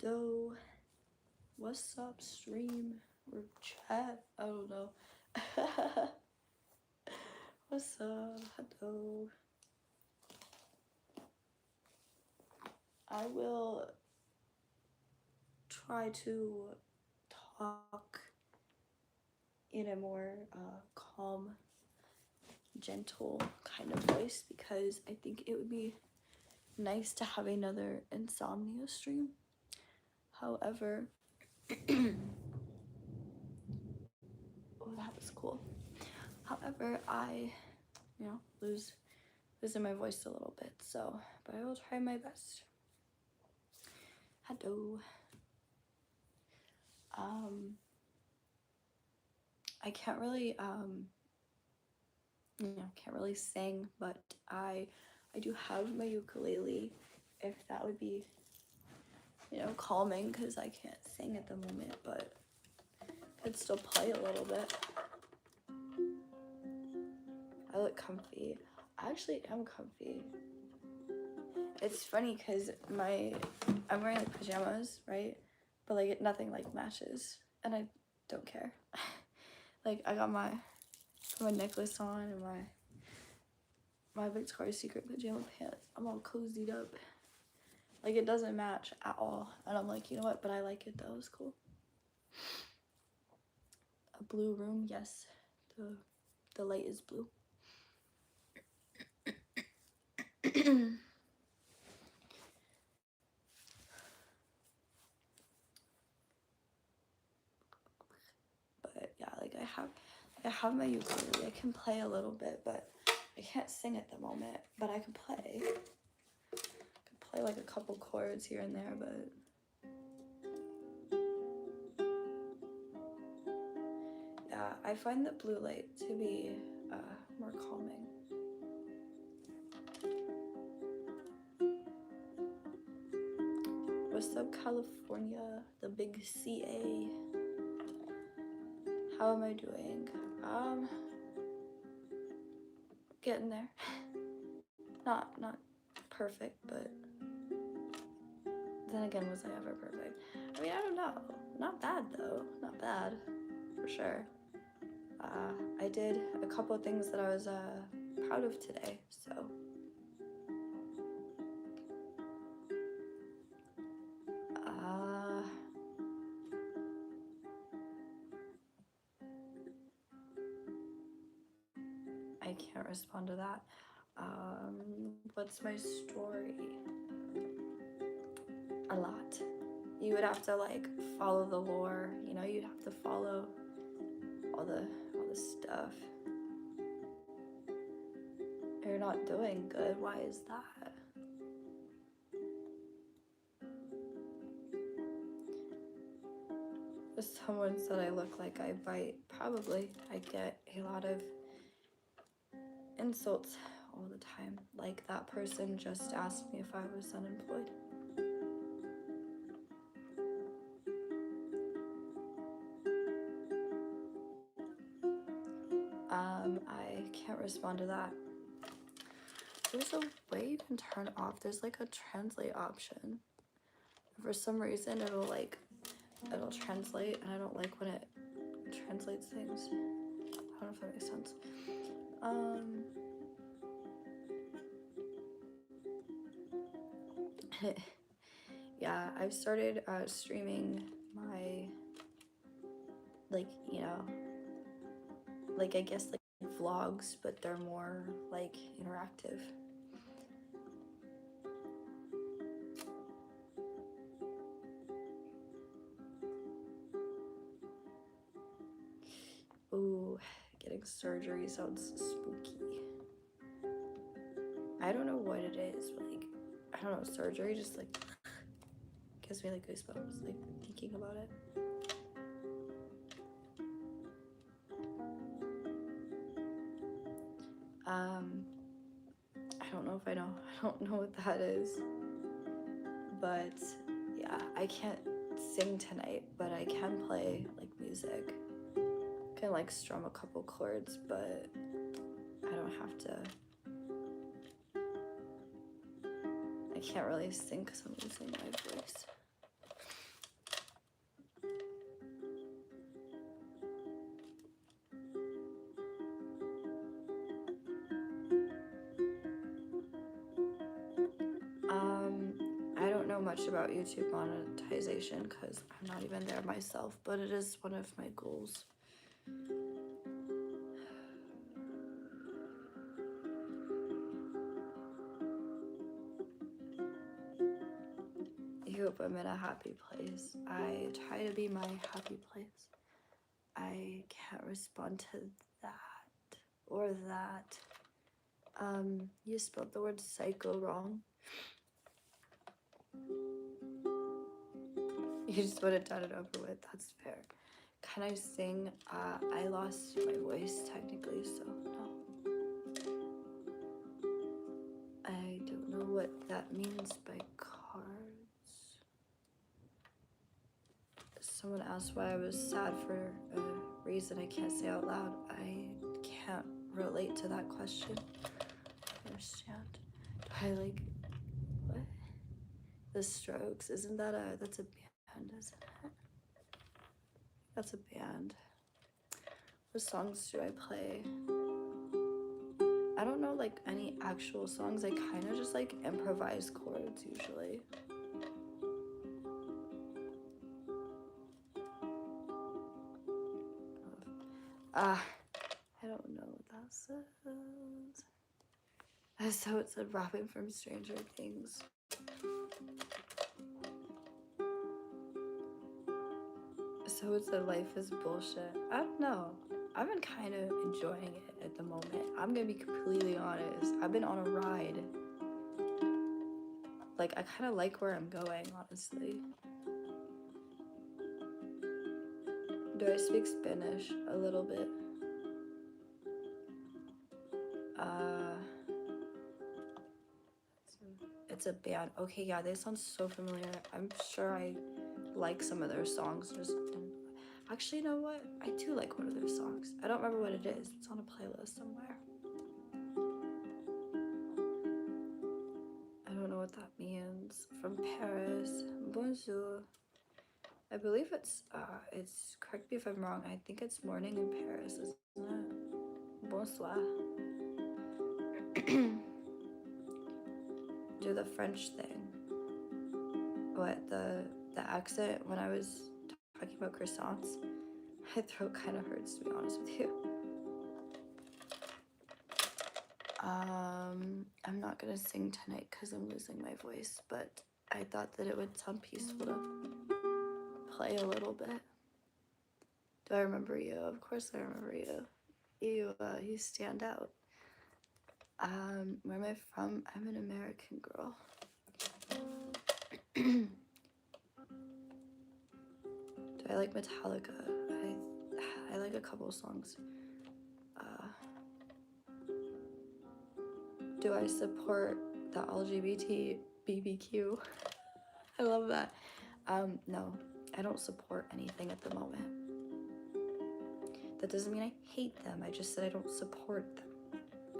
Hello. What's up, stream or chat? I don't know. What's up? Hello. I will try to talk in a more calm, gentle kind of voice because I think it would be nice to have another Insomnia stream. However, oh, that was cool. However, I, losing my voice a little bit, so, but I will try my best. Hello. I can't really, can't really sing, but I do have my ukulele, if that would be, calming, because I can't sing at the moment, but I could still play a little bit. I look comfy. I actually am comfy. It's funny because I'm wearing like pajamas, right? But like nothing like matches, and I don't care. Like I got my necklace on and my Victoria's Secret pajama pants. I'm all cozied up. Like it doesn't match at all, and I'm like, you know what? But I like it though. It's cool. A blue room, yes. The light is blue. But yeah, like I have my ukulele. I can play a little bit, but I can't sing at the moment. But I can play. I can play like a couple chords here and there, but yeah, I find the blue light to be more calming. What's up, California? The big CA. How am I doing? Getting there. Not perfect, but then again, was I ever perfect? I mean, I don't know. Not bad though. Not bad, for sure. I did a couple of things that I was proud of today, so. I can't respond to that. What's my story? A lot. You would have to like follow the lore, you'd have to follow all the stuff. You're not doing good. Why is that? If someone said I look like I bite, probably. I get a lot of insults all the time. Like that person just asked me if I was unemployed. I can't respond to that. There's a way you can turn off. There's like a translate option. For some reason, it'll translate, and I don't like when it translates things. I don't know if that makes sense. Yeah, I've started streaming my, I guess like vlogs, but they're more like interactive. Ooh, getting surgery sounds spooky. I don't know what it is, but like, I don't know, surgery just like gives me like goosebumps, like thinking about it. I don't know what that is, but yeah, I can't sing tonight, but I can play like music. I can like strum a couple chords, but I don't have to. I can't really sing because I'm losing my voice. much about YouTube monetization because I'm not even there myself, but it is one of my goals. I hope I'm in a happy place. I try to be my happy place. I can't respond to that or that. You spelled the word psycho wrong. You just want it done and over with. That's fair. Can I sing? I lost my voice technically, so no. I don't know what that means by cards. Someone asked why I was sad for a reason I can't say out loud. I can't relate to that question. I understand. Do I like what? The Strokes? Isn't that that's a band, isn't it? That's a band. What songs do I play? I don't know like any actual songs. I kind of just like improvise chords usually. I don't know what that says. So it said rapping from Stranger Things. So it said life is bullshit. I don't know. I've been kind of enjoying it at the moment. I'm gonna be completely honest. I've been on a ride. Like, I kind of like where I'm going, honestly. Do I speak Spanish? A little bit. It's a band. Okay, yeah, they sound so familiar. I'm sure I like some of their songs. Actually, you know what? I do like one of their songs. I don't remember what it is. It's on a playlist somewhere. I don't know what that means. From Paris. Bonjour. I believe it's correct me if I'm wrong. I think it's morning in Paris, isn't it? Bonsoir. Do the French thing. What, the accent when I was talking about croissants? My throat kind of hurts, to be honest with you. I'm not gonna sing tonight because I'm losing my voice, but I thought that it would sound peaceful to play a little bit. Do I remember you? Of course I remember you. You stand out. Where am I from? I'm an American girl. Do I like Metallica? I like a couple songs. Do I support the LGBT BBQ? I love that. No, I don't support anything at the moment. That doesn't mean I hate them. I just said I don't support them.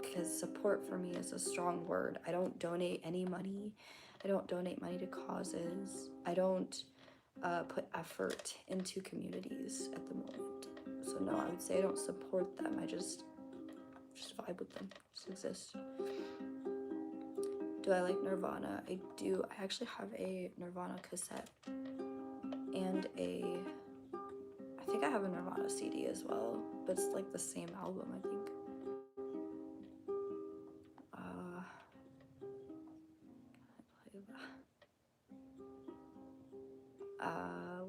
Because support for me is a strong word. I don't donate any money. I don't donate money to causes. I don't put effort into communities at the moment. So no, I would say I don't support them. I just vibe with them, just exist. Do I like Nirvana? I do. I actually have a Nirvana cassette and I think I have a Nirvana CD as well, but it's like the same album, I think.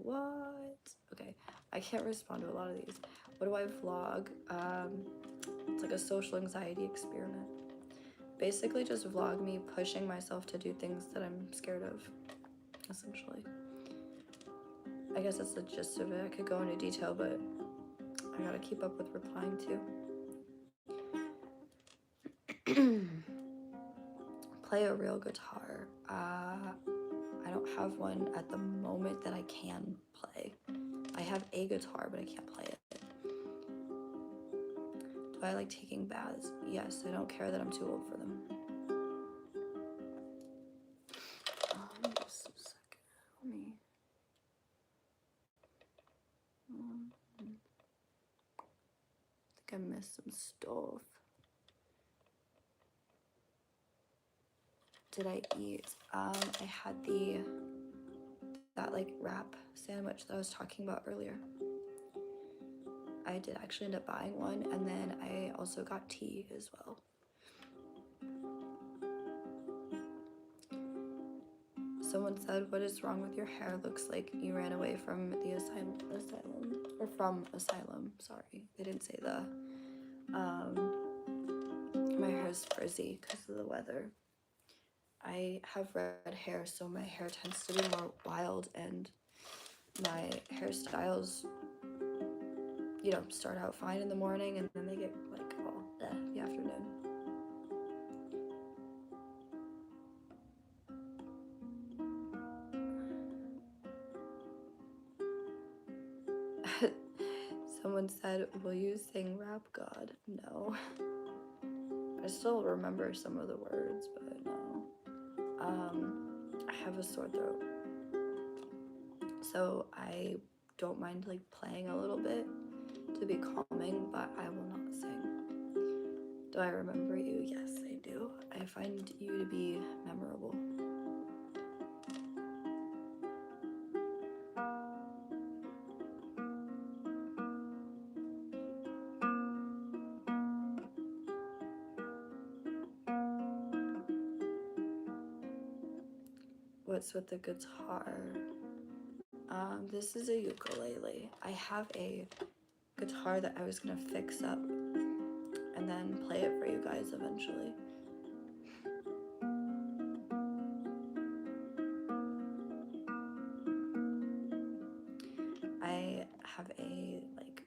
What? Okay, I can't respond to a lot of these. What do I vlog? It's like a social anxiety experiment. Basically just vlog me pushing myself to do things that I'm scared of, essentially. I guess that's the gist of it. I could go into detail, but I gotta keep up with replying too. Play a real guitar. I don't have one at the moment that I can play. I have a guitar, but I can't play it. Do I like taking baths? Yes, I don't care that I'm too old for them. Just a second. Let me. I think I missed some stuff. Did I eat? I had the that like wrap sandwich that I was talking about earlier. I did actually end up buying one, and then I also got tea as well. Someone said, "What is wrong with your hair? Looks like you ran away from the asylum, or from asylum." Sorry, they didn't say the. My hair's frizzy because of the weather. I have red hair, so my hair tends to be more wild, and my hairstyles, you know, start out fine in the morning, and then they get like all the afternoon. Someone said, "Will you sing Rap God?" No. I still remember some of the words, but no. I have a sore throat, so I don't mind like playing a little bit to be calming, but I will not sing. Do I remember you? Yes, I do. I find you to be memorable. What's with the guitar? This is a ukulele. I have a guitar that I was gonna fix up and then play it for you guys eventually. I have a, like,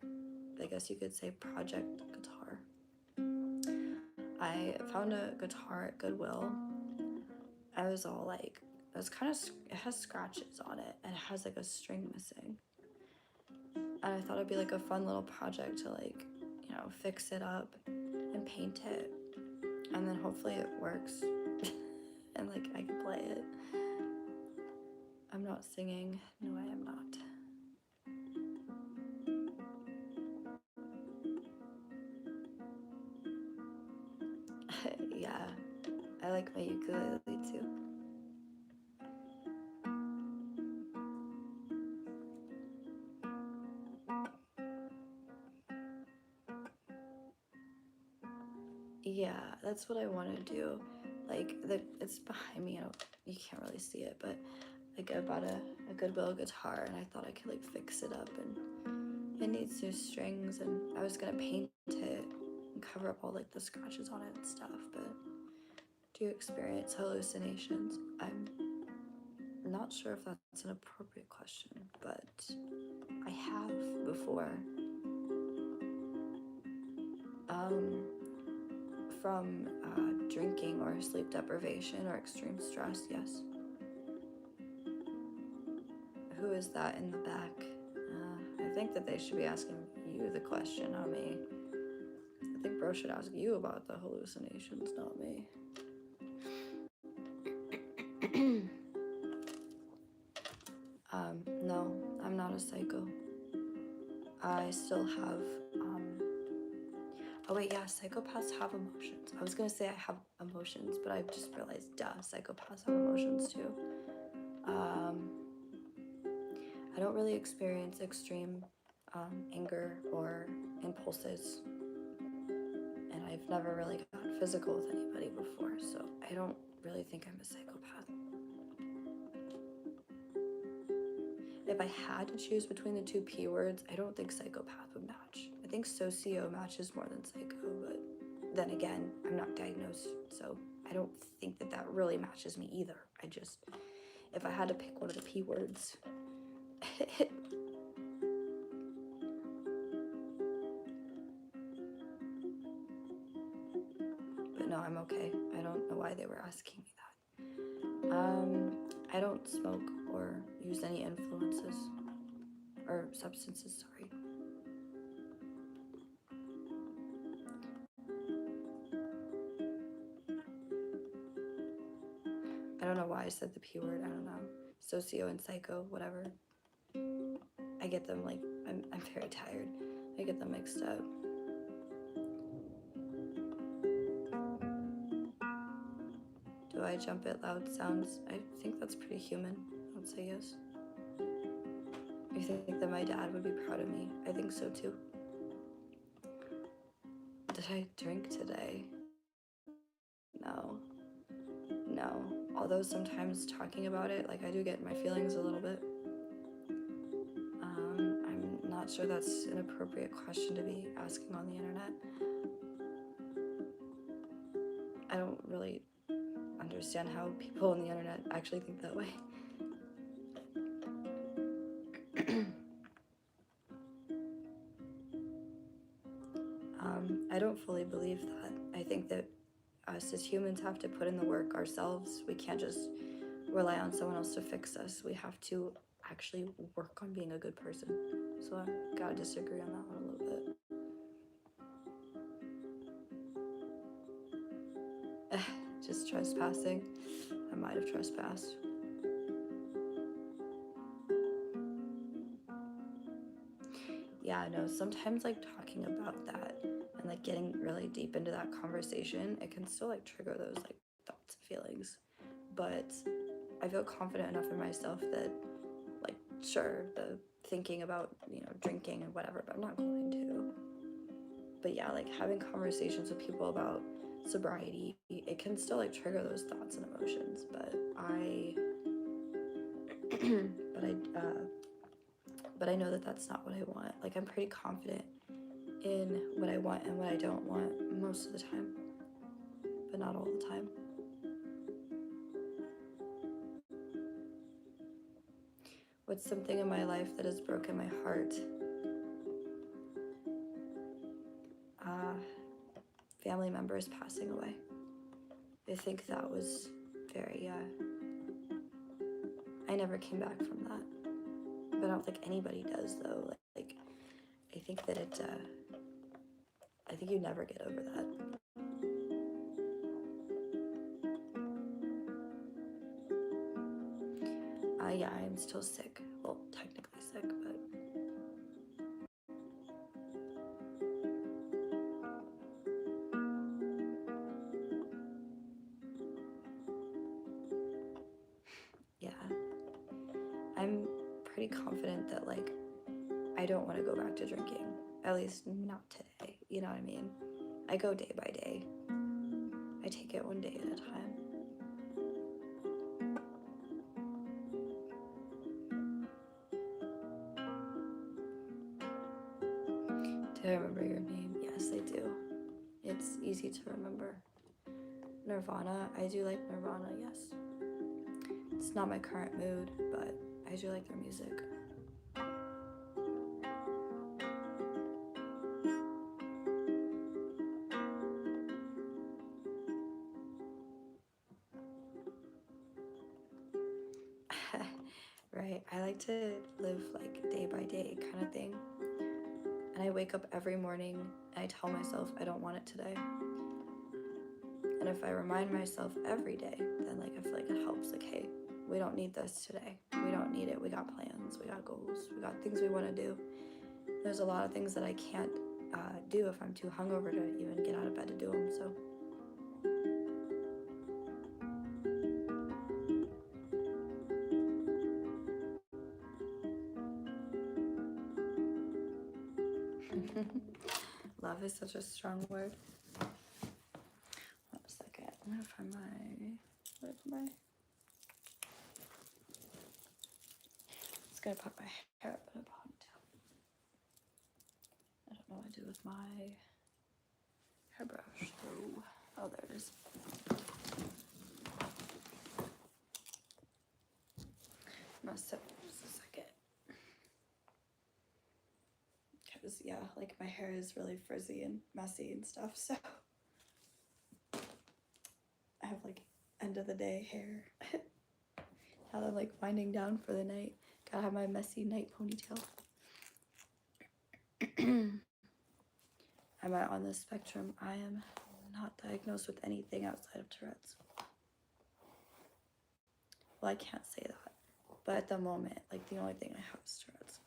I guess you could say project guitar. I found a guitar at Goodwill. I was all like, it has scratches on it and it has like a string missing. And I thought it'd be like a fun little project to like, you know, fix it up and paint it. And then hopefully it works and like I can play it. I'm not singing. No, I am not. Yeah, I like my ukulele too. Yeah, that's what I want to do. Like, it's behind me. You can't really see it, but like I bought a Goodwill guitar and I thought I could like fix it up, and it needs new strings, and I was gonna paint it and cover up all like the scratches on it and stuff. But do you experience hallucinations? I'm not sure if that's an appropriate question, but I have before. From drinking or sleep deprivation or extreme stress, yes. Who is that in the back? I think that they should be asking you the question, not me. I think bro should ask you about the hallucinations, not me. No, I'm not a psycho. I still have, oh wait, yeah, psychopaths have emotions. I was gonna say I have emotions, but I just realized, duh, psychopaths have emotions too. I don't really experience extreme anger or impulses, and I've never really gotten physical with anybody before, so I don't really think I'm a psychopath. If I had to choose between the two P words, I don't think psychopath would match. I think socio matches more than psycho, but then again, I'm not diagnosed, so I don't think that really matches me either. If I had to pick one of the P words. But no, I'm okay. I don't know why they were asking me that. I don't smoke or use any influences or substances, sorry. I don't know why I said the P word, I don't know. Socio and psycho, whatever. I get them like, I'm very tired. I get them mixed up. Do I jump at loud sounds? I think that's pretty human. I would say yes. You think that my dad would be proud of me? I think so too. Did I drink today? No. No. Although sometimes talking about it, like I do get in my feelings a little bit. I'm not sure that's an appropriate question to be asking on the internet. I don't really understand how people on the internet actually think that way. I don't fully believe that. I think that us as humans have to put in the work ourselves. We can't just rely on someone else to fix us. We have to actually work on being a good person. So I gotta disagree on that one a little bit. Just trespassing. I might have trespassed. Yeah, no, sometimes like talking about that and like getting really deep into that conversation, it can still like trigger those like thoughts and feelings. But I feel confident enough in myself that like sure, the thinking about, drinking and whatever, but I'm not going to. But yeah, like having conversations with people about sobriety, it can still like trigger those thoughts and emotions. But but I know that that's not what I want. Like I'm pretty confident in what I want and what I don't want most of the time, but not all the time. What's something in my life that has broken my heart? Family members passing away. I think that was very, I never came back from that. But I don't think anybody does though. Like I think that I think you never get over that. Yeah, I'm still sick. Well, technically sick, but yeah. I'm pretty confident that like I don't want to go back to drinking. At least not today. You know what I mean? I go day by day. I take it one day at a time. Do I remember your name? Yes, I do. It's easy to remember. Nirvana. I do like Nirvana, yes. It's not my current mood, but I do like their music. Right. I like to live like day by day kind of thing. And I wake up every morning and I tell myself I don't want it today. And if I remind myself every day, then like I feel like it helps. Like, hey, we don't need this today. We don't need it. We got plans. We got goals. We got things we want to do. There's a lot of things that I can't do if I'm too hungover to even get out of bed to do them. So. Love is such a strong word. One second. I'm gonna find my. It's gonna put my hair up in a ponytail. I don't know what to do with my hairbrush. Oh, there it is. Must have just a second. Because yeah, like my hair is really frizzy and messy and stuff, so I have like end of the day hair. Now that I'm like winding down for the night, gotta have my messy night ponytail. I'm on the spectrum. I am not diagnosed with anything outside of Tourette's. Well, I can't say that, but at the moment, like the only thing I have is Tourette's.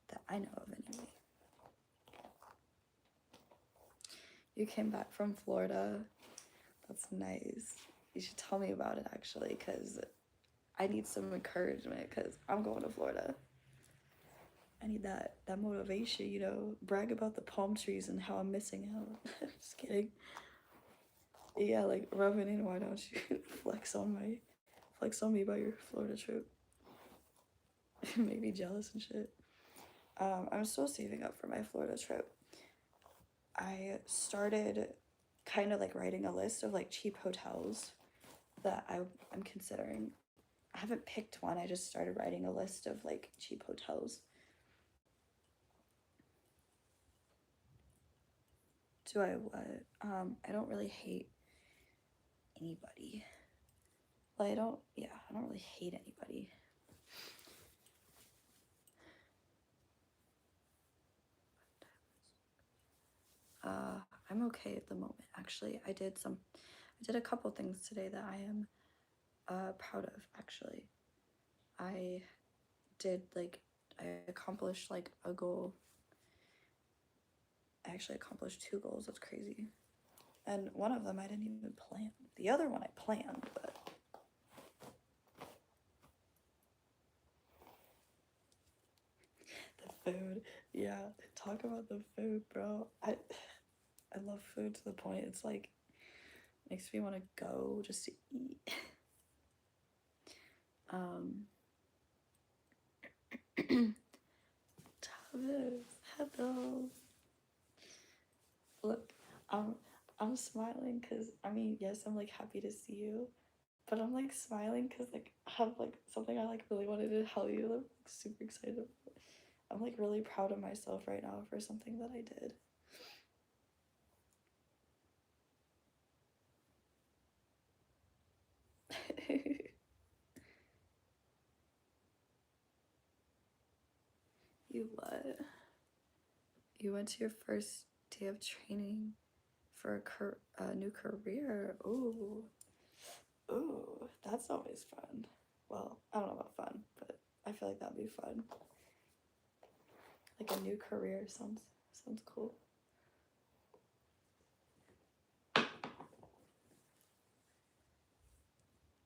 That I know of anyway. You came back from Florida. That's nice. You should tell me about it actually, because I need some encouragement because I'm going to Florida. I need that motivation, you know, brag about the palm trees and how I'm missing out. Just kidding. Yeah, like rub it in. Why don't you flex on me about your Florida trip? Make me jealous and shit. I'm still saving up for my Florida trip. I started kind of like writing a list of like cheap hotels that I'm considering. I haven't picked one. I just started writing a list of like cheap hotels. Do I what? I don't really hate anybody. Like I don't really hate anybody. I'm okay at the moment. Actually, I did a couple things today that I am proud of. Actually, I did like I accomplished like a goal. I actually accomplished 2 goals. That's crazy. And one of them I didn't even plan. The other one I planned, but the food. Yeah, talk about the food, bro. I love food to the point it's like makes me want to go just to eat. um Thomas, hello. Look, I'm smiling because I mean, yes, I'm like happy to see you, but I'm like smiling because like I have like something I like really wanted to tell you. I'm like, super excited. I'm like really proud of myself right now for something that I did. You what? You went to your first day of training for a new career. Ooh, ooh, that's always fun. Well, I don't know about fun, but I feel like that'd be fun. Like a new career sounds cool.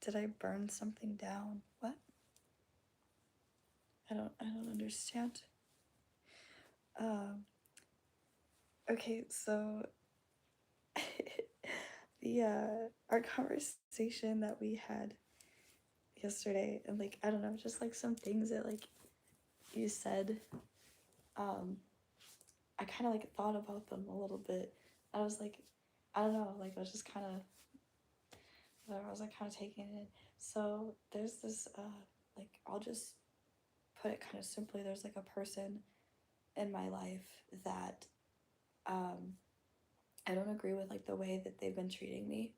Did I burn something down? What? I don't understand. Um okay, so the our conversation that we had yesterday, and like I don't know, just like some things that like you said, um I kind of like thought about them a little bit. I was like, I don't know, like I was just kind of I was like kind of taking it in. So there's this like I'll just put it kind of simply, there's like a person in my life that um I don't agree with like the way that they've been treating me.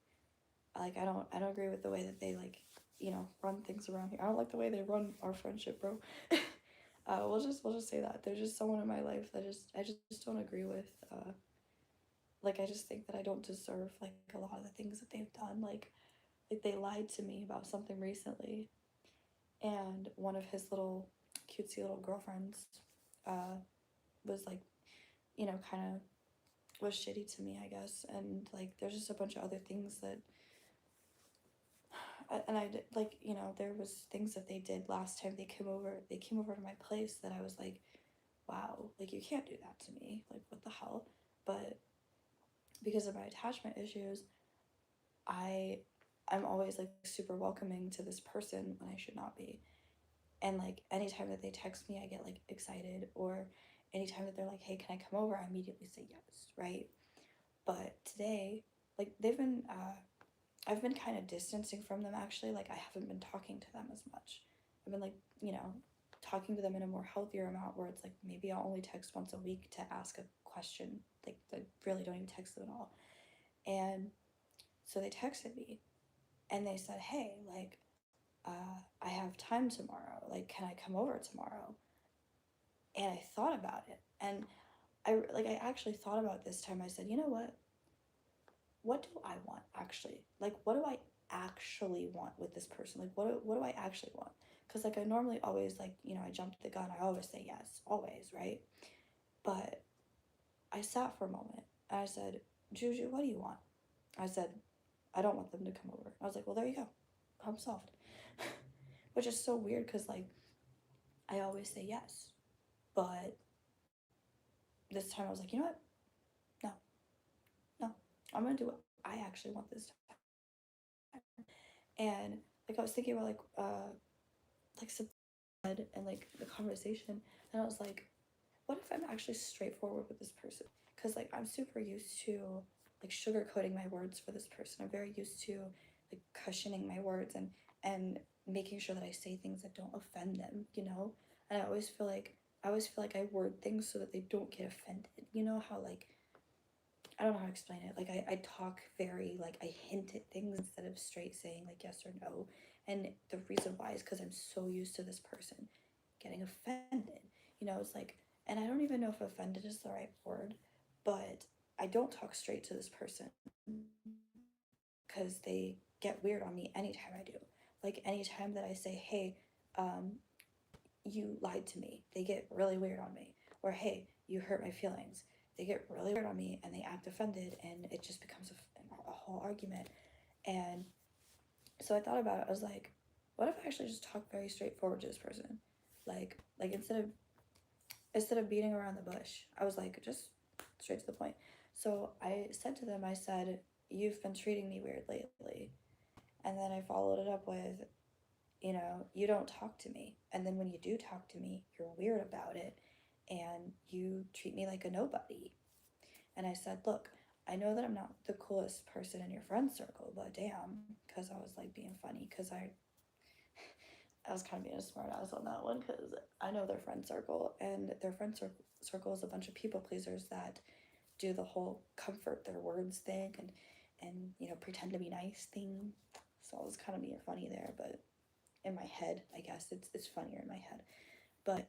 Like I don't agree with the way that they like, you know, run things around here. I don't like the way they run our friendship, bro. We'll just say that. There's just someone in my life that I just don't agree with. Like I just think that I don't deserve like a lot of the things that they've done. Like they lied to me about something recently, and one of his little cutesy little girlfriends was like, you know, kind of was shitty to me, I guess. And like there's just a bunch of other things that and I did, like, you know, there was things that they did last time they came over to my place that I was like, wow, like you can't do that to me, like what the hell. But because of my attachment issues, I I'm always like super welcoming to this person when I should not be. And like anytime that they text me, I get like excited, or anytime that they're like, hey, can I come over, I immediately say yes, right? But today, like I've been kind of distancing from them actually. Like I haven't been talking to them as much. I've been like, you know, talking to them in a more healthier amount where it's like maybe I'll only text once a week to ask a question. Like I really don't even text them at all. And so they texted me and they said, hey, like, I have time tomorrow. Like, can I come over tomorrow? And I thought about it. And I actually thought about this time. I said, you know what do I want actually? Like, what do I actually want with this person? Like, what do I actually want? Because like I normally always like, you know, I jump the gun. I always say yes, always, right? But I sat for a moment and I said, Juju, what do you want? I said, I don't want them to come over. I was like, well, there you go. Problem solved. which is so weird because like I always say yes, but this time I was like, you know what? No, no, I'm gonna do what I actually want this time. And like I was thinking about like some and like the conversation, and I was like, what if I'm actually straightforward with this person? Because like I'm super used to like sugarcoating my words for this person. I'm very used to like cushioning my words and making sure that I say things that don't offend them, you know? And I always feel like I word things so that they don't get offended. You know how like I don't know how to explain it. Like I talk very like I hint at things instead of straight saying like yes or no. And the reason why is because I'm so used to this person getting offended. You know, it's like, and I don't even know if offended is the right word, but I don't talk straight to this person because they get weird on me anytime I do. Like anytime that I say, hey, you lied to me, they get really weird on me. Or hey, you hurt my feelings. They get really weird on me and they act offended and it just becomes a whole argument. And so I thought about it. I was like, what if I actually just talk very straightforward to this person? Like instead of beating around the bush, I was like, just straight to the point. So I said to them, I said, you've been treating me weird lately. And then I followed it up with, you know, you don't talk to me. And then when you do talk to me, you're weird about it. And you treat me like a nobody. And I said, look, I know that I'm not the coolest person in your friend circle, but damn, because I was like being funny, because I was kind of being a smart ass on that one because I know their friend circle, and their circle is a bunch of people pleasers that do the whole comfort their words thing and you know pretend to be nice thing. So I was kind of being funny there, but in my head, I guess it's funnier in my head. But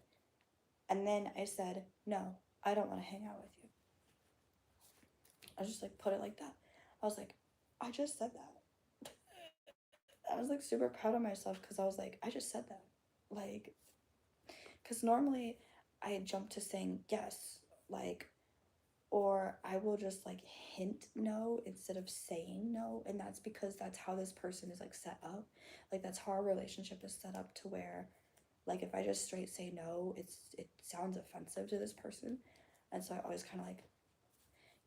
and then I said, no, I don't want to hang out with you. I just like put it like that. I was like, I just said that. I was like super proud of myself because I was like, I just said that. Like, because normally I jump to saying yes, like, or I will just like hint no instead of saying no. And that's because that's how this person is like set up. Like, that's how our relationship is set up to where, like, if I just straight say no, it sounds offensive to this person. And so I always kind of like,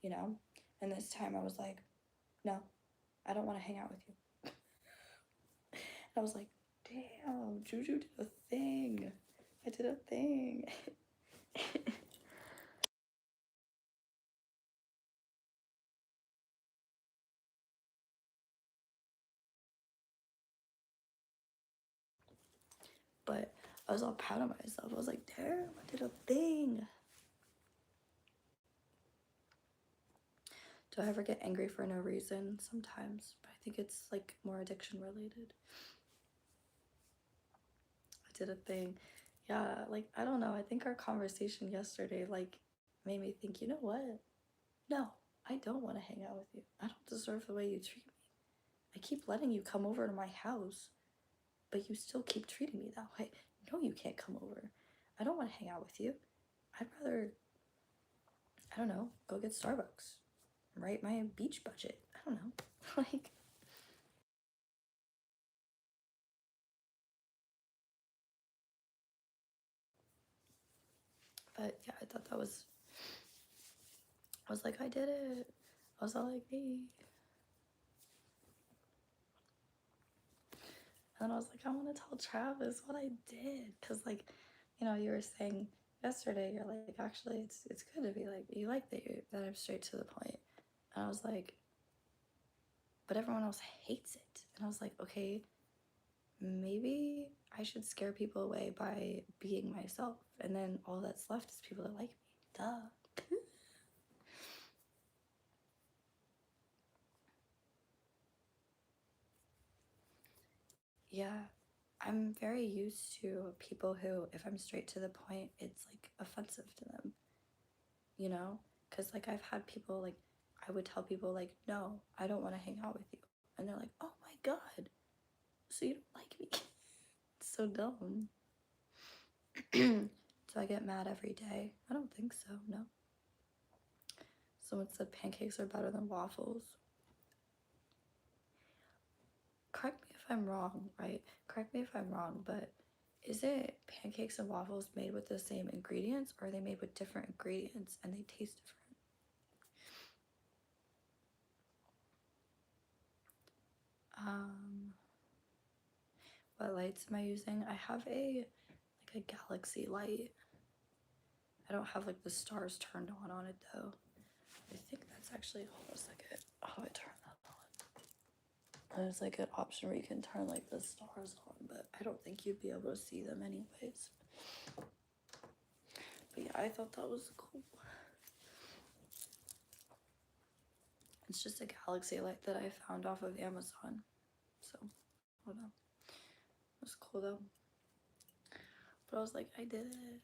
you know, and this time I was like, no, I don't want to hang out with you. And I was like, damn, Juju did a thing. I did a thing. But I was all proud of myself. I was like, damn, I did a thing. Do I ever get angry for no reason? Sometimes, but I think it's like more addiction related. I did a thing. Yeah, like I don't know. I think our conversation yesterday like made me think, you know what? No, I don't want to hang out with you. I don't deserve the way you treat me. I keep letting you come over to my house, but you still keep treating me that way. No, you can't come over. I don't want to hang out with you. I'd rather, I don't know, go get Starbucks, write my beach budget. I don't know. Like, but yeah, I thought that was, I was like, I did it. I was all like, hey. And I was like, I want to tell Travis what I did. Because, like, you know, you were saying yesterday, you're like, actually, it's good to be like, you like that I'm straight to the point. And I was like, but everyone else hates it. And I was like, okay, maybe I should scare people away by being myself. And then all that's left is people that like me. Duh. Yeah. I'm very used to people who, if I'm straight to the point, it's like offensive to them, you know? Because like I've had people like, I would tell people like, no, I don't want to hang out with you. And they're like, oh my God, so you don't like me? It's so dumb. Do I get mad every day? I don't think so, no. Someone said pancakes are better than waffles. Correct me if I'm wrong, right? Correct me if I'm wrong, but is it pancakes and waffles made with the same ingredients, or are they made with different ingredients and they taste different? Um, what lights am I using? I have a galaxy light. I don't have like the stars turned on it though. I think that's actually, hold on a second. How do I turn that on? There's like an option where you can turn like the stars on, but I don't think you'd be able to see them anyways. But yeah, I thought that was cool. It's just a galaxy light that I found off of Amazon. So, I don't know. It was cool though. But I was like, I did it.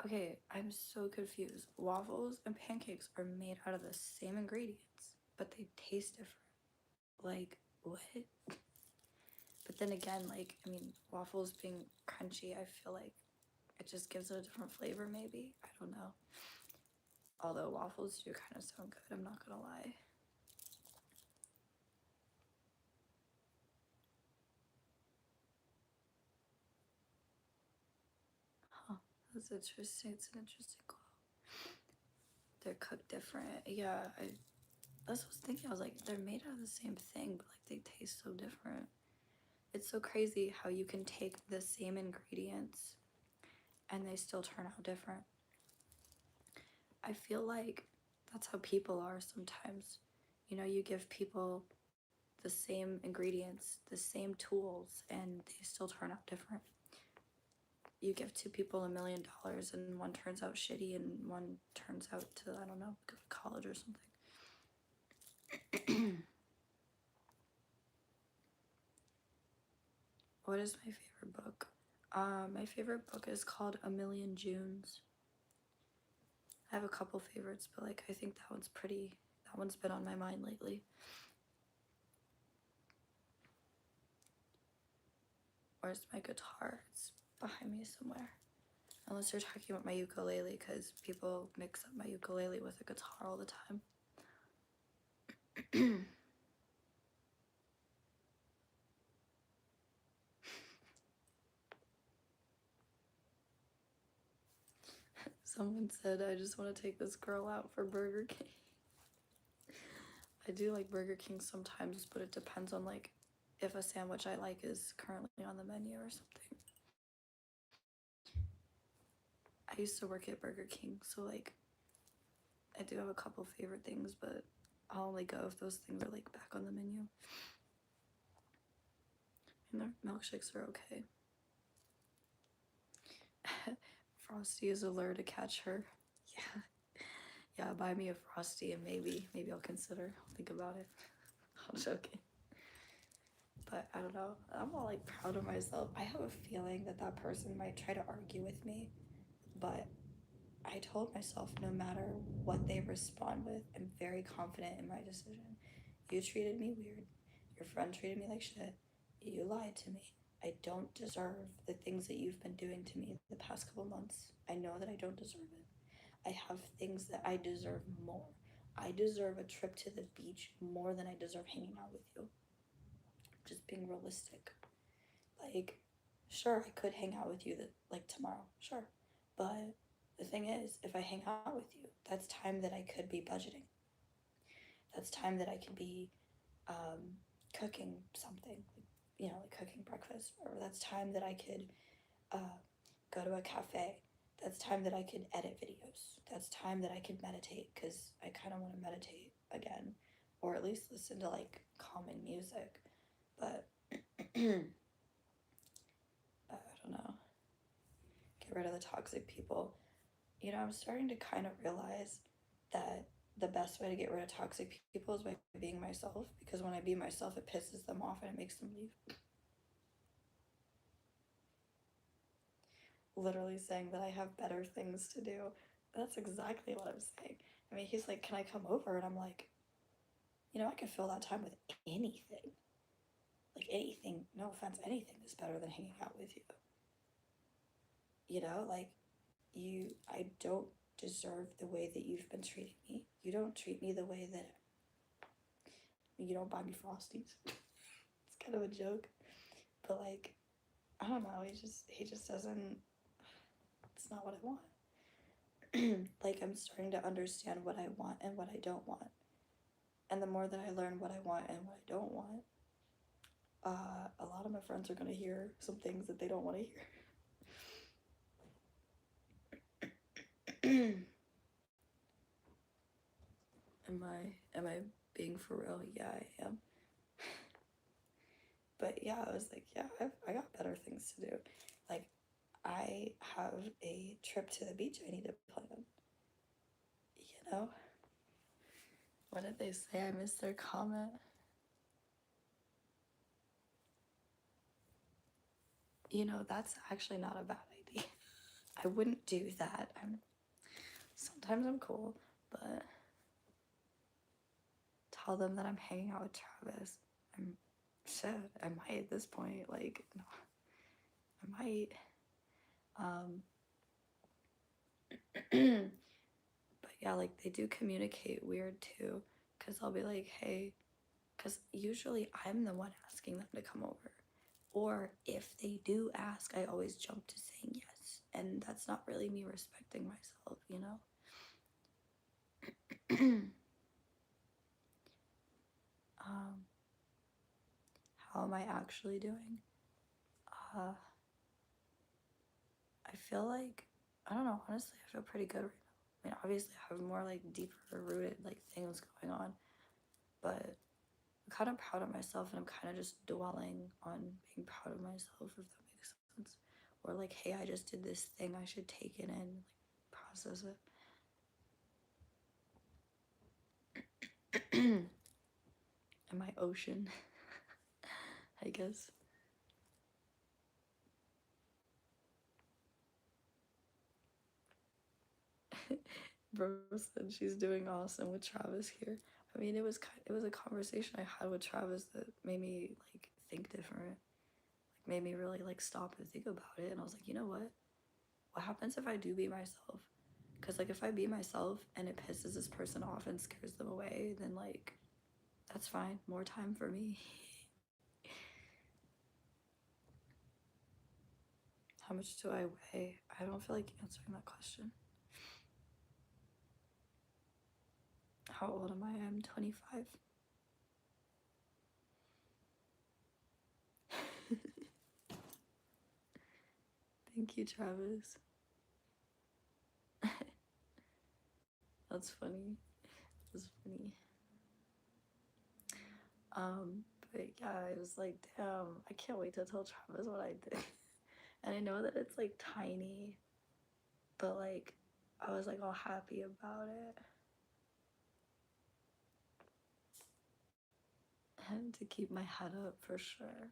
Okay, I'm so confused. Waffles and pancakes are made out of the same ingredients, but they taste different. Like, what? But then again, like, I mean, waffles being crunchy, I feel like it just gives it a different flavor, maybe. I don't know. Although waffles do kind of sound good, I'm not gonna lie. Huh, that's interesting. It's an interesting call. They're cooked different. Yeah, that's what I was thinking. I was like, they're made out of the same thing, but like they taste so different. It's so crazy how you can take the same ingredients and they still turn out different. I feel like that's how people are sometimes. You know, you give people the same ingredients, the same tools, and they still turn out different. You give two people $1 million and one turns out shitty and one turns out to, I don't know, go to college or something. What is my favorite book? My favorite book is called A Million Junes. I have a couple favorites, but like I think that one's been on my mind lately. Where's my guitar? It's behind me somewhere. Unless you're talking about my ukulele, because people mix up my ukulele with a guitar all the time. Someone said, I just want to take this girl out for Burger King. I do like Burger King sometimes, but it depends on like if a sandwich I like is currently on the menu or something. I used to work at Burger King, so like I do have a couple favorite things, but I'll only go if those things are like back on the menu. And their milkshakes are okay. Frosty is a lure to catch her. Yeah. Yeah, buy me a Frosty and maybe I'll consider. I'll think about it. I'm joking. But I don't know. I'm all like proud of myself. I have a feeling that that person might try to argue with me, but I told myself no matter what they respond with, I'm very confident in my decision. You treated me weird. Your friend treated me like shit. You lied to me. I don't deserve the things that you've been doing to me the past couple months. I know that I don't deserve it. I have things that I deserve more. I deserve a trip to the beach more than I deserve hanging out with you. Just being realistic. Like, sure, I could hang out with you like tomorrow, sure. But the thing is, if I hang out with you, that's time that I could be budgeting. That's time that I could be cooking something, you know, like cooking breakfast, or that's time that I could go to a cafe. That's time that I could edit videos. That's time that I could meditate, because I kind of want to meditate again, or at least listen to like calming music. But I don't know. Get rid of the toxic people. You know, I'm starting to kind of realize that the best way to get rid of toxic people is by being myself, because when I be myself, it pisses them off and it makes them leave. Literally saying that I have better things to do. That's exactly what I'm saying. I mean, he's like, can I come over? And I'm like, you know, I can fill that time with anything. Like anything, no offense, anything is better than hanging out with you. You know, like I don't deserve the way that you've been treating me. You don't treat me the way that you don't buy me Frosties. It's kind of a joke, but like, I don't know, he just doesn't, it's not what I want. Like, I'm starting to understand what I want and what I don't want. And the more that I learn what I want and what I don't want, a lot of my friends are gonna hear some things that they don't want to hear. Am I being for real? Yeah, I am. But yeah, I was like, yeah, I got better things to do. Like, I have a trip to the beach I need to plan. You know? What did they say? I missed their comment. You know, that's actually not a bad idea. I wouldn't do that. Sometimes I'm cool, but tell them that I'm hanging out with Travis. I'm shit. I might at this point. Like, no, I might. But yeah, like they do communicate weird too, because I'll be like, hey, because usually I'm the one asking them to come over. Or if they do ask, I always jump to saying yes. And that's not really me respecting myself, you know? How am I actually doing? I feel like, I don't know, honestly, I feel pretty good right now. I mean, obviously, I have more like deeper rooted like things going on, but I'm kind of proud of myself, and I'm kind of just dwelling on being proud of myself, if that makes sense. Or like, hey, I just did this thing, I should take it in, like process it. In my ocean, I guess. Bro said she's doing awesome with Travis here. I mean, it was a conversation I had with Travis that made me like think different. Like made me really like stop and think about it. And I was like, you know what? What happens if I do be myself? Because like if I be myself and it pisses this person off and scares them away, then like that's fine. More time for me. How much do I weigh? I don't feel like answering that question. How old am I? I'm 25. Thank you, Travis. That's funny. That's funny. But yeah, I was like, damn, I can't wait to tell Travis what I did. And I know that it's like tiny, but like I was like all happy about it. And to keep my head up for sure.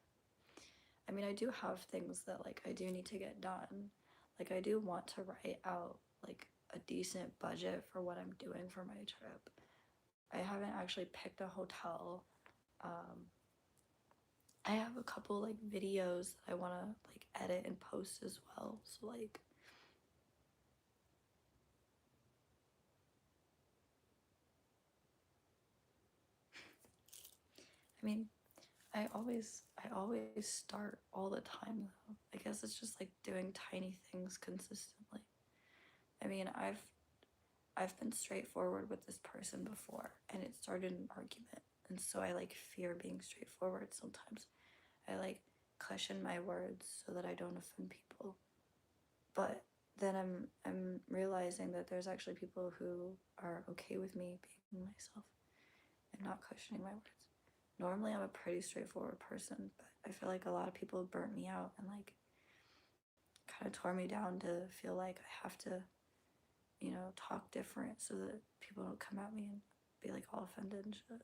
I mean, I do have things that like I do need to get done. Like I do want to write out like a decent budget for what I'm doing for my trip. I haven't actually picked a hotel. Um, I have a couple like videos that I want to like edit and post as well. So like I mean, I always start all the time though. I guess it's just like doing tiny things consistently. I mean, I've been straightforward with this person before and it started an argument. And so I like fear being straightforward sometimes. I like cushion my words so that I don't offend people. But then I'm realizing that there's actually people who are okay with me being myself and not cushioning my words. Normally I'm a pretty straightforward person, but I feel like a lot of people burnt me out and like kind of tore me down to feel like I have to, you know, talk different so that people don't come at me and be like all offended and shit.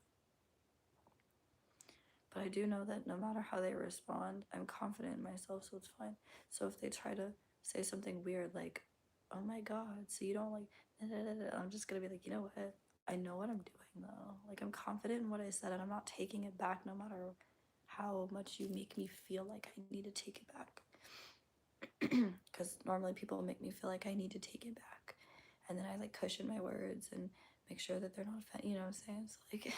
But I do know that no matter how they respond, I'm confident in myself, so it's fine. So if they try to say something weird like, oh my god, so you don't like, I'm just gonna be like, you know what? I know what I'm doing though. Like I'm confident in what I said and I'm not taking it back no matter how much you make me feel like I need to take it back. Because normally people make me feel like I need to take it back. And then I like cushion my words and make sure that they're not offended, you know what I'm saying? It's like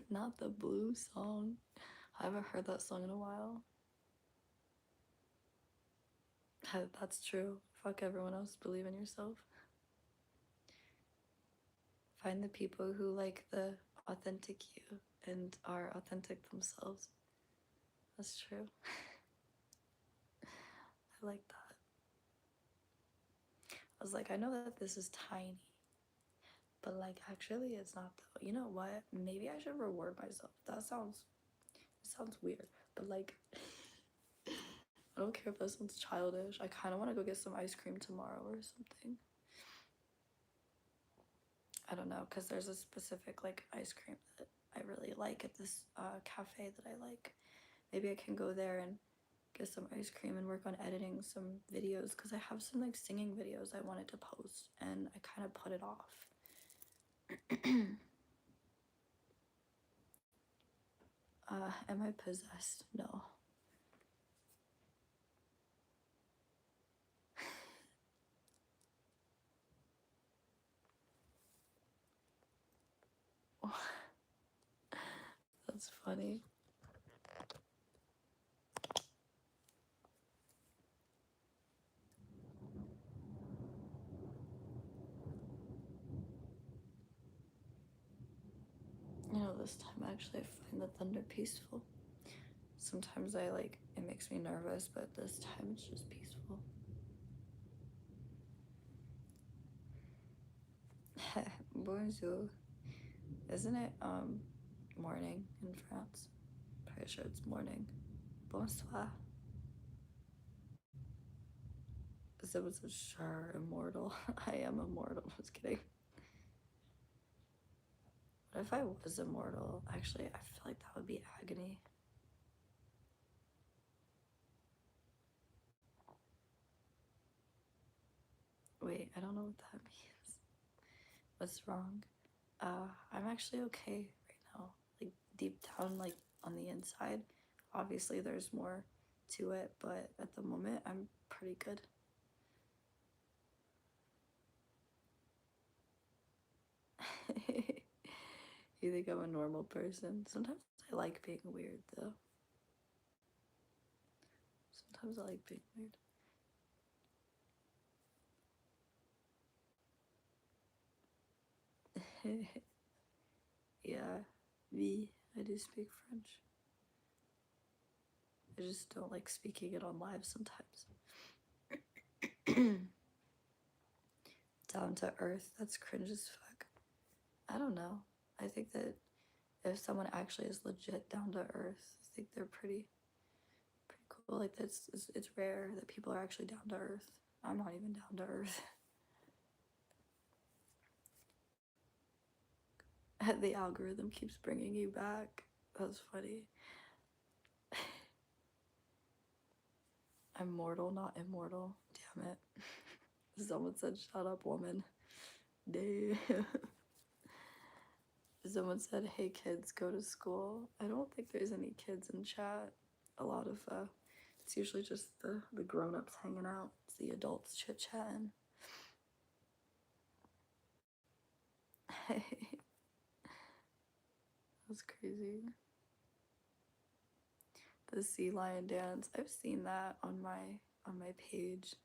Not the blue song. I haven't heard that song in a while. That's true. Fuck everyone else. Believe in yourself. Find the people who like the authentic you and are authentic themselves. That's true. I like that. I was like, I know that this is tiny, but like actually it's not though. You know what? Maybe I should reward myself. That sounds weird, but like I don't care if that sounds childish. I kind of want to go get some ice cream tomorrow or something. I don't know, because there's a specific like ice cream that I really like at this cafe that I like. Maybe I can go there and get some ice cream and work on editing some videos, because I have some like singing videos I wanted to post and I kind of put it off. Am I possessed? No. That's funny. You know, this time actually I find the thunder peaceful. Sometimes I like, it makes me nervous, but this time it's just peaceful. Bonjour. Isn't it morning in France? Pretty sure it's morning. Bonsoir. Someone said, sure, immortal. I am immortal. I was kidding. What if I was immortal? Actually, I feel like that would be agony. Wait, I don't know what that means. What's wrong? I'm actually okay right now. Like deep down, like on the inside. Obviously, there's more to it, but at the moment, I'm pretty good. You think I'm a normal person? Sometimes I like being weird, though. Sometimes I like being weird. Yeah, oui, I do speak French. I just don't like speaking it on live sometimes. Down to earth, that's cringe as fuck. I don't know. I think that if someone actually is legit down to earth, I think they're pretty cool. Like it's rare that people are actually down to earth. I'm not even down to earth. The algorithm keeps bringing you back. That's funny. I'm mortal, not immortal. Damn it. Someone said, shut up, woman. Damn. Someone said, hey kids, go to school. I don't think there's any kids in chat. A lot of, it's usually just the grown-ups hanging out. It's the adults chit-chatting. That's crazy. The sea lion dance. I've seen that on my page.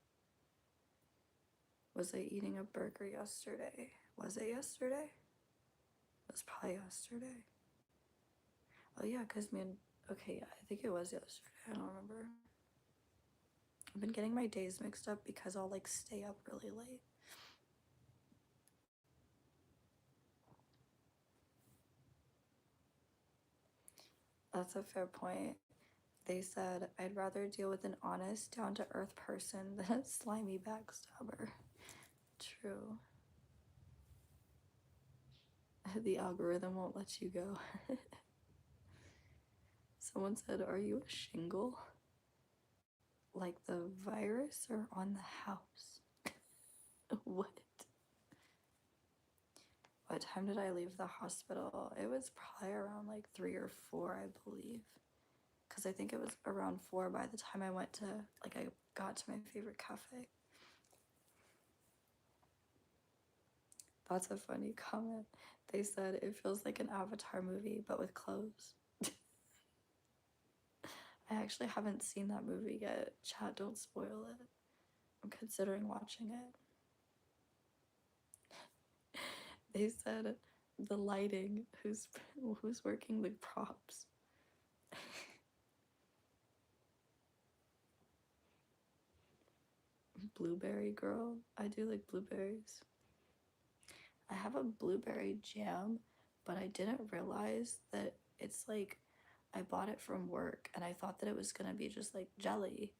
Was I eating a burger yesterday? Was it yesterday? It was probably yesterday. Oh yeah, cause man, okay, yeah, I think it was yesterday. I don't remember. I've been getting my days mixed up because I'll like stay up really late. That's a fair point. They said, I'd rather deal with an honest, down to earth person than a slimy backstabber. True. The algorithm won't let you go. Someone said, are you a shingle? Like the virus or on the house? What? What time did I leave the hospital? It was probably around like 3 or 4, I believe. Because I think it was around 4 by the time I went to, like, I got to my favorite cafe. That's a funny comment. They said it feels like an Avatar movie, but with clothes. I actually haven't seen that movie yet. Chat, don't spoil it. I'm considering watching it. They said the lighting, who's working the props. Blueberry girl. I do like blueberries. I have a blueberry jam, but I didn't realize that it's like I bought it from work and I thought that it was gonna be just like jelly,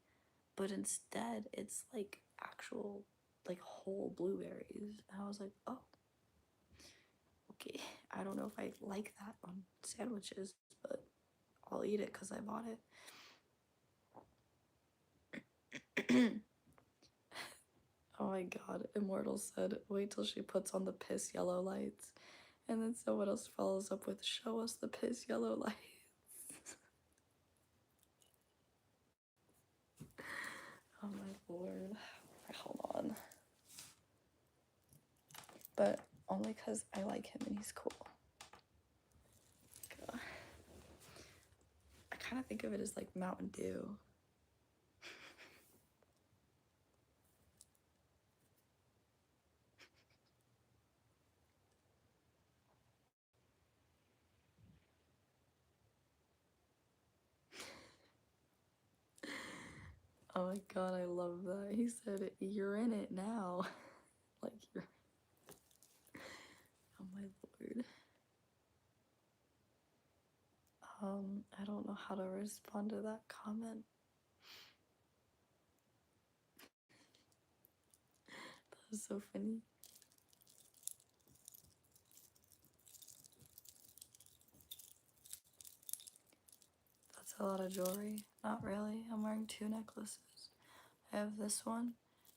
but instead it's like actual like whole blueberries. And I was like, oh, okay. I don't know if I like that on sandwiches, but I'll eat it because I bought it. Oh my god, Immortal said, wait till she puts on the piss yellow lights. And then someone else follows up with, show us the piss yellow lights. Oh my lord. Hold on. But only because I like him and he's cool. God. I kind of think of it as like Mountain Dew. Oh my god, I love that. He said, you're in it now. Like you're... Oh my lord. I don't know how to respond to that comment. That was so funny. That's a lot of jewelry. Not really. I'm wearing 2 necklaces. I have this one,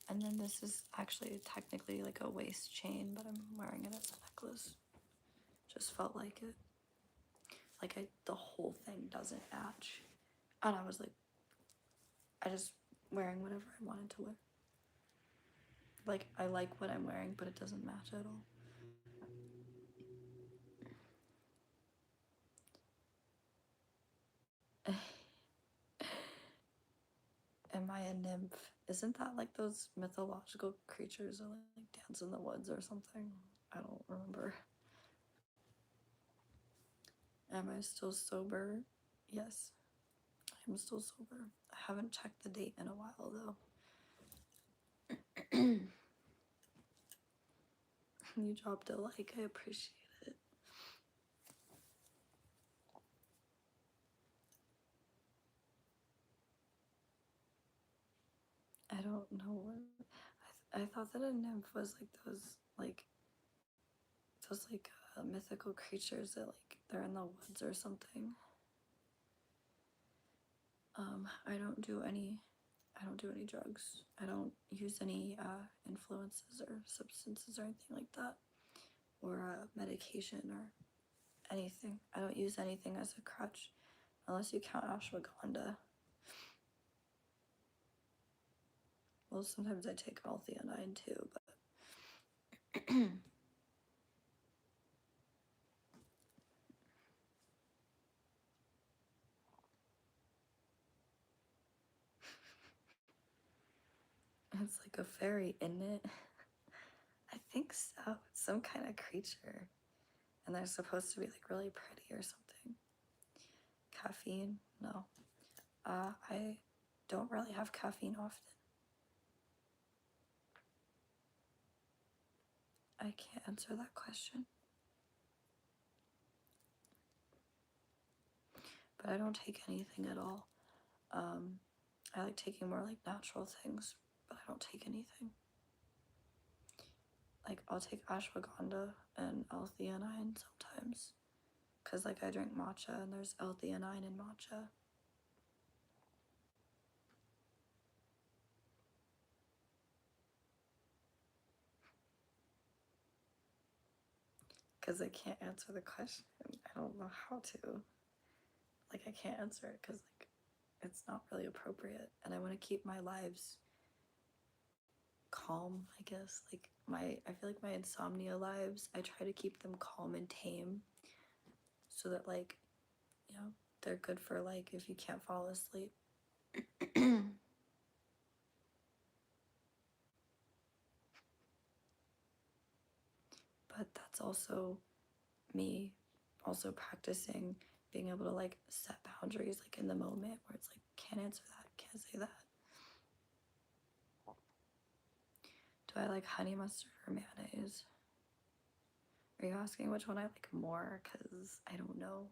and then this is actually technically like a waist chain, but I'm wearing it as a necklace. Just felt like it. Like the whole thing doesn't match. And I was like, I just wearing whatever I wanted to wear. Like, I like what I'm wearing, but it doesn't match at all. Am I a nymph? Isn't that like those mythological creatures that like dance in the woods or something? I don't remember. Am I still sober? Yes, I'm still sober. I haven't checked the date in a while though. You dropped a like, I appreciate it. I don't know what I thought that a nymph was like those mythical creatures that like they're in the woods or something. I don't do any drugs. I don't use any influences or substances or anything like that, or medication or anything. I don't use anything as a crutch unless you count ashwagandha. Well, sometimes I take L-theanine too, but it's like a fairy, isn't it? I think so. It's some kind of creature. And they're supposed to be like really pretty or something. Caffeine? No. I don't really have caffeine often. I can't answer that question. But I don't take anything at all. I like taking more like natural things, but I don't take anything. Like I'll take ashwagandha and L-theanine sometimes, cause like I drink matcha and there's L-theanine in matcha. Cause I can't answer the question. I don't know how to. Like I can't answer it because like it's not really appropriate, and I want to keep my lives calm, I guess. Like I feel like my insomnia lives, I try to keep them calm and tame so that like, you know, they're good for like if you can't fall asleep. But that's also me also practicing being able to like set boundaries like in the moment where it's like can't answer that, can't say that. Do I like honey mustard or mayonnaise? Are you asking which one I like more? Because I don't know.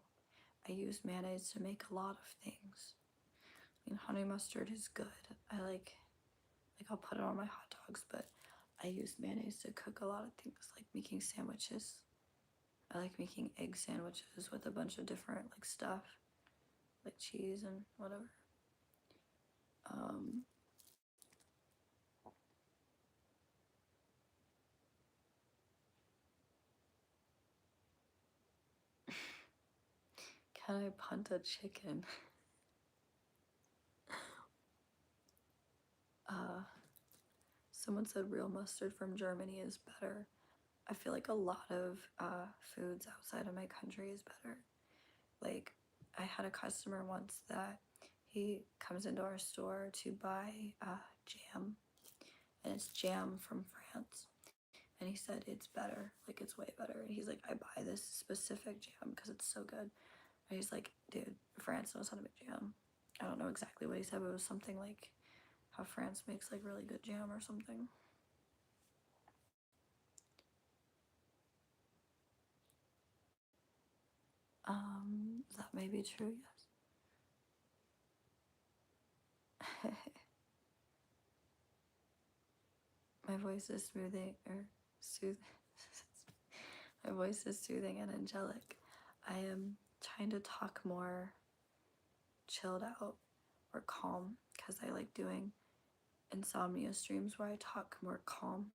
I use mayonnaise to make a lot of things. I mean, honey mustard is good. I like I'll put it on my hot dogs, but I use mayonnaise to cook a lot of things, like making sandwiches. I like making egg sandwiches with a bunch of different like stuff, like cheese and whatever. Um, can I punt a chicken? Someone said real mustard from Germany is better. I feel like a lot of foods outside of my country is better. Like, I had a customer once that he comes into our store to buy jam, and it's jam from France. And he said it's better, like it's way better. And he's like, I buy this specific jam because it's so good. And he's like, dude, France knows how to make jam. I don't know exactly what he said, but it was something like how France makes like really good jam or something. That may be true, yes. My voice is smoothing or soothing. My voice is soothing and angelic. I am trying to talk more chilled out or calm because I like doing insomnia streams where I talk more calm.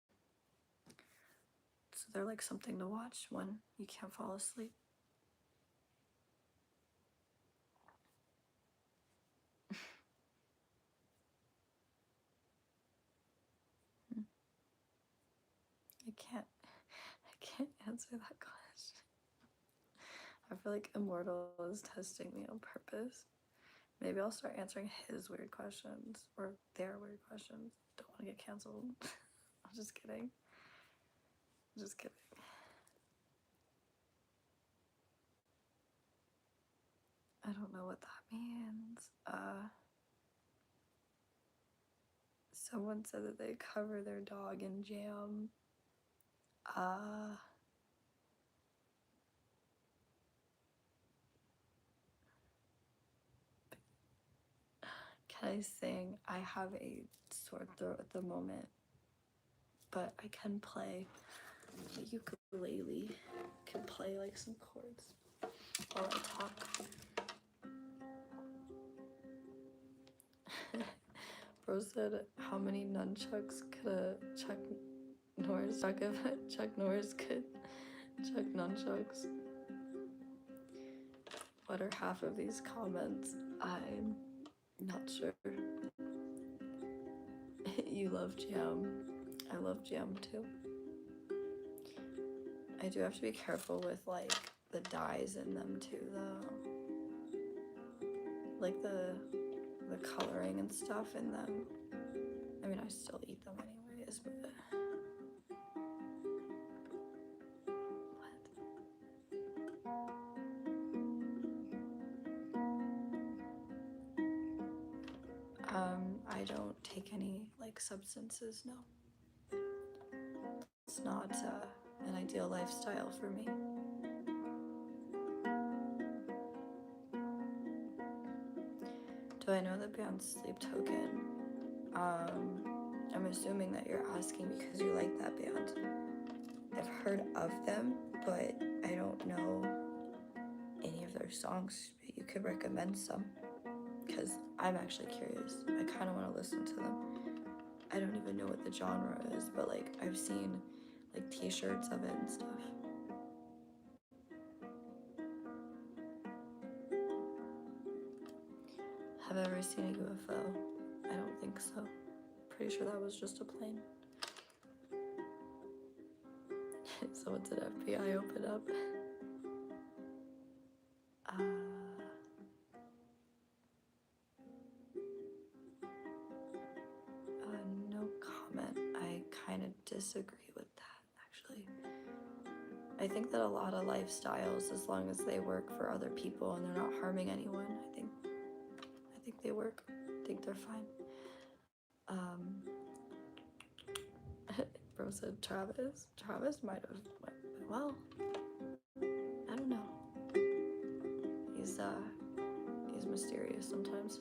So they're like something to watch when you can't fall asleep. I can't answer that question. I feel like Immortal is testing me on purpose. Maybe I'll start answering his weird questions or their weird questions. Don't want to get canceled. I'm just kidding. I'm just kidding. I don't know what that means. Someone said that they cover their dog in jam. Can I sing? I have a sore throat at the moment, but I can play the ukulele. I can play like some chords while I talk. Bro said, how many nunchucks could a Chuck Norris chuck if Chuck Norris could chuck nunchucks? What are half of these comments? I'm not sure. You love jam. I love jam too. I do have to be careful with like the dyes in them too though. Like the coloring and stuff in them. I mean, I still eat them anyways, but I don't take any like substances, no. It's not an ideal lifestyle for me. Do I know the band Sleep Token? I'm assuming that you're asking because you like that band. I've heard of them, but I don't know any of their songs. But you could recommend some because I'm actually curious. I kind of want to listen to them. I don't even know what the genre is, but like I've seen like t-shirts of it and stuff. Have I ever seen a UFO? I don't think so. Pretty sure that was just a plane. So what's an FBI open up? No comment. I kind of disagree with that, actually. I think that a lot of lifestyles, as long as they work for other people and they're not harming anyone, I think they work. I think they're fine. Bro said Travis. Travis might have went well. I don't know. He's mysterious sometimes.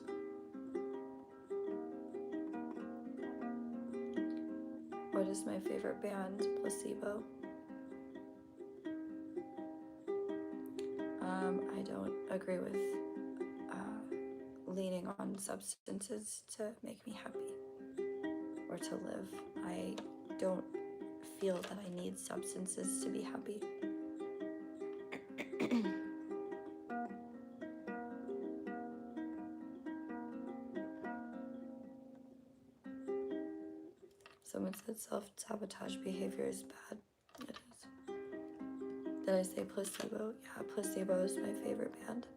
What is my favorite band? Placebo. I don't agree with leaning on substances to make me happy or to live. I don't feel that I need substances to be happy. Someone said self-sabotage behavior is bad. It is. Did I say Placebo? Yeah, Placebo is my favorite band.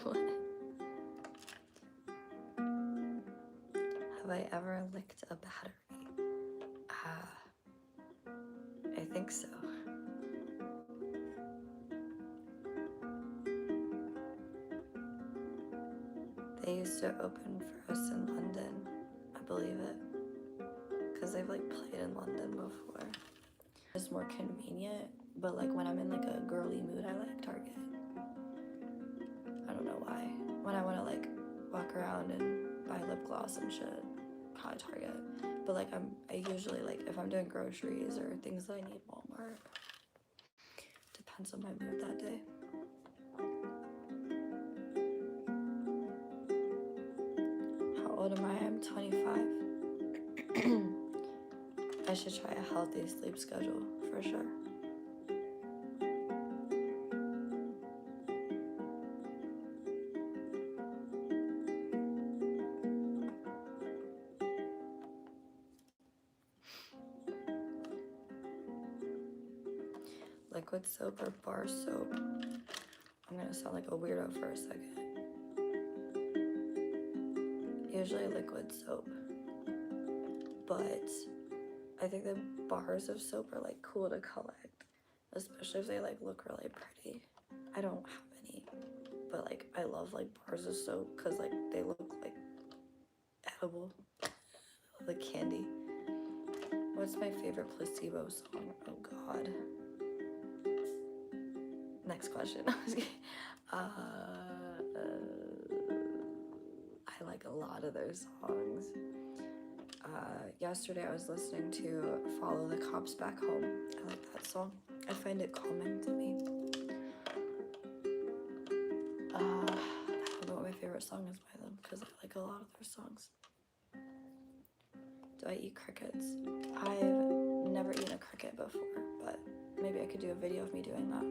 What? Have I ever licked a battery? I think so. They used to open for us in London, I believe it, because I've like played in London before. It's more convenient, but like when I'm in like a girly mood, I like Target. I don't know why. When I want to like walk around and buy lip gloss and shit, probably Target. But like I usually like if I'm doing groceries or things that I need, Walmart. Depends on my mood that day. How old am I? I'm 25. I should try a healthy sleep schedule for sure. Liquid soap or bar soap? I'm gonna sound like a weirdo for a second. Usually liquid soap, but I think the bars of soap are like cool to collect, especially if they like look really pretty. I don't have any, but like I love like bars of soap because like they look like edible, like candy. What's my favorite Placebo song? Oh God. Next question. I like a lot of their songs. Yesterday I was listening to Follow the Cops Back Home. I like that song. I find it calming to me. I don't know what my favorite song is by them because I like a lot of their songs. Do I eat crickets? I've never eaten a cricket before, but maybe I could do a video of me doing that.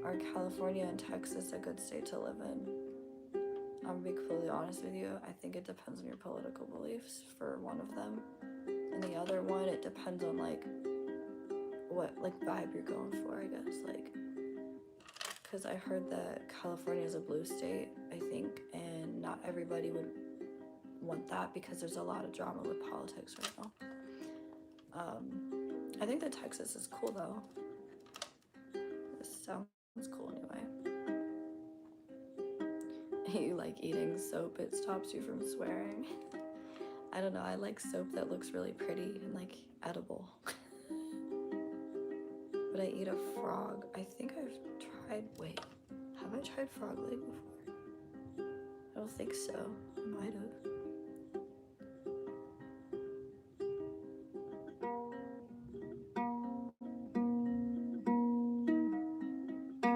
Are California and Texas a good state to live in? I'm gonna be completely honest with you. I think it depends on your political beliefs for one of them. And the other one, it depends on like what like vibe you're going for, I guess. Like, because I heard that California is a blue state, I think, and not everybody would want that because there's a lot of drama with politics right now. I think that Texas is cool though. This sounds cool anyway. You like eating soap, it stops you from swearing. I don't know, I like soap that looks really pretty and like edible. Would I eat a frog? I think I've tried, wait, have I tried frog leg before? I don't think so, I might have. I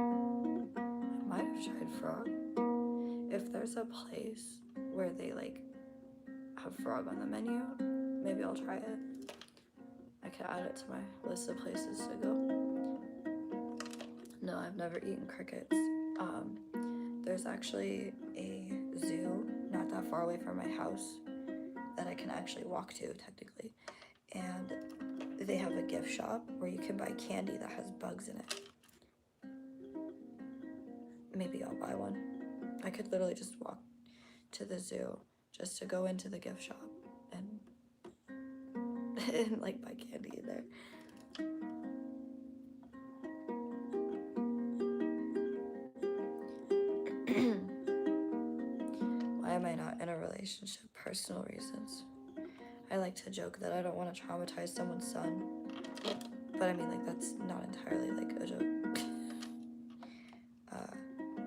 might have tried frog. If there's a place where they like have frog on the menu, maybe I'll try it. can add it to my list of places to go. No, I've never eaten crickets. There's actually a zoo not that far away from my house that I can actually walk to, technically. And they have a gift shop where you can buy candy that has bugs in it. Maybe I'll buy one. I could literally just walk to the zoo just to go into the gift shop and like buy candy in there. Why am I not in a relationship? Personal reasons. I like to joke that I don't want to traumatize someone's son, but I mean, like, that's not entirely like a joke.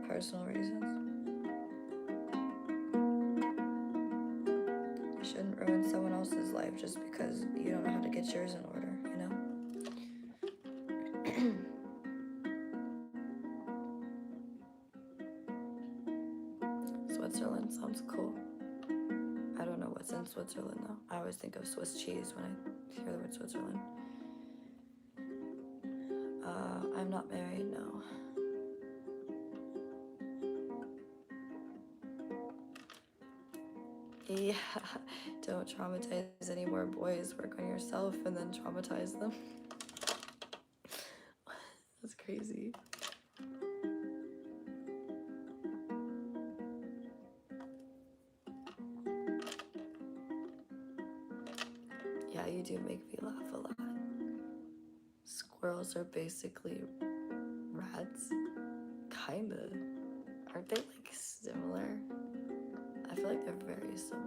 Personal reasons. You shouldn't ruin someone else's life just because you don't know how to get yours in order, you know? Switzerland sounds cool. I don't know what's in Switzerland though. I always think of Swiss cheese when I hear the word Switzerland. I'm not married, no. Yeah, don't traumatize any more boys. Work on yourself and then traumatize them. That's crazy. Yeah, you do make me laugh a lot. Squirrels are basically rats. Kinda. Aren't they like similar? I feel like they're very similar.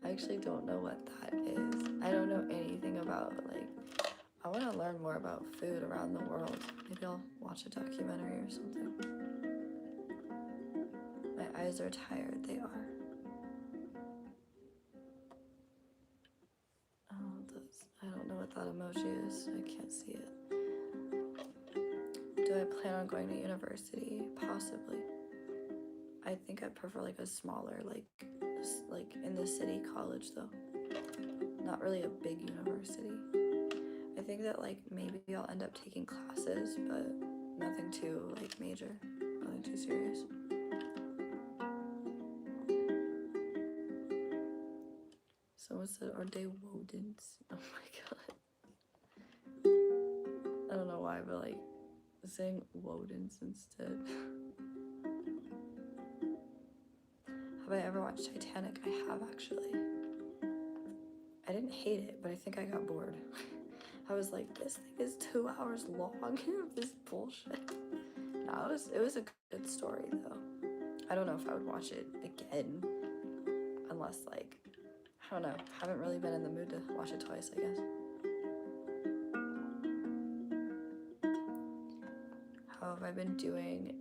I actually don't know what that is. I don't know anything about, like, I want to learn more about food around the world. Maybe I'll watch a documentary or something. My eyes are tired, they are. I don't know what that emoji is. I can't see it. Do I plan on going to university? Possibly. I think I'd prefer like a smaller, like in the city college though. Not really a big university. I think that like maybe I'll end up taking classes, but nothing too like major, nothing too serious. Someone said, are they rodents? Oh my god. I don't know why, but like saying rodents instead. Have I ever watched Titanic? I have actually. I didn't hate it, but I think I got bored. I was like, this thing is 2 hours long. This bullshit. No, it was a good story though. I don't know if I would watch it again, unless like, I don't know. Haven't really been in the mood to watch it twice, I guess. How have I been doing?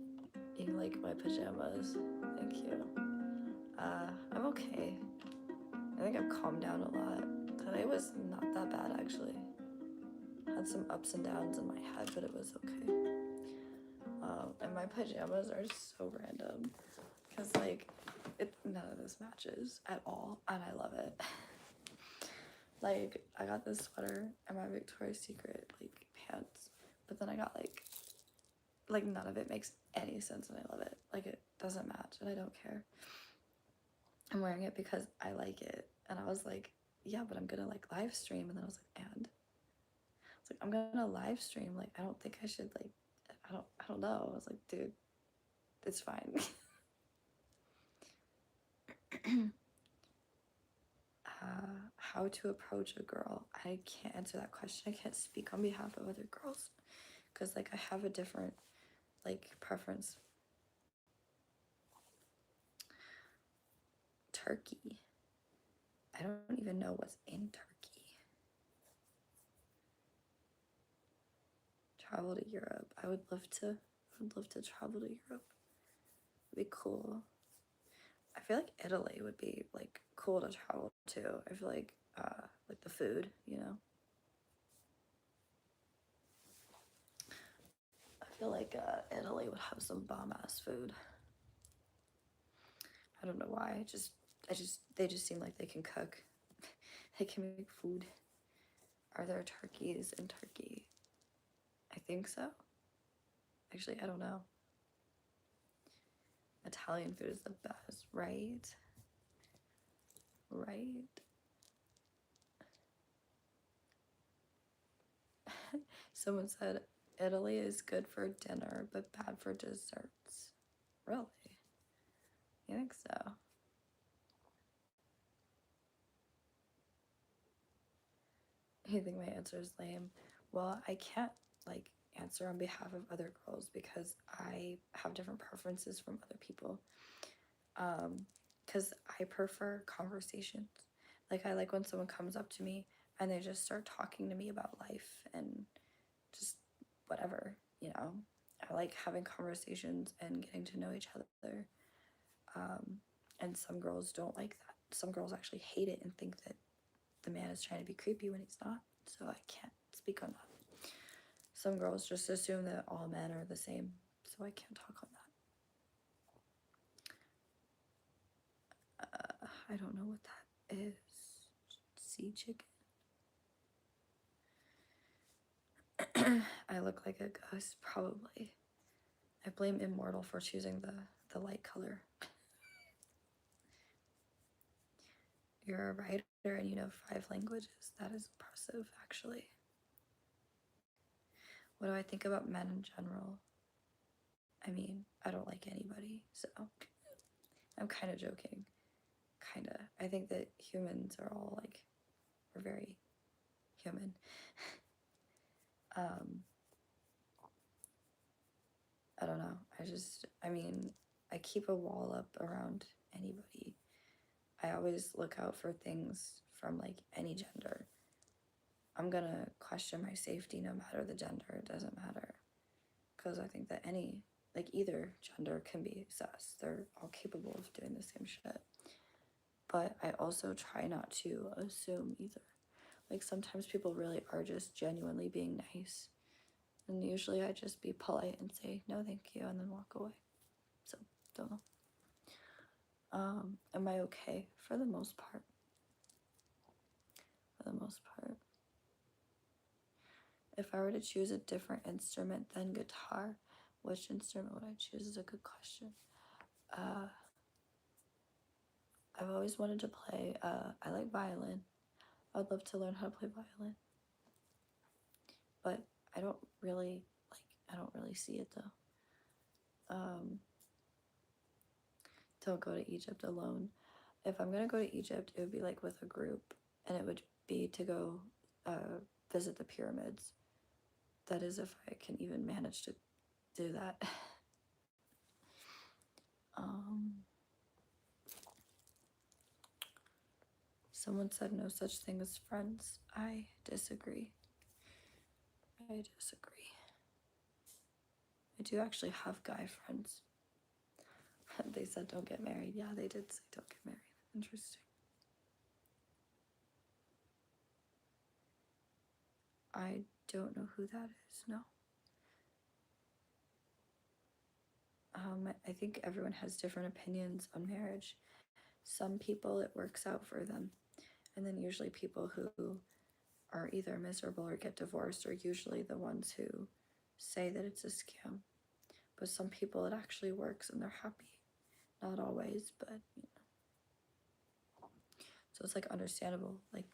You like my pajamas? Thank you. I'm okay. I think I've calmed down a lot. Today was not that bad actually. Had some ups and downs in my head, but it was okay. And my pajamas are so random because like none of this matches at all, and I love it. Like I got this sweater and my Victoria's Secret like pants, but then I got like none of it makes any sense, and I love it. Like it doesn't match, and I don't care. I'm wearing it because I like it, and I was like, yeah, but I'm gonna like live stream, and then I was like, and it's like I'm gonna live stream. Like I don't think I should like. I don't know. I was like, dude, it's fine. How to approach a girl? I can't answer that question. I can't speak on behalf of other girls because like I have a different like preference. Turkey. I don't even know what's in Turkey. Travel to Europe. I would love to travel to Europe. It'd be cool. I feel like Italy would be like cool to travel to. I feel like the food, you know. I feel like Italy would have some bomb ass food. I don't know why. Just they just seem like they can cook. They can make food. Are there turkeys in Turkey? I think so. Actually, I don't know. Italian food is the best, right? Right? Someone said Italy is good for dinner, but bad for desserts. Really? You think so? You think my answer is lame? Well, I can't like answer on behalf of other girls because I have different preferences from other people. Because I prefer conversations. Like I like when someone comes up to me and they just start talking to me about life and just whatever, you know. I like having conversations and getting to know each other. And some girls don't like that. Some girls actually hate it and think that the man is trying to be creepy when he's not. So I can't speak on that. Some girls just assume that all men are the same. So I can't talk on that. I don't know what that is. Sea chicken. I look like a ghost, probably. I blame Immortal for choosing the light color. You're a writer and you know 5 languages. That is impressive, actually. What do I think about men in general? I mean, I don't like anybody, so I'm kind of joking. Kind of. I think that humans are all like, we're very human. I don't know. I mean, I keep a wall up around anybody. I always look out for things from like any gender. I'm gonna question my safety no matter the gender. It doesn't matter. Because I think that either gender can be sus. They're all capable of doing the same shit. But I also try not to assume either. Like sometimes people really are just genuinely being nice. And usually I just be polite and say, no, thank you, and then walk away. So, don't know. Am I okay? For the most part. For the most part. If I were to choose a different instrument than guitar, which instrument would I choose is a good question. I've always wanted to play, I like violin. I'd love to learn how to play violin. But I don't really see it though. Don't go to Egypt alone. If I'm gonna go to Egypt, it would be like with a group, and it would be to go visit the pyramids. That is, if I can even manage to do that. Someone said no such thing as friends. I disagree. I do actually have guy friends. They said don't get married. Yeah, they did say don't get married. Interesting. I don't know who that is, no. I think everyone has different opinions on marriage. Some people, it works out for them. And then usually people who are either miserable or get divorced are usually the ones who say that it's a scam. But some people, it actually works and they're happy. Not always, but you know. So it's like understandable. Like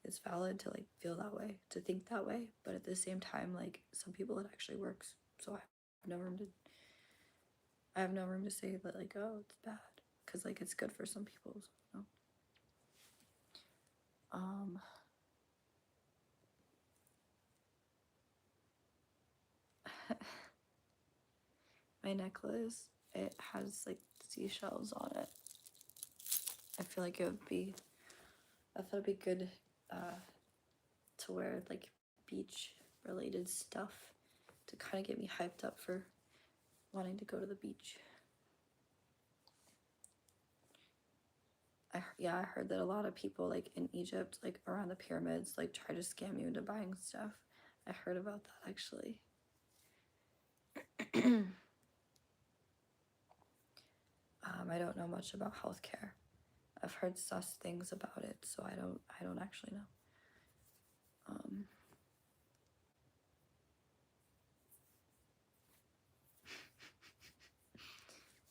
it's valid to like feel that way, to think that way. But at the same time, like some people, it actually works. So I have no room to say that like, oh, it's bad, because like it's good for some people, so, you know. My necklace, it has like seashells on it. I feel like I thought it'd be good to wear like beach related stuff to kind of get me hyped up for wanting to go to the beach. I heard that a lot of people like in Egypt, like around the pyramids, like try to scam you into buying stuff. I heard about that actually. I don't know much about healthcare. I've heard sus things about it, so I don't actually know.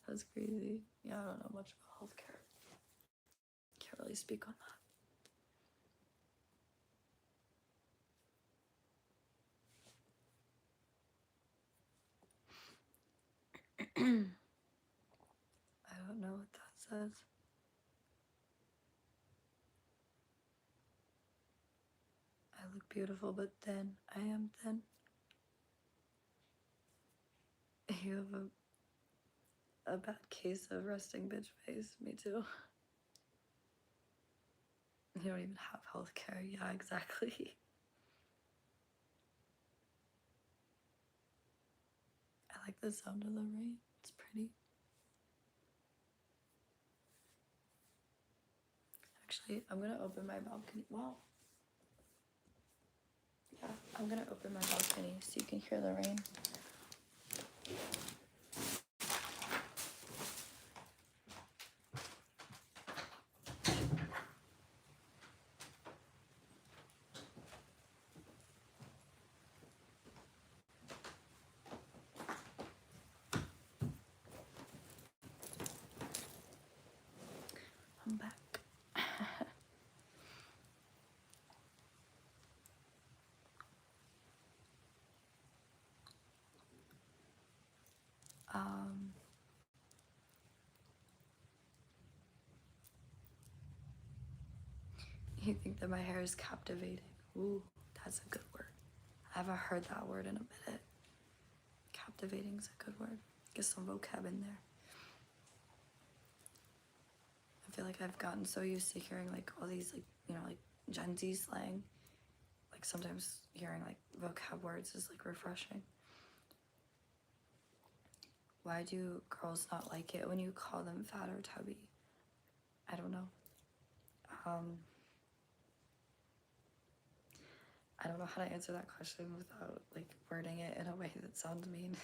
That's crazy. Yeah, I don't know much about healthcare. Can't really speak on that. I don't know what that says. I look beautiful, but thin. I am thin. You have a bad case of resting bitch face. Me too. You don't even have healthcare. Yeah, exactly. I like the sound of the rain. It's pretty. Actually, I'm gonna open my balcony. Wow. Yeah, I'm gonna open my balcony so you can hear the rain. I'm back. You think that my hair is captivating? Ooh, that's a good word. I haven't heard that word in a minute. Captivating's a good word. Get some vocab in there. I feel like I've gotten so used to hearing like all these like Gen Z slang. Like sometimes hearing like vocab words is like refreshing. Why do girls not like it when you call them fat or tubby? I don't know. I don't know how to answer that question without like wording it in a way that sounds mean.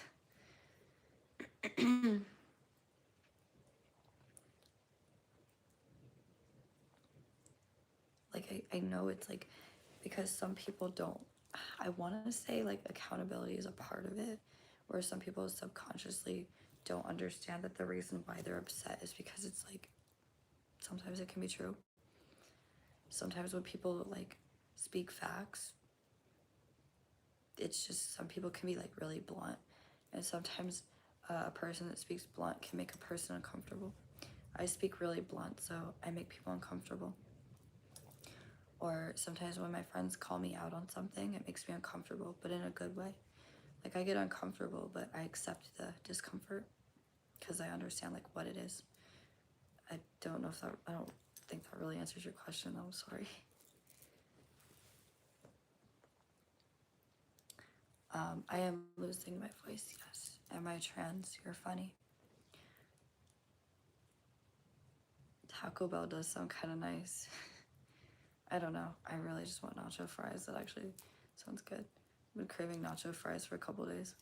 Like I know it's like because some people don't, I want to say like accountability is a part of it, where some people subconsciously don't understand that the reason why they're upset is because it's like sometimes it can be true. Sometimes when people like speak facts, it's just some people can be like really blunt, and sometimes a person that speaks blunt can make a person uncomfortable. I speak really blunt, so I make people uncomfortable. Or sometimes when my friends call me out on something, it makes me uncomfortable, but in a good way. Like I get uncomfortable, but I accept the discomfort because I understand like what it is. I don't think that really answers your question though, I'm sorry. I am losing my voice, yes. Am I trans? You're funny. Taco Bell does sound kind of nice. I don't know. I really just want nacho fries. That actually sounds good. I've been craving nacho fries for a couple days.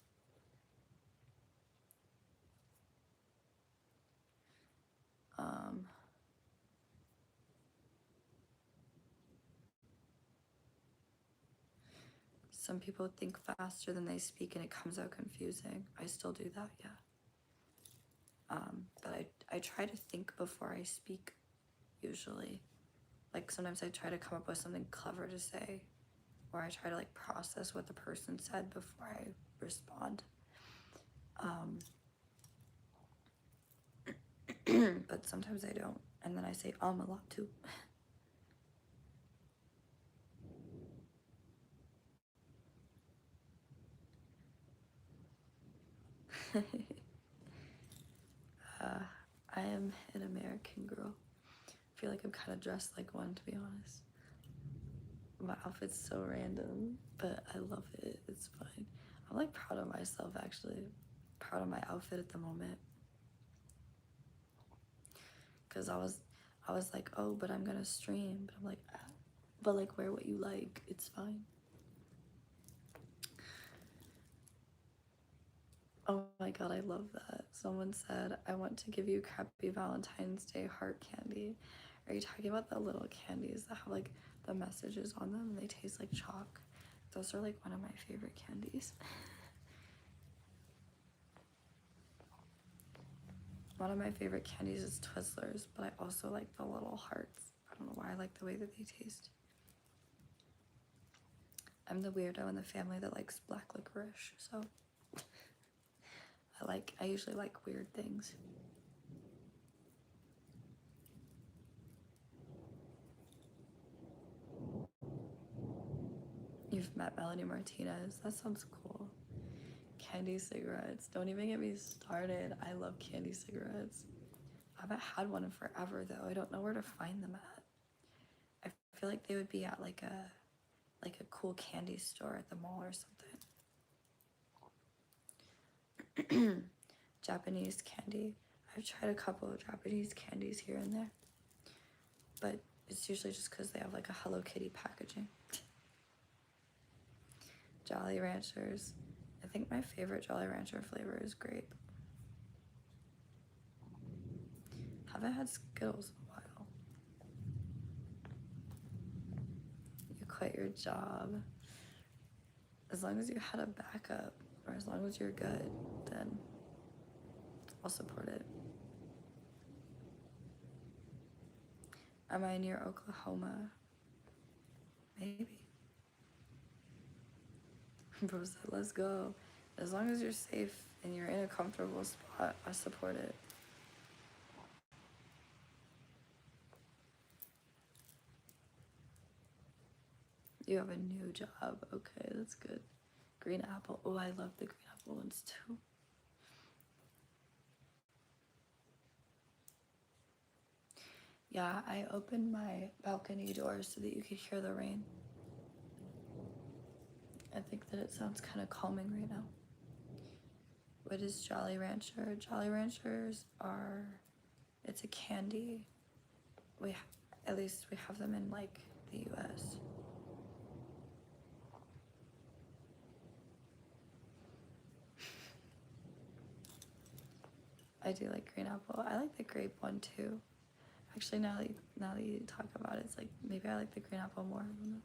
Some people think faster than they speak and it comes out confusing. I still do that, yeah. But I try to think before I speak, usually. Like sometimes I try to come up with something clever to say, or I try to like process what the person said before I respond. But sometimes I don't, and then I say a lot too. I am an American girl. I feel like I'm kind of dressed like one, to be honest. My outfit's so random, but I love it. It's fine. I'm like proud of myself, actually. Proud of my outfit at the moment. Because I was like, oh, but I'm gonna stream. But I'm like, ah, but like wear what you like. It's fine. Oh my god, I love that. Someone said, I want to give you crappy Valentine's Day heart candy. Are you talking about the little candies that have like the messages on them and they taste like chalk? Those are like one of my favorite candies. One of my favorite candies is Twizzlers, but I also like the little hearts. I don't know why I like the way that they taste. I'm the weirdo in the family that likes black licorice, so I usually like weird things. You've met Melanie Martinez. That sounds cool. Candy cigarettes. Don't even get me started. I love candy cigarettes. I haven't had one in forever though. I don't know where to find them at. I feel like they would be at like a cool candy store at the mall or something. Japanese candy. I've tried a couple of Japanese candies here and there, but it's usually just because they have like a Hello Kitty packaging. Jolly Ranchers. I think my favorite Jolly Rancher flavor is grape. Haven't had Skittles in a while. You quit your job. As long as you had a backup, or as long as you're good, then I'll support it. Am I near Oklahoma? Maybe. Bro said, let's go. As long as you're safe and you're in a comfortable spot, I support it. You have a new job. Okay, that's good. Green apple. Oh, I love the green apple ones too. Yeah, I opened my balcony door so that you could hear the rain. I think that it sounds kind of calming right now. What is Jolly Rancher? Jolly Ranchers are, it's a candy. At least we have them in like the US. I do like green apple. I like the grape one too. Actually, now that you talk about it, it's like maybe I like the green apple more. I don't know.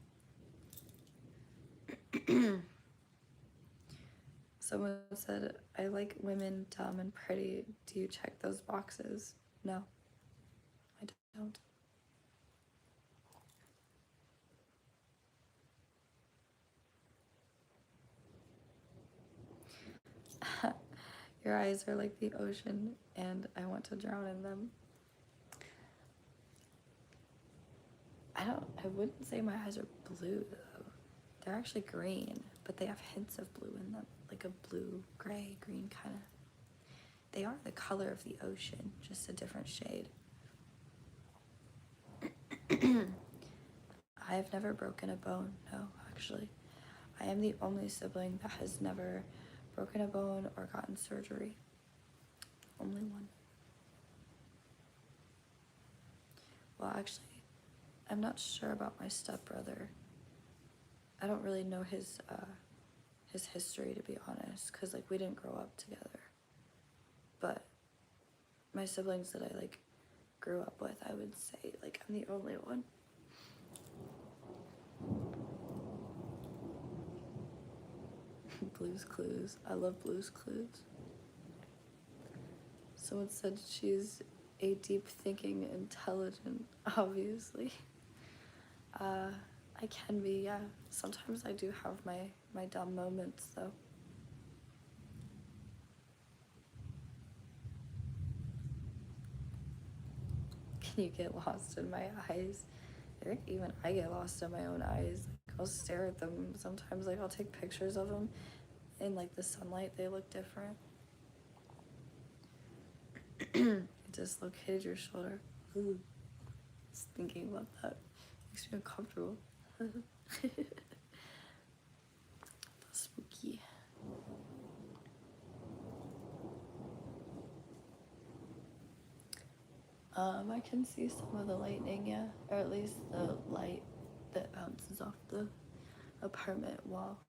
Someone said, I like women dumb and pretty. Do you check those boxes? No, I don't. Your eyes are like the ocean and I want to drown in them. I wouldn't say my eyes are blue though. They're actually green, but they have hints of blue in them, like a blue, gray, green kind of. They are the color of the ocean, just a different shade. I have never broken a bone, no, actually. I am the only sibling that has never broken a bone or gotten surgery. Only one. Well, actually, I'm not sure about my stepbrother. I don't really know his history, to be honest, because like we didn't grow up together. But my siblings that I like grew up with, I would say like I'm the only one. Blue's Clues. I love Blue's Clues. Someone said she's a deep thinking, intelligent, obviously. I can be, yeah. Sometimes I do have my dumb moments, though. Can you get lost in my eyes? I think even I get lost in my own eyes. Like, I'll stare at them. Sometimes, like, I'll take pictures of them. In, like, the sunlight, they look different. You dislocated your shoulder. Ooh. Just thinking about that makes me uncomfortable. Spooky. I can see some of the lightning, yeah, or at least the light that bounces off the apartment wall.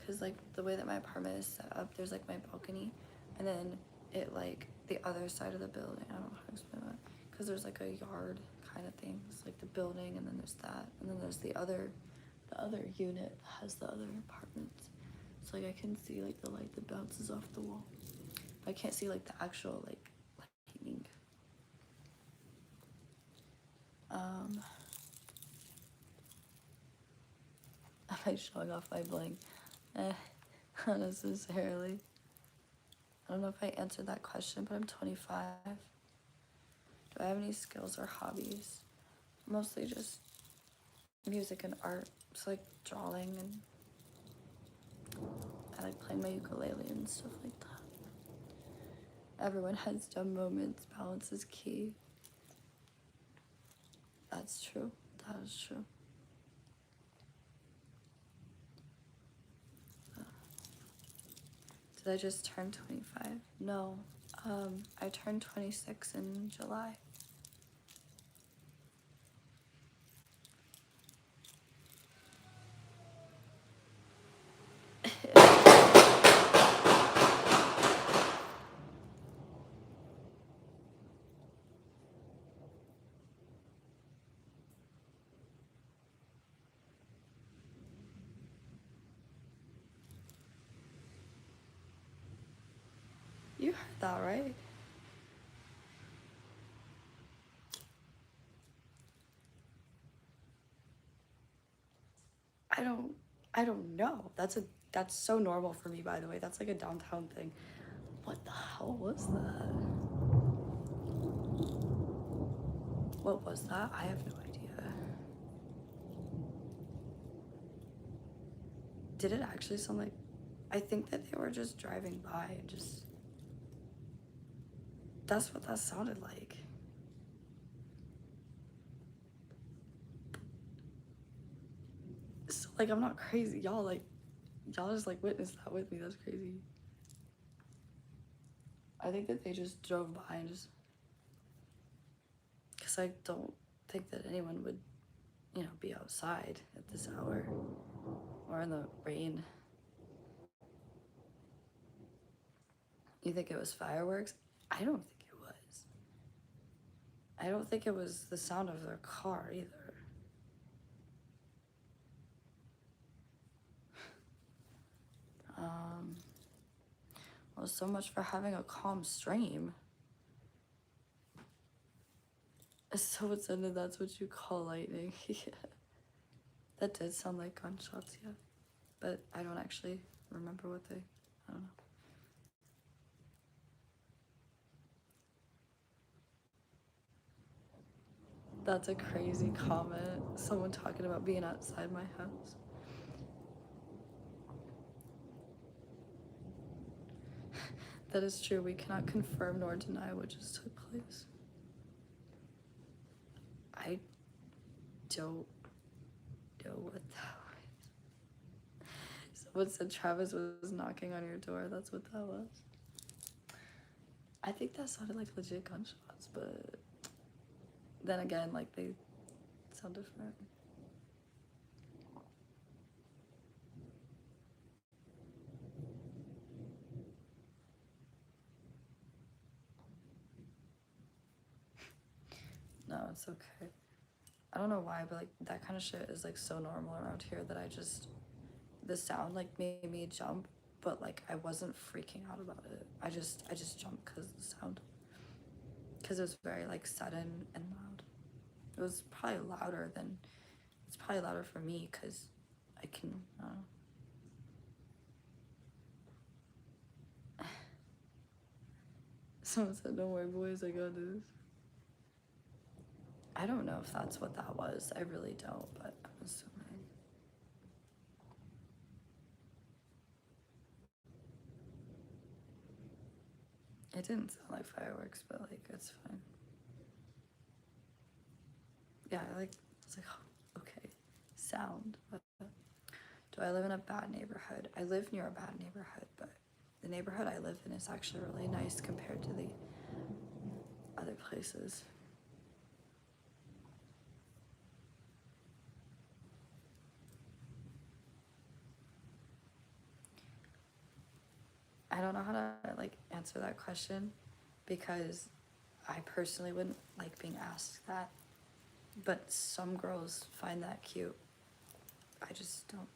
Cause like the way that my apartment is set up, there's like my balcony, and then it like the other side of the building. I don't know how to explain that. because there's like a yard kind of thing. It's like the building, and then there's that, and then there's the other unit has the other apartments. So like I can see like the light that bounces off the wall. But I can't see like the actual like lightning. Am I showing off my bling? Not necessarily. I don't know if I answered that question, but I'm 25. Do I have any skills or hobbies? Mostly just music and art. So like drawing, and I like playing my ukulele and stuff like that. Everyone has dumb moments. Balance is key. That's true. That is true. Did I just turn 25? No. I turned 26 in July. You heard that, right? I don't know. That's so normal for me, by the way. That's like a downtown thing. What the hell was that? What was that? I have no idea. Did it actually sound like... I think that they were just driving by and just... That's what that sounded like. So, like, I'm not crazy. Y'all just, like, witnessed that with me. That's crazy. I think that they just drove by and just... Because I don't think that anyone would, you know, be outside at this hour. Or in the rain. You think it was fireworks? I don't think it was. I don't think it was the sound of their car either. Well, so much for having a calm stream. So it sounded that's what you call lightning. Yeah. That did sound like gunshots, yeah. But I don't actually remember what they... I don't know. That's a crazy comment. Someone talking about being outside my house. That is true. We cannot confirm nor deny what just took place. I don't know what that was. Someone said Travis was knocking on your door. That's what that was. I think that sounded like legit gunshots, but then again, like, they sound different. No, it's okay. I don't know why, but like that kind of shit is like so normal around here that the sound like made me jump, but like I wasn't freaking out about it. I just jumped because of the sound. Because it was very like sudden and loud. It was probably it's probably louder for me because I can, Someone said, don't worry boys, I got this. I don't know if that's what that was. I really don't, but I'm assuming. It didn't sound like fireworks, but like it's fine. Yeah, I was like, oh, okay, sound. But do I live in a bad neighborhood? I live near a bad neighborhood, but the neighborhood I live in is actually really nice compared to the other places. I don't know how to like answer that question because I personally wouldn't like being asked that, but some girls find that cute. I just don't.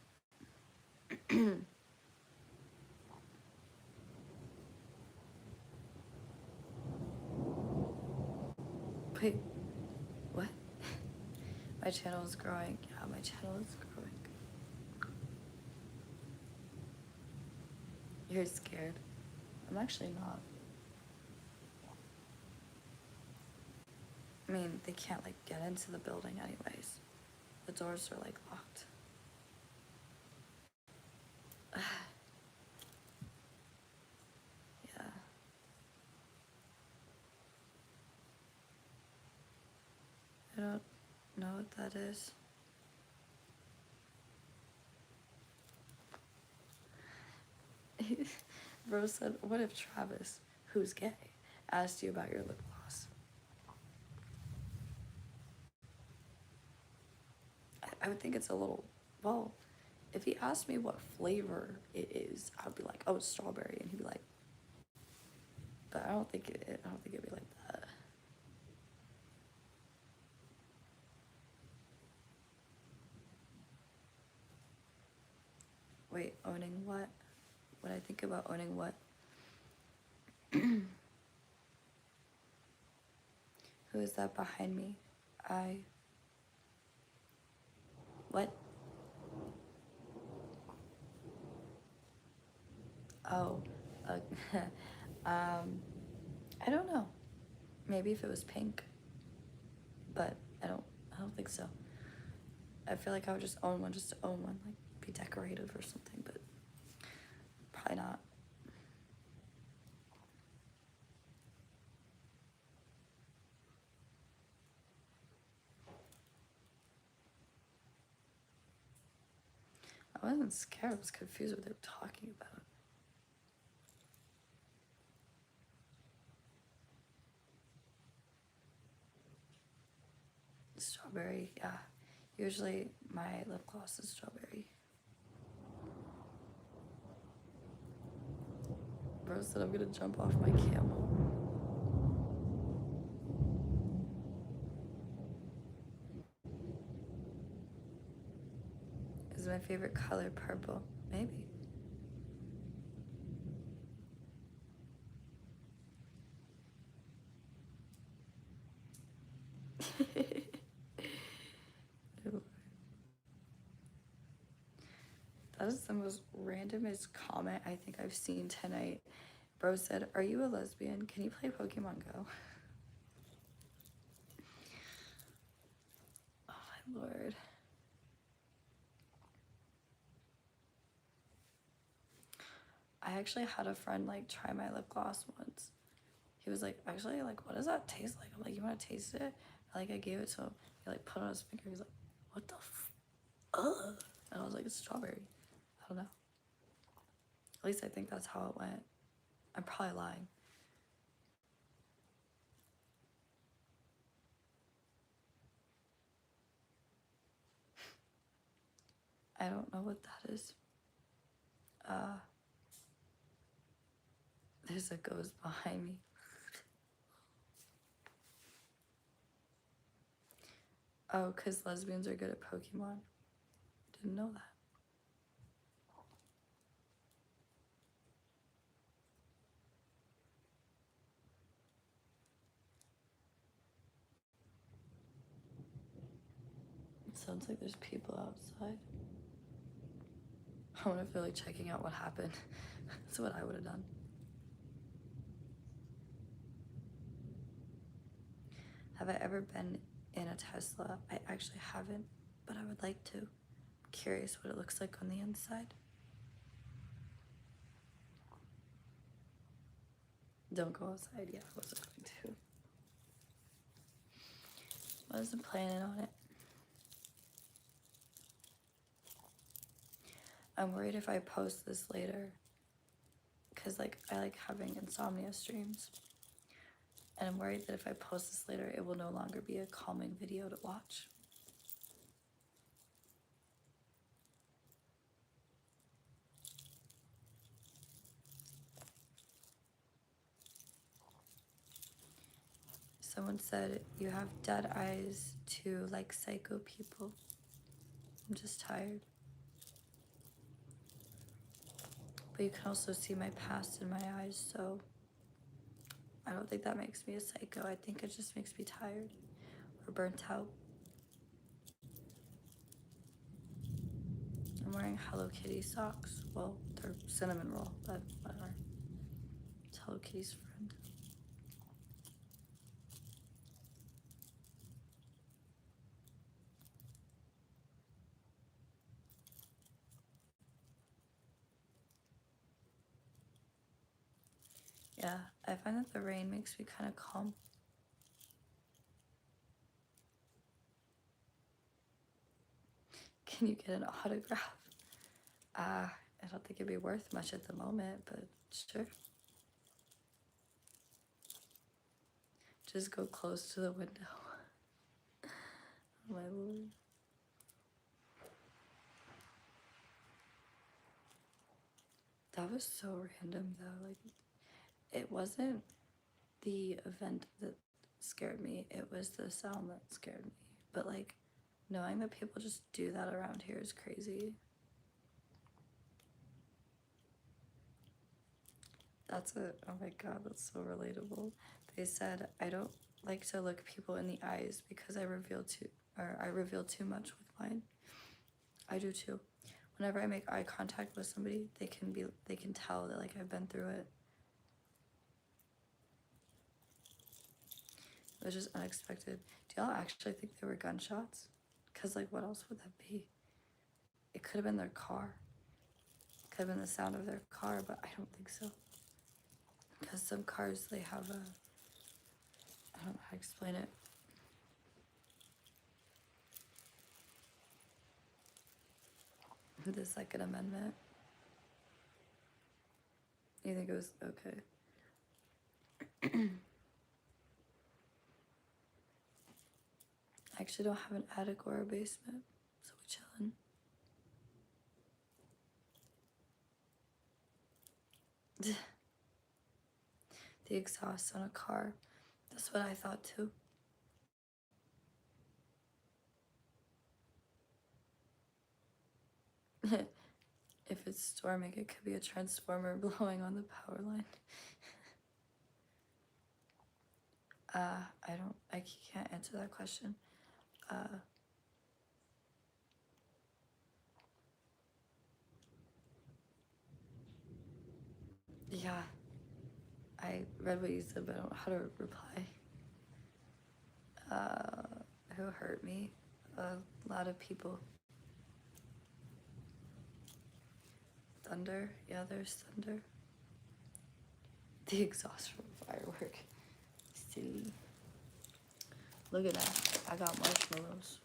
Wait, what? My channel is growing. Yeah, my channel is growing. You're scared? I'm actually not. I mean, they can't like get into the building anyways. The doors are like locked. Yeah. I don't know what that is. Bro said, what if Travis, who's gay, asked you about your lip gloss? I would think it's a little, well, if he asked me what flavor it is, I would be like, oh, it's strawberry. And he'd be like, but I don't think it'd be like that. Wait, owning what? When I think about owning what? Who is that behind me? What? Oh, uh, I don't know. Maybe if it was pink, but I don't think so. I feel like I would just own one just to own one, like be decorative or something, but probably not. I wasn't scared, I was confused what they were talking about. Strawberry, yeah. Usually my lip gloss is strawberry. Bro said I'm gonna jump off my camel. Is my favorite color purple? Maybe. That is the most randomest comment I think I've seen tonight. Bro said, are you a lesbian? Can you play Pokemon Go? Oh my lord. I actually had a friend like try my lip gloss once. He was like, actually, like, what does that taste like? I'm like, you want to taste it? I gave it to him. He like put it on his finger. He's like, what the ugh. And I was like, it's strawberry. I don't know. At least I think that's how it went. I'm probably lying. I don't know what that is. There's a ghost behind me. Oh, because lesbians are good at Pokemon. Didn't know that. It sounds like there's people outside. I wonder if they're like checking out what happened. That's what I would have done. Have I ever been in a Tesla? I actually haven't, but I would like to. I'm curious what it looks like on the inside. Don't go outside. Yeah, I wasn't going to. I wasn't planning on it. I'm worried if I post this later, because I like having insomnia streams. And I'm worried that if I post this later, it will no longer be a calming video to watch. Someone said you have dead eyes to like psycho people. I'm just tired. But you can also see my past in my eyes, so I don't think that makes me a psycho. I think it just makes me tired or burnt out. I'm wearing Hello Kitty socks. Well, they're cinnamon roll, but whatever. It's Hello Kitty's friend. Yeah, I find that the rain makes me kind of calm. Can you get an autograph? I don't think it'd be worth much at the moment, but sure. Just go close to the window. Oh my lord. That was so random though. Like, it wasn't the event that scared me, it was the sound that scared me. But like, knowing that people just do that around here is crazy. Oh my god, that's so relatable. They said, I don't like to look people in the eyes because I reveal too much with mine. I do too. Whenever I make eye contact with somebody, they can tell that like I've been through it. It was just unexpected. Do y'all actually think they were gunshots? Cause like what else would that be? It could have been their car. It could have been the sound of their car, but I don't think so. Because some cars, they have I don't know how to explain it. The Second Amendment. You think it was okay? I actually don't have an attic or a basement, so we chillin'. The exhaust on a car. That's what I thought too. If it's storming, it could be a transformer blowing on the power line. I can't answer that question. Yeah, I read what you said, but I don't know how to reply. Who hurt me? A lot of people. Thunder? Yeah, there's thunder. The exhaust from a firework. Silly. Look at that. I got marshmallows.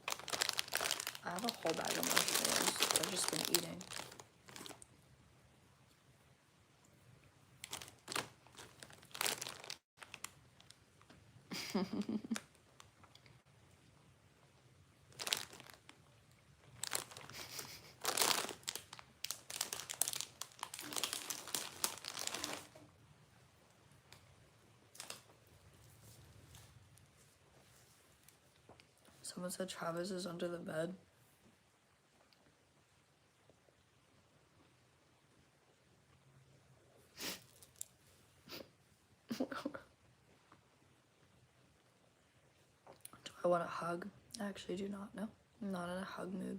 I have a whole bag of marshmallows. I've just been eating. Someone said Travis is under the bed. Do I want a hug? I actually do not know. I'm not in a hug mood.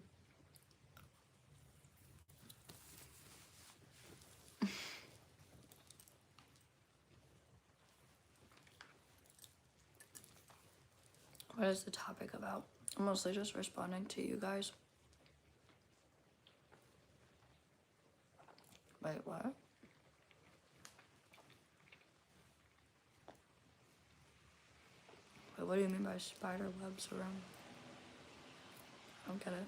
What is the topic about? I'm mostly just responding to you guys. Wait, what? Wait, what do you mean by spider webs around? I don't get it.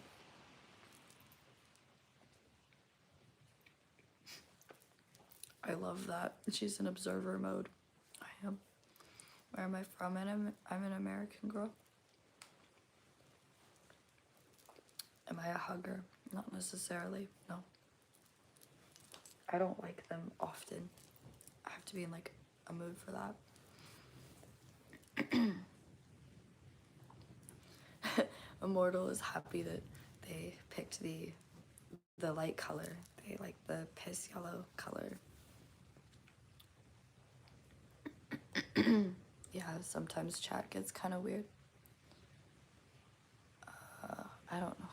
I love that. She's in observer mode. I am. Where am I from? I'm an American girl. Am I a hugger? Not necessarily, no. I don't like them often. I have to be in like a mood for that. Immortal is happy that they picked the light color. They like the piss yellow color. Yeah, sometimes chat gets kind of weird. I don't know.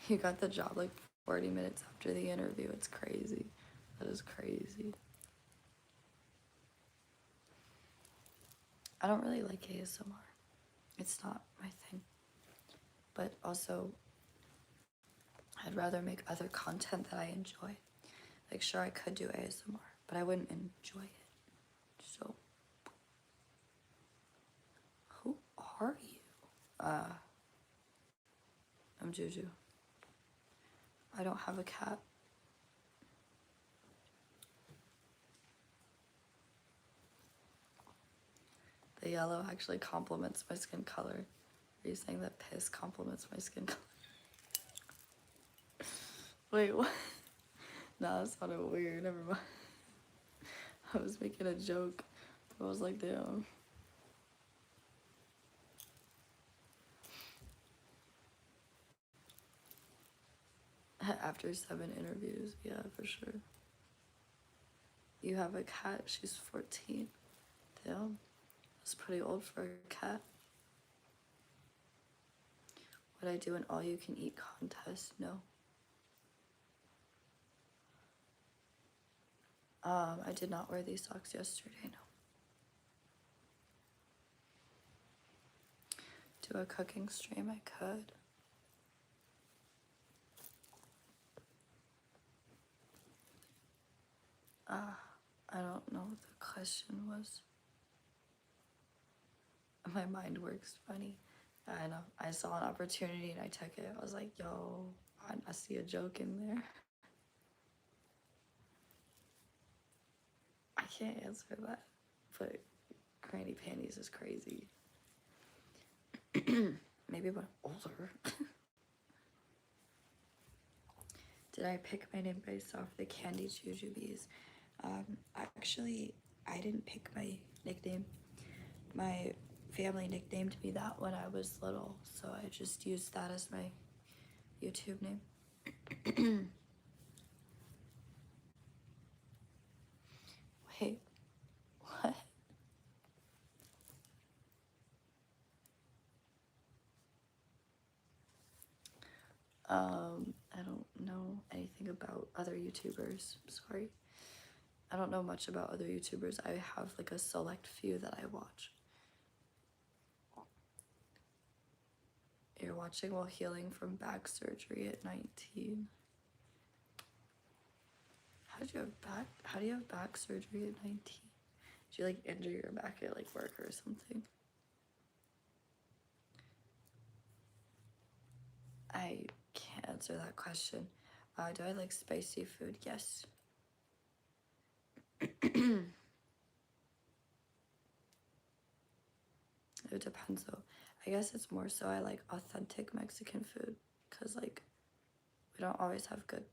You got the job like 40 minutes after the interview. It's crazy. That is crazy. I don't really like ASMR. It's not my thing. But also, I'd rather make other content that I enjoy. Like, sure, I could do ASMR, but I wouldn't enjoy it. So, who are you? I'm Juju. I don't have a cat. The yellow actually complements my skin color. Are you saying that piss complements my skin color? Wait, what? Nah, that sounded weird. Never mind. I was making a joke. I was like, damn. After 7 interviews, yeah, for sure. You have a cat, she's 14. Damn, that's pretty old for a cat. Would I do an all-you-can-eat contest? No. I did not wear these socks yesterday, no. Do a cooking stream, I could. I don't know what the question was. My mind works funny. I know. I saw an opportunity and I took it. I was like, yo, I see a joke in there. I can't answer that. But granny panties is crazy. Maybe when I'm older. Did I pick my name based off the candy jujubes? Actually, I didn't pick my nickname. My family nicknamed me that when I was little, so I just used that as my YouTube name. Wait, what? I don't know anything about other YouTubers. I'm sorry. I don't know much about other YouTubers. I have like a select few that I watch. You're watching while healing from back surgery at 19. How do you have back surgery at 19? Did you like injure your back at like work or something? I can't answer that question. Do I like spicy food? Yes. It depends though. I guess it's more so I like authentic Mexican food because like we don't always have good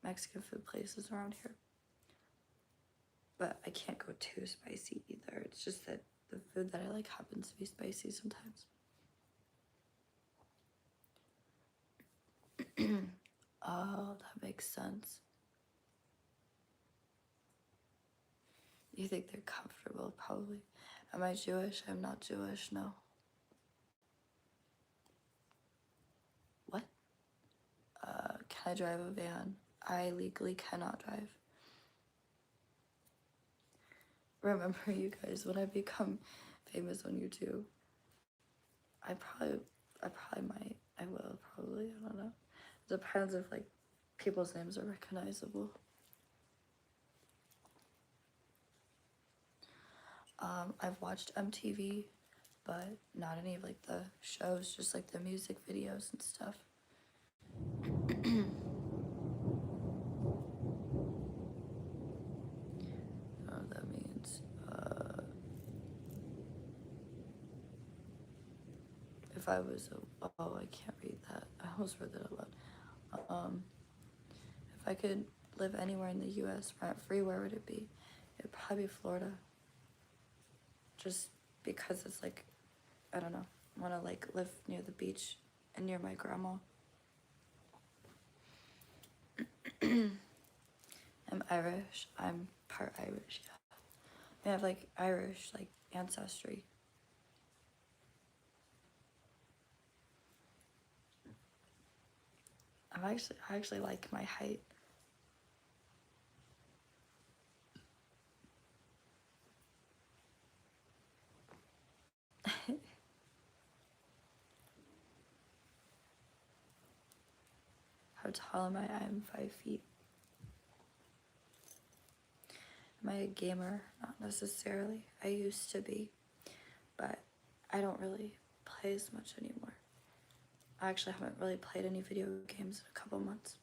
Mexican food places around here. But I can't go too spicy either. It's just that the food that I like happens to be spicy sometimes. Oh, that makes sense. You think they're comfortable? Probably. Am I Jewish? I'm not Jewish, no. What? Can I drive a van? I legally cannot drive. Remember, you guys, when I become famous on YouTube, I probably might. I will probably. I don't know. It depends if like people's names are recognizable. I've watched MTV, but not any of like the shows, just like the music videos and stuff. Oh, that means if I was I can't read that. I almost read that out loud. If I could live anywhere in the U.S. rent-free, where would it be? It'd probably be Florida. Just because it's like I don't know, want to like live near the beach and near my grandma. I'm Irish. I'm part Irish, yeah. I have like Irish like ancestry. I actually like my height. How tall am I? I'm 5 feet. Am I a gamer? Not necessarily. I used to be, but I don't really play as much anymore. I actually haven't really played any video games in a couple months.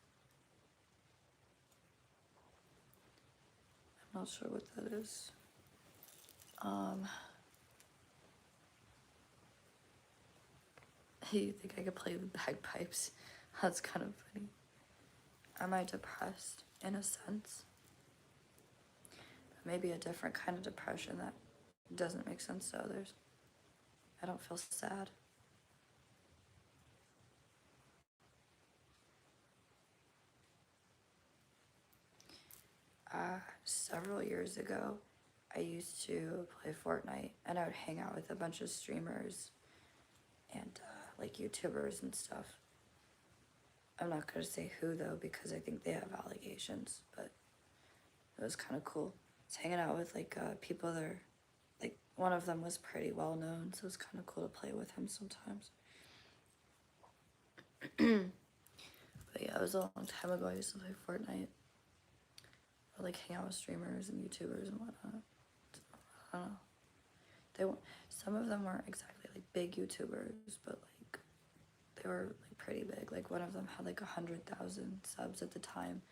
I'm not sure what that is. You think I could play the bagpipes? That's kind of funny. Am I depressed in a sense? Maybe a different kind of depression that doesn't make sense to others. I don't feel sad. Several years ago, I used to play Fortnite, and I would hang out with a bunch of streamers and like YouTubers and stuff. I'm not gonna say who though, because I think they have allegations, but it was kind of cool. I was hanging out with like people that are, like, one of them was pretty well known, so it was kind of cool to play with him sometimes. But yeah, it was a long time ago. I used to play Fortnite. Or like hang out with streamers and YouTubers and whatnot. I don't know. They weren't, some of them weren't exactly like big YouTubers, but like they were like pretty big. Like one of them had like 100,000 subs at the time,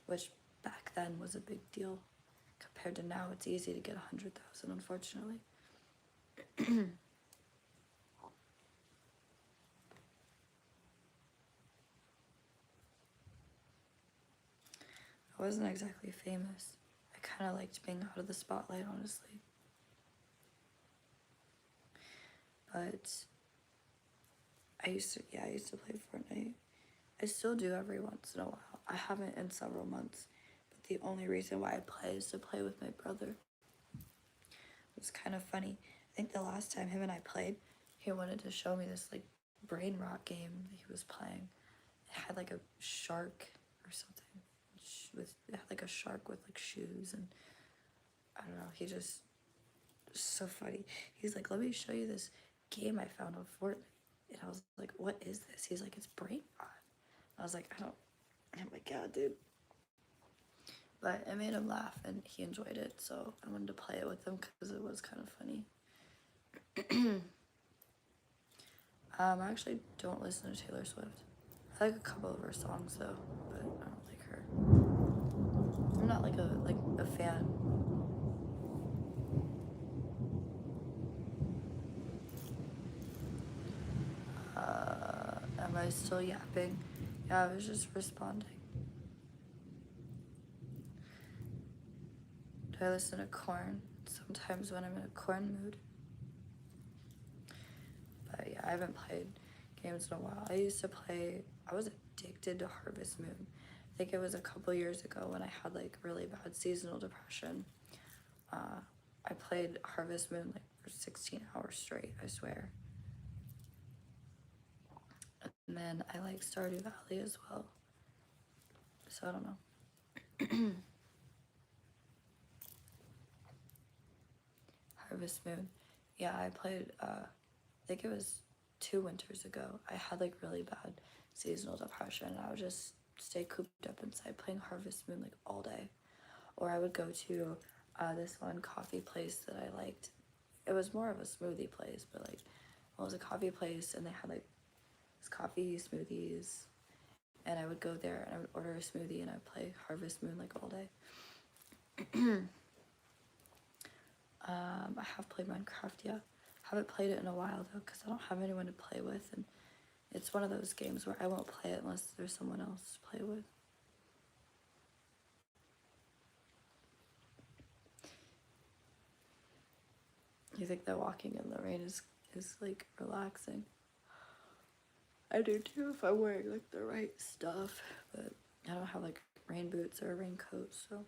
which back then was a big deal. Compared to now, it's easy to get 100,000, unfortunately. I wasn't exactly famous. I kind of liked being out of the spotlight, honestly. But I used to play Fortnite. I still do every once in a while. I haven't in several months, but the only reason why I play is to play with my brother. It's kind of funny. I think the last time him and I played, he wanted to show me this like brain rot game that he was playing. It had like a shark or something. It had like a shark with like shoes, and I don't know. He just so funny. He's like, "Let me show you this game I found on Fortnite." And I was like, "What is this?" He's like, "It's brain rot." I was like, "Oh my god, dude." But it made him laugh and he enjoyed it, so I wanted to play it with him because it was kind of funny. I actually don't listen to Taylor Swift. I like a couple of her songs though, but I don't like her. I'm not like a fan. Am I still yapping? Yeah, I was just responding. Do I listen to Korn? Sometimes when I'm in a Korn mood. But yeah, I haven't played games in a while. I was addicted to Harvest Moon. I think it was a couple years ago when I had like really bad seasonal depression. I played Harvest Moon like for 16 hours straight, I swear. And then I like Stardew Valley as well. So I don't know. Harvest Moon. Yeah, I played, I think it was 2 winters ago. I had like really bad seasonal depression, and I would just stay cooped up inside playing Harvest Moon like all day. Or I would go to this one coffee place that I liked. It was more of a smoothie place, but like, well, it was a coffee place, and they had like this coffee smoothies, and I would go there and I would order a smoothie and I'd play Harvest Moon like all day. I have played Minecraft, yeah. Haven't played it in a while though, because I don't have anyone to play with, and it's one of those games where I won't play it unless there's someone else to play with. You think that walking in the rain is is like relaxing. I do too if I'm wearing like the right stuff, but I don't have like rain boots or a raincoat, so.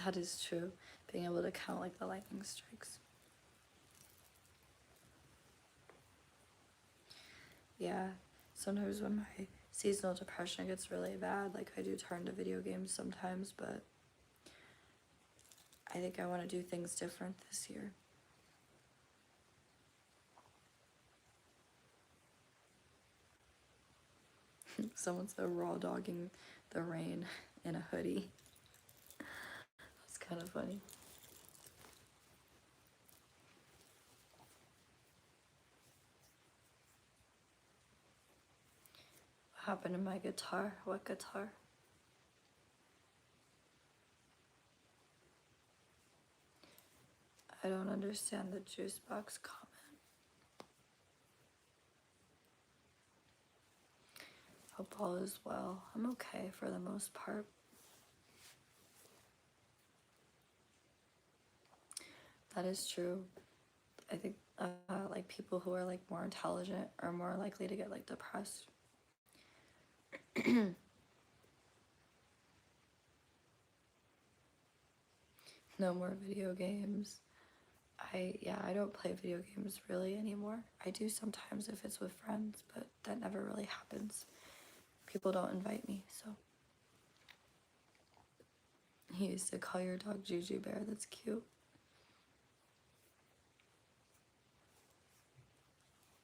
That is true, being able to count like the lightning strikes. Yeah, sometimes when my seasonal depression gets really bad, like I do turn to video games sometimes, but I think I want to do things different this year. Someone said raw dogging the rain in a hoodie. That's kind of funny. What happened to my guitar? What guitar? I don't understand the juice box comment. Hope all is well. I'm okay for the most part. That is true. I think like people who are like more intelligent are more likely to get like depressed. No more video games. I don't play video games really anymore. I do sometimes if it's with friends, but that never really happens. People don't invite me, so. He used to call your dog Juju Bear. That's cute.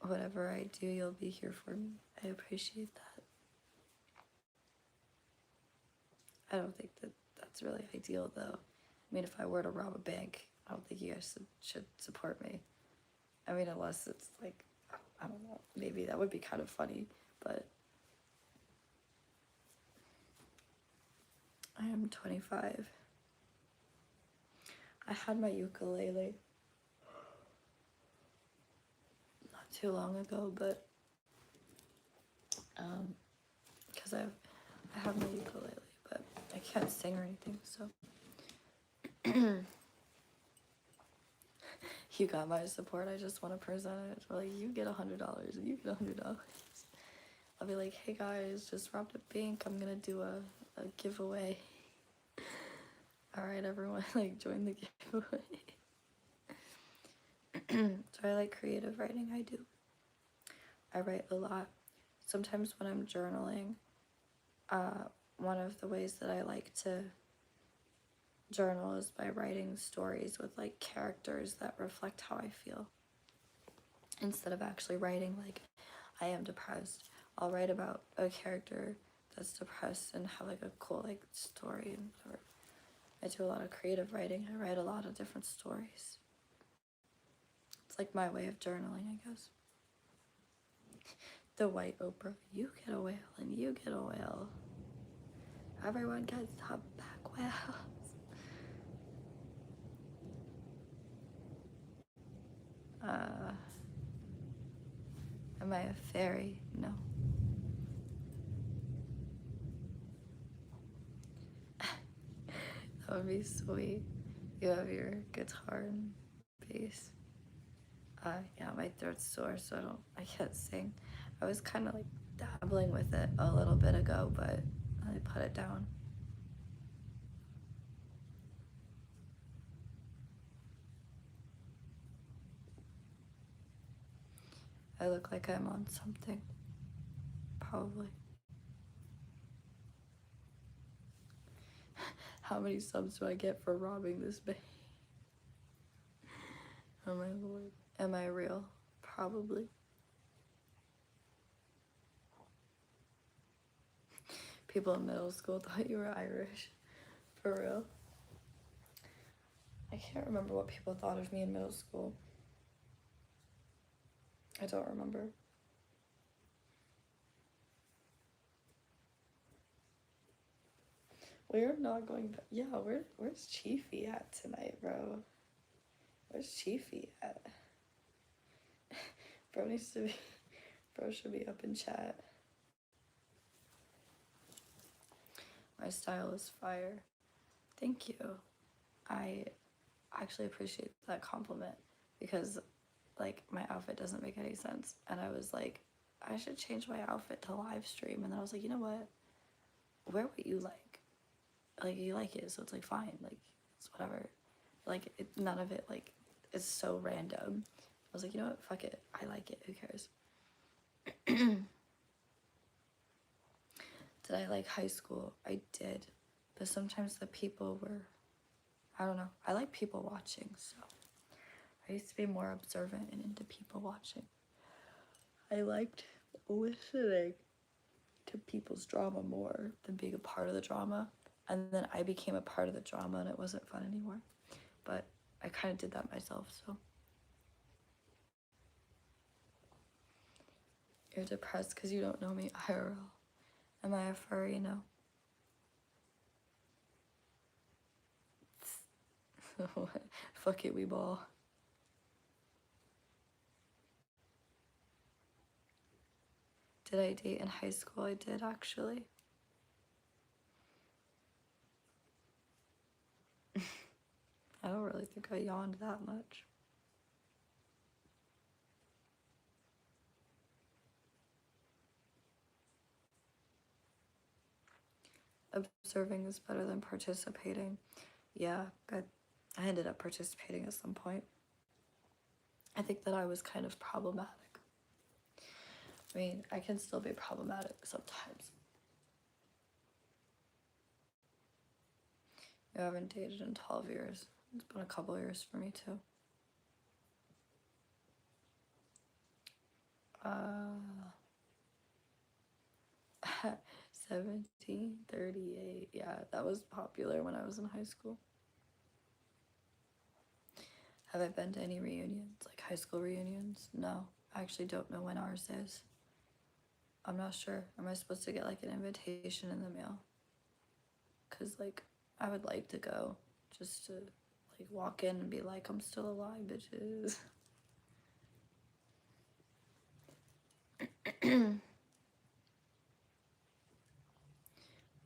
Whatever I do, you'll be here for me. I appreciate that. I don't think that that's really ideal, though. I mean, if I were to rob a bank, I don't think you guys should support me. I mean, unless it's like, I don't know, maybe that would be kind of funny, but I am 25. I had my ukulele not too long ago, but because I have my ukulele, but I can't sing or anything, so. You got my support. I just want to present it. Like, you get $100. You get $100. I'll be like, hey guys, just robbed a bank. I'm gonna do a giveaway. All right, everyone, like join the giveaway. So I like creative writing. I do. I write a lot. Sometimes when I'm journaling, one of the ways that I like to journal is by writing stories with like characters that reflect how I feel. Instead of actually writing like I am depressed, I'll write about a character that's depressed and have like a cool like story and whatever. I do a lot of creative writing. I write a lot of different stories. It's like my way of journaling, I guess. The white Oprah, you get a whale and you get a whale. Everyone gets humpback whales. Am I a fairy? No. That would be sweet. You have your guitar and bass. Yeah, my throat's sore, so I can't sing. I was kind of like dabbling with it a little bit ago, but I put it down. I look like I'm on something. Probably. How many subs do I get for robbing this bank? Oh my lord. Am I real? Probably. People in middle school thought you were Irish. For real. I can't remember what people thought of me in middle school. I don't remember. We're not going back. Yeah, where's Chiefy at tonight, bro? Where's Chiefy at? Bro should be up in chat. My style is fire. Thank you. I actually appreciate that compliment because, like, my outfit doesn't make any sense. And I was like, I should change my outfit to live stream. And then I was like, you know what? Wear what you like. Like, you like it, so it's like fine. Like, it's whatever. Like, none of it, like, is so random. I was like, you know what? Fuck it. I like it. Who cares? Did I like high school? I did. But sometimes the people were, I don't know. I like people watching, so I used to be more observant and into people watching. I liked listening to people's drama more than being a part of the drama. And then I became a part of the drama and it wasn't fun anymore. But I kind of did that myself, so. You're depressed because you don't know me IRL. Am I a furry? No. Fuck it, we ball. Did I date in high school? I did, actually. I don't really think I yawned that much. Observing is better than participating. Yeah, but I ended up participating at some point. I think that I was kind of problematic. I mean, I can still be problematic sometimes. I haven't dated in 12 years. It's been a couple years for me too. 1738. Yeah, that was popular when I was in high school. Have I been to any reunions, like high school reunions? No, I actually don't know when ours is. I'm not sure. Am I supposed to get like an invitation in the mail? Cause like I would like to go just to like walk in and be like, I'm still alive, bitches.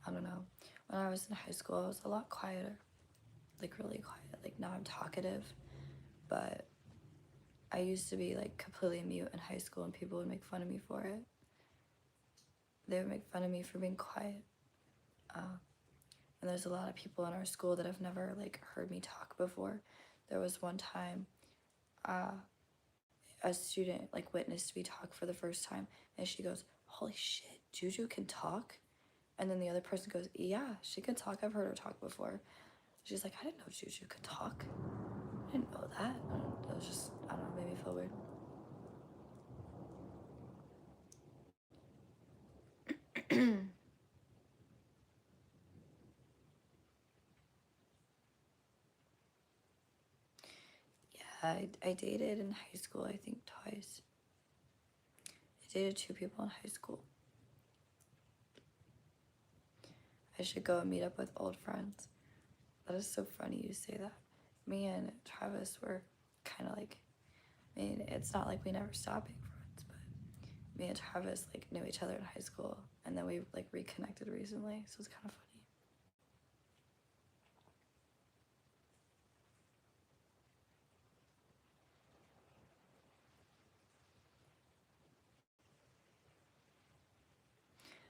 I don't know. When I was in high school, I was a lot quieter, like really quiet. Like now I'm talkative, but I used to be like completely mute in high school and people would make fun of me for it. They would make fun of me for being quiet. And there's a lot of people in our school that have never like heard me talk before. There was one time a student like witnessed me talk for the first time and she goes, holy shit, Juju can talk? And then the other person goes, yeah, she can talk. I've heard her talk before. She's like, I didn't know Juju could talk. I didn't know that. It was just, I don't know, made me feel weird. Yeah, I dated in high school, I think twice. I dated 2 people in high school. I should go and meet up with old friends. That is so funny you say that. Me and Travis were kind of like, I mean, it's not like we never stopped being friends, but me and Travis like knew each other in high school and then we like reconnected recently, so it's kind of funny.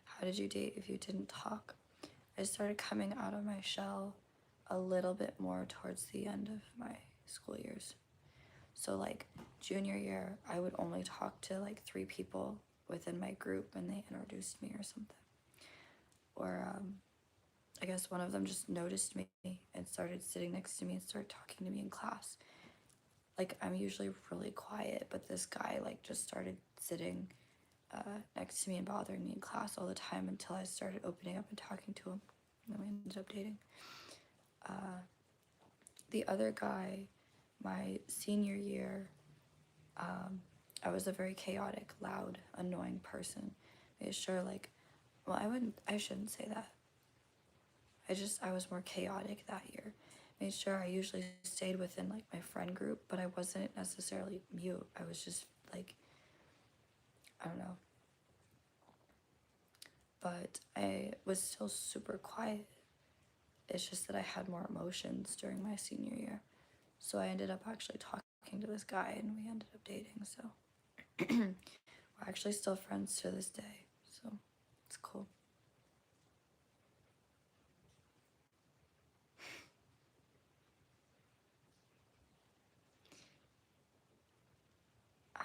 How did you date if you didn't talk? I started coming out of my shell a little bit more towards the end of my school years. So like junior year, I would only talk to like 3 people within my group and they introduced me or something. Or I guess one of them just noticed me and started sitting next to me and started talking to me in class. Like I'm usually really quiet, but this guy like just started sitting next to me and bothering me in class all the time until I started opening up and talking to him. And then we ended up dating. The other guy, my senior year, I was a very chaotic, loud, annoying person. Made sure like, well, I shouldn't say that. I was more chaotic that year. Made sure I usually stayed within like my friend group, but I wasn't necessarily mute. I was just like, I don't know. but I was still super quiet. It's just that I had more emotions during my senior year. So I ended up actually talking to this guy and we ended up dating. So we're actually still friends to this day. So it's cool.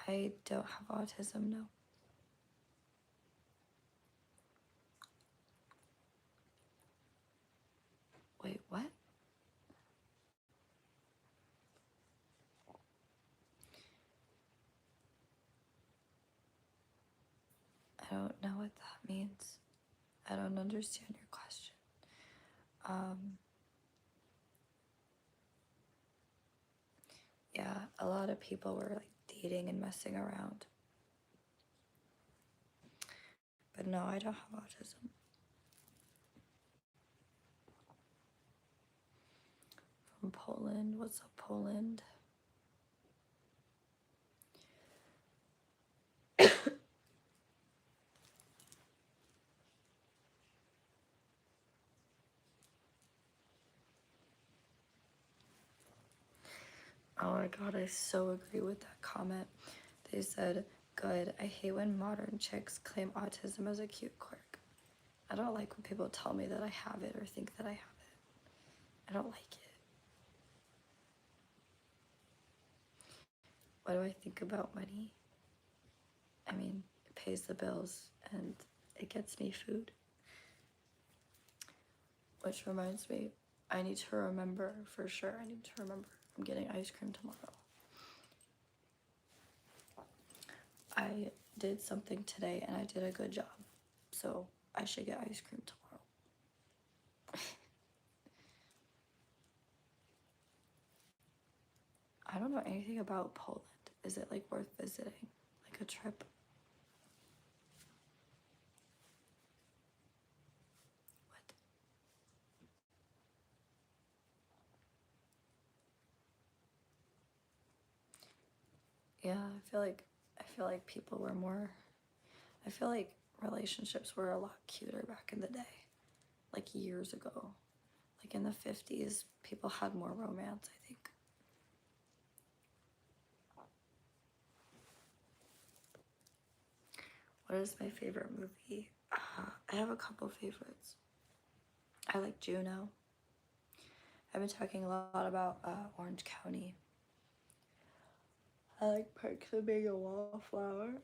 I don't have autism, no. Wait, what? I don't know what that means. I don't understand your question. Yeah, a lot of people were like dating and messing around. But no, I don't have autism. From Poland. What's up, Poland? Oh my god, I so agree with that comment. They said, good, I hate when modern chicks claim autism as a cute quirk. I don't like when people tell me that I have it or think that I have it. I don't like it. What do I think about money? I mean, it pays the bills and it gets me food. Which reminds me, I need to remember for sure. I need to remember I'm getting ice cream tomorrow. I did something today and I did a good job. So I should get ice cream tomorrow. I don't know anything about Poland. Is it like worth visiting? Like a trip? What? Yeah, I feel like people were more I feel like relationships were a lot cuter back in the day. Like years ago. Like in the 50s, people had more romance, I think. What is my favorite movie? I have a couple favorites. I like Juno. I've been talking a lot about Orange County. I like Perks of Being a Wallflower.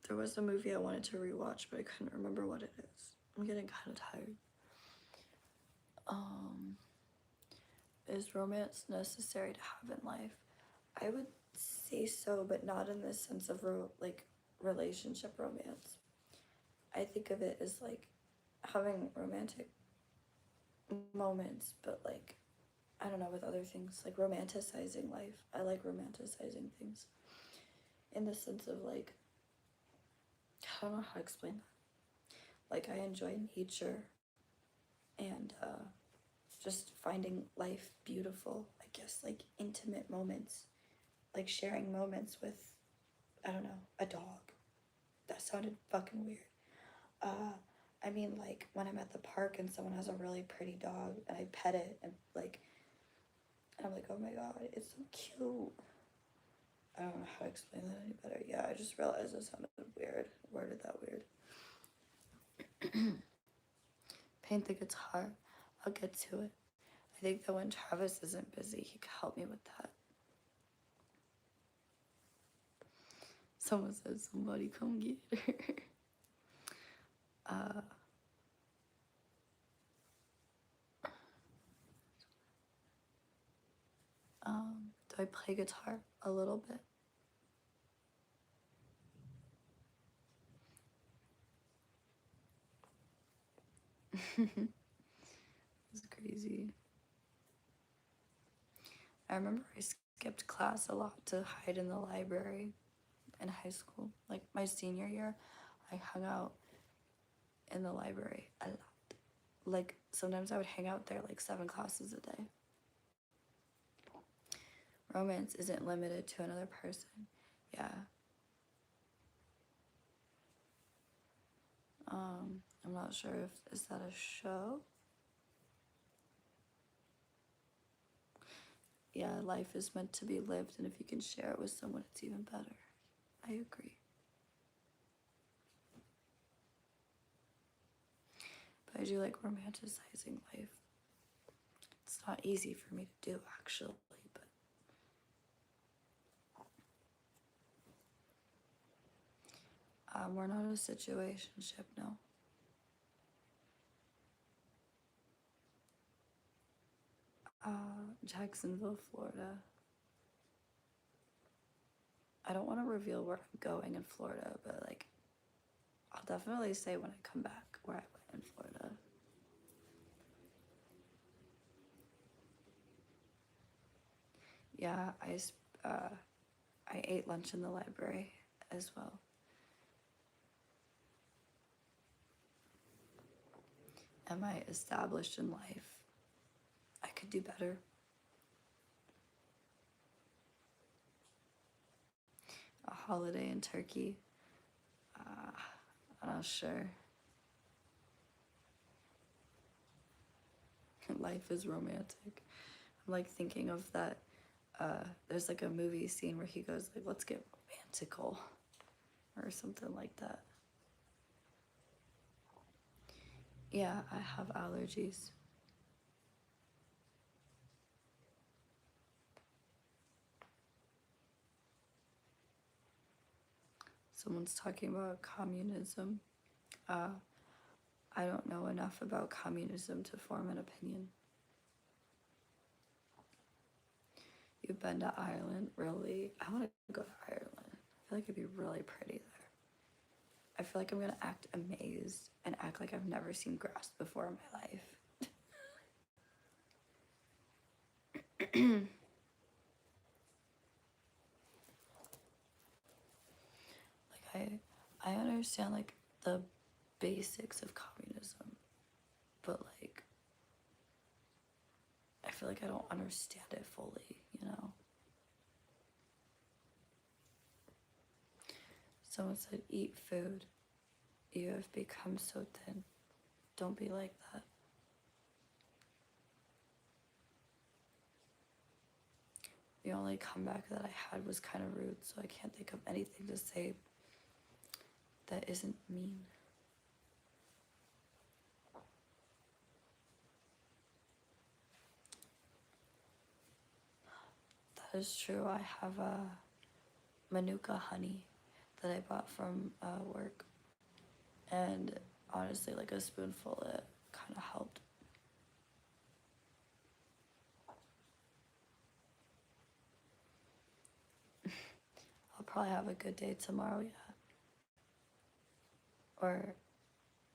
There was a movie I wanted to rewatch, but I couldn't remember what it is. I'm getting kind of tired. Is romance necessary to have in life? I would say so, but not in the sense of relationship romance. I think of it as like having romantic moments, but like I don't know, with other things, like romanticizing life. I like romanticizing things in the sense of like, I don't know how to explain that. Like I enjoy nature and just finding life beautiful. I guess like intimate moments, like sharing moments with, I don't know, a dog. That sounded fucking weird. I mean, like when I'm at the park and someone has a really pretty dog and I pet it and I'm like, oh my god, it's so cute. I don't know how to explain that any better. Yeah, I just realized it sounded weird. Worded that weird. Paint the guitar. I'll get to it. I think that when Travis isn't busy, he could help me with that. Someone said somebody come get her. Do I play guitar? A little bit. It's crazy. I remember I skipped class a lot to hide in the library in high school. Like my senior year, I hung out in the library a lot. Like sometimes I would hang out there like 7 classes a day. Romance isn't limited to another person. Yeah. I'm not sure if is that a show? Yeah, life is meant to be lived, and if you can share it with someone, it's even better. I agree. But I do like romanticizing life. It's not easy for me to do, actually, but we're not a situationship, no. Jacksonville, Florida. I don't want to reveal where I'm going in Florida, but like, I'll definitely say when I come back where I went in Florida. Yeah, I ate lunch in the library as well. Am I established in life? I could do better. A holiday in Turkey? I'm not sure. Life is romantic. I'm like thinking of that. There's like a movie scene where he goes like, "Let's get romantical," or something like that. Yeah, I have allergies. Someone's talking about communism. Uh, I don't know enough about communism to form an opinion. You've been to Ireland? Really? I want to go to Ireland. I feel like it'd be really pretty there. I feel like I'm gonna act amazed and act like I've never seen grass before in my life. Like I understand like the basics of communism, but like I feel like I don't understand it fully, you know? Someone said, eat food. You have become so thin. Don't be like that. The only comeback that I had was kind of rude, so I can't think of anything to say that isn't mean. That is true. I have a Manuka honey that I bought from work, and honestly, like a spoonful, it kind of helped. I'll probably have a good day tomorrow, yeah. Or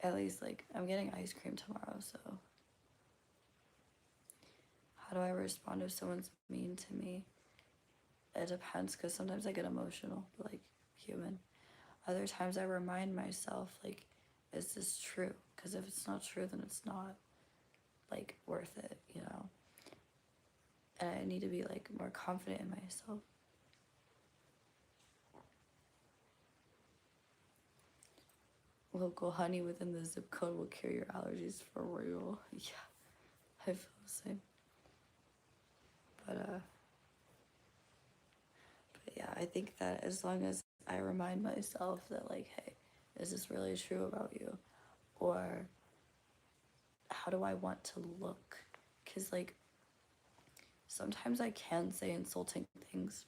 at least, like, I'm getting ice cream tomorrow, so. How do I respond if someone's mean to me? It depends, because sometimes I get emotional, but, like, human. Other times I remind myself, like, is this true? Because if it's not true, then it's not, like, worth it, you know? And I need to be, like, more confident in myself. Local honey within the zip code will cure your allergies for real. Yeah, I feel the same. But yeah, I think that as long as I remind myself that, like, hey, is this really true about you? Or how do I want to look? Because, like, sometimes I can say insulting things,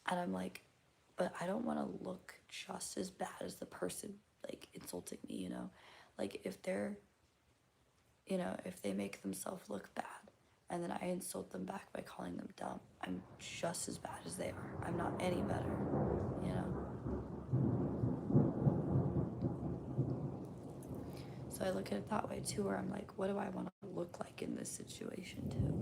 and I'm like, but I don't want to look just as bad as the person, like, insulting me, you know? Like, if they're, you know, if they make themselves look bad, and then I insult them back by calling them dumb, I'm just as bad as they are. I'm not any better, you know? So I look at it that way too, where I'm like, what do I want to look like in this situation too?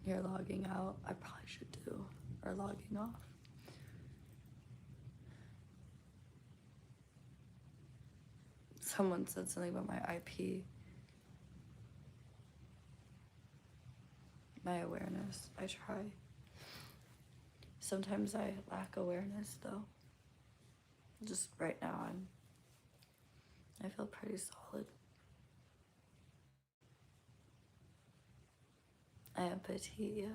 You're logging out. I probably should do, or logging off. Someone said something about my IP. My awareness. I try. Sometimes I lack awareness though. Just right now I feel pretty solid. I am petite, yeah.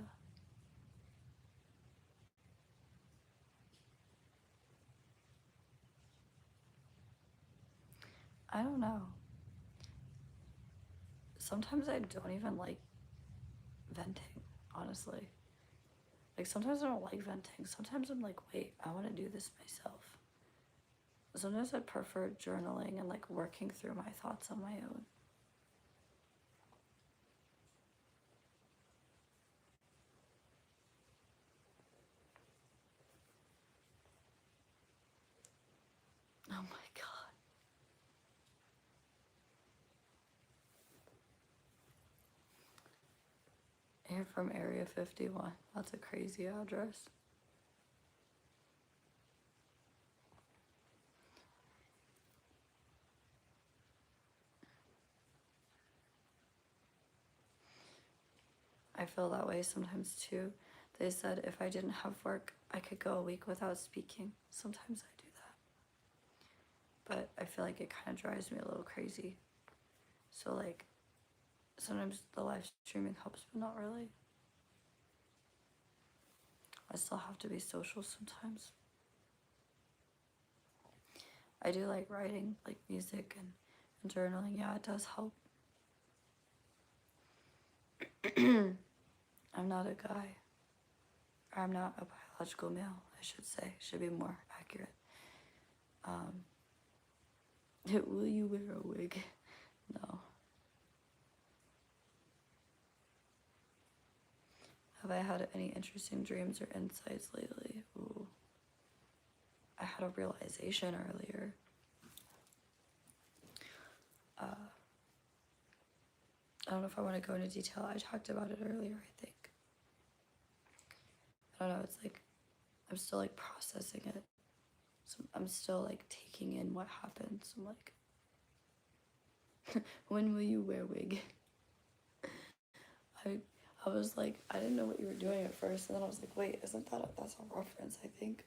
I don't know. Sometimes I don't even like venting, honestly. Like sometimes I don't like venting. Sometimes I'm like, wait, I want to do this myself. Sometimes I'd prefer journaling and like working through my thoughts on my own. Oh my god. You're from Area 51. That's a crazy address. I feel that way sometimes too. They said if I didn't have work, I could go a week without speaking. Sometimes I do that. But I feel like it kind of drives me a little crazy. So like, sometimes the live streaming helps, but not really. I still have to be social sometimes. I do like writing, like music and journaling. Yeah, it does help. I'm not a guy. I'm not a biological male, I should say. Should be more accurate. Will you wear a wig? No. Have I had any interesting dreams or insights lately? Ooh. I had a realization earlier. I don't know if I want to go into detail. I talked about it earlier, I think. I don't know, it's like, I'm still like processing it. So I'm still like taking in what happened. So I'm like, when will you wear wig? I was like, I didn't know what you were doing at first, and then I was like, wait, isn't that's a reference, I think.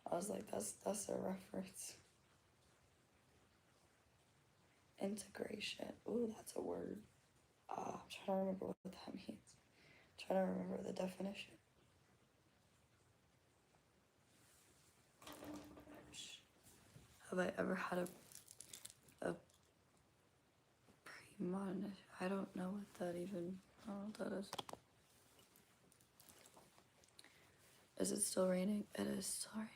I was like, that's a reference. Integration. Ooh, that's a word. I'm trying to remember what that means. I'm trying to remember the definition. Have I ever had a premonition? I don't know what that even, I don't know what that is. Is it still raining? It is still raining.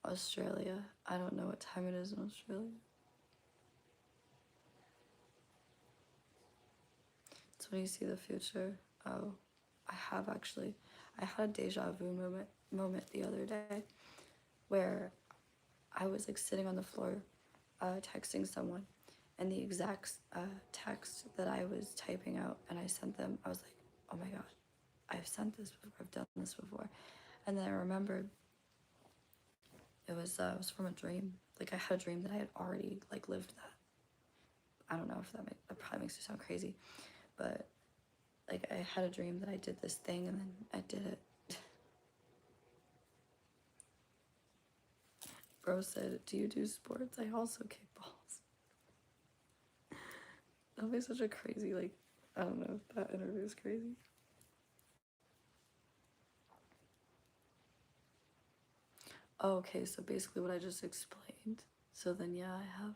Australia. I don't know what time it is in Australia. It's when you see the future. Oh, I had a deja vu moment the other day where I was like sitting on the floor texting someone, and the exact text that I was typing out and I sent them, I was like, oh my god, I've sent this before, I've done this before. And then I remembered it was from a dream. Like I had a dream that I had already like lived that. I don't know if that probably makes it sound crazy, but like I had a dream that I did this thing and then I did it. Bro said, do you do sports? I also kick balls. That'll be such a crazy, like, I don't know if that interview is crazy. Oh, okay, so basically what I just explained. So then, yeah, I have.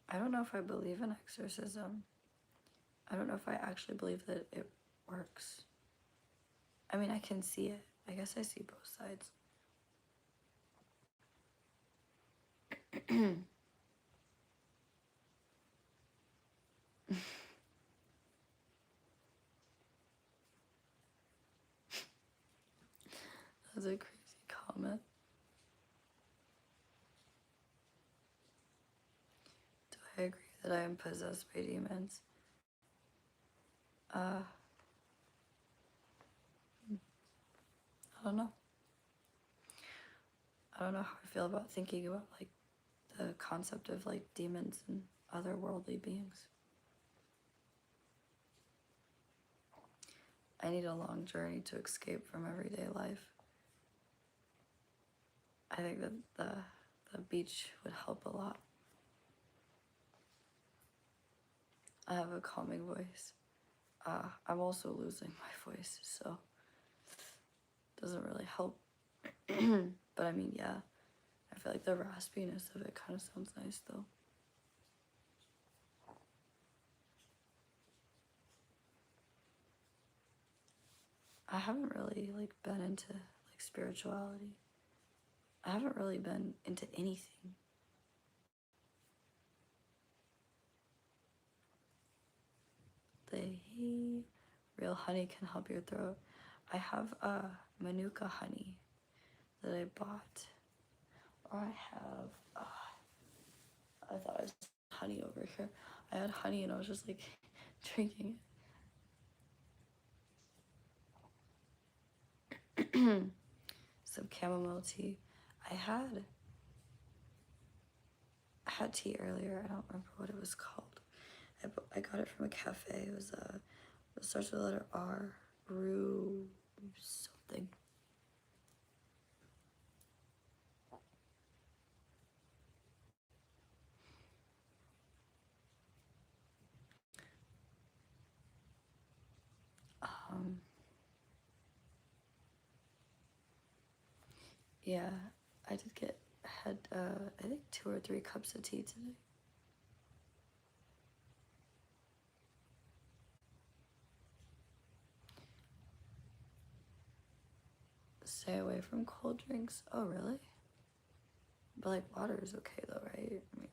I don't know if I believe in exorcism. I don't know if I actually believe that it works. I mean, I can see it. I guess I see both sides. That's a crazy comment. Do I agree that I am possessed by demons? I don't know. I don't know how I feel about thinking about like the concept of like demons and otherworldly beings. I need a long journey to escape from everyday life. I think that the beach would help a lot. I have a calming voice. I'm also losing my voice, so it doesn't really help. But I mean, yeah, I feel like the raspiness of it kind of sounds nice though. I haven't really like been into like spirituality. I haven't really been into anything. The real honey can help your throat. I have Manuka honey that I bought. Or I have, I thought I was honey over here. I had honey and I was just like drinking it. Some chamomile tea. I had tea earlier. I don't remember what it was called. I got it from a cafe. It was it starts with the letter R. Rue something. Yeah, I did had I think 2 or 3 cups of tea today. Stay away from cold drinks. Oh, really? But like water is okay though, right? I mean,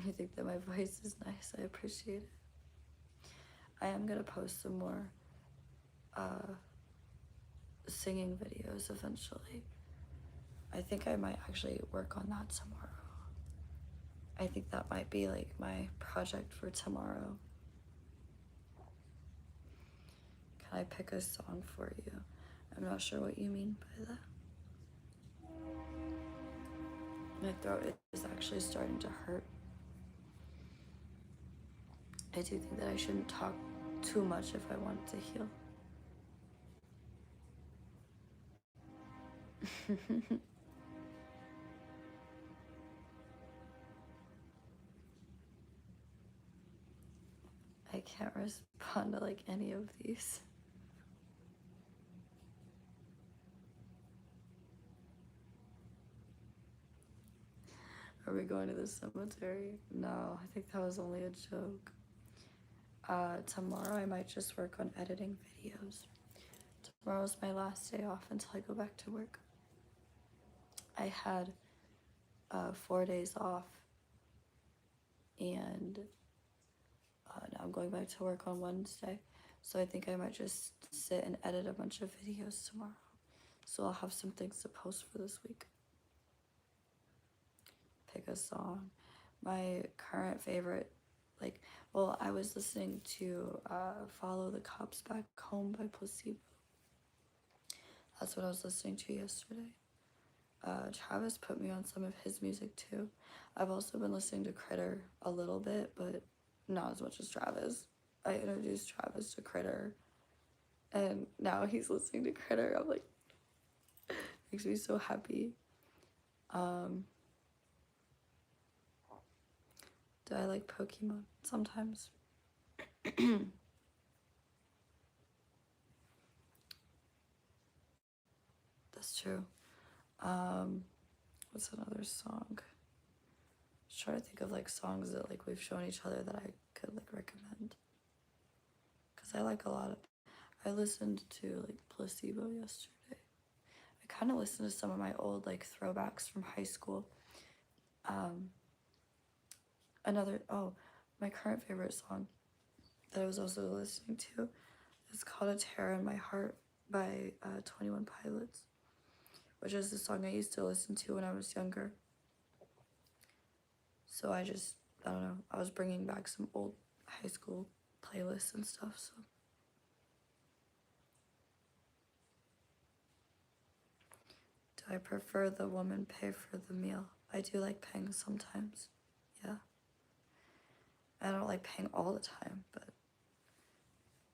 you think that my voice is nice? I appreciate it. I am gonna post some more singing videos eventually. I think I might actually work on that tomorrow. I think that might be like my project for tomorrow. Can I pick a song for you? I'm not sure what you mean by that. My throat is actually starting to hurt. I do think that I shouldn't talk too much if I want to heal. I can't respond to like any of these. Are we going to the cemetery? No, I think that was only a joke. Tomorrow I might just work on editing videos. Tomorrow's my last day off until I go back to work. I had 4 days off, and now I'm going back to work on Wednesday. So I think I might just sit and edit a bunch of videos tomorrow. So I'll have some things to post for this week. Pick a song. My current favorite, like, well, I was listening to Follow the Cops Back Home by Placebo. That's what I was listening to yesterday. Travis put me on some of his music too. I've also been listening to Critter a little bit, but not as much as Travis. I introduced Travis to Critter, and now he's listening to Critter. I'm like, makes me so happy. Do I like Pokemon? Sometimes. That's true. What's another song? Just trying to think of like songs that like we've shown each other that I could like recommend. Cause I like a lot of. I listened to like Placebo yesterday. I kind of listened to some of my old like throwbacks from high school. My current favorite song that I was also listening to. It's called A Terror in My Heart by 21 Pilots, which is the song I used to listen to when I was younger. So I don't know, I was bringing back some old high school playlists and stuff, so. Do I prefer the woman pay for the meal? I do like paying sometimes, yeah. I don't like paying all the time, but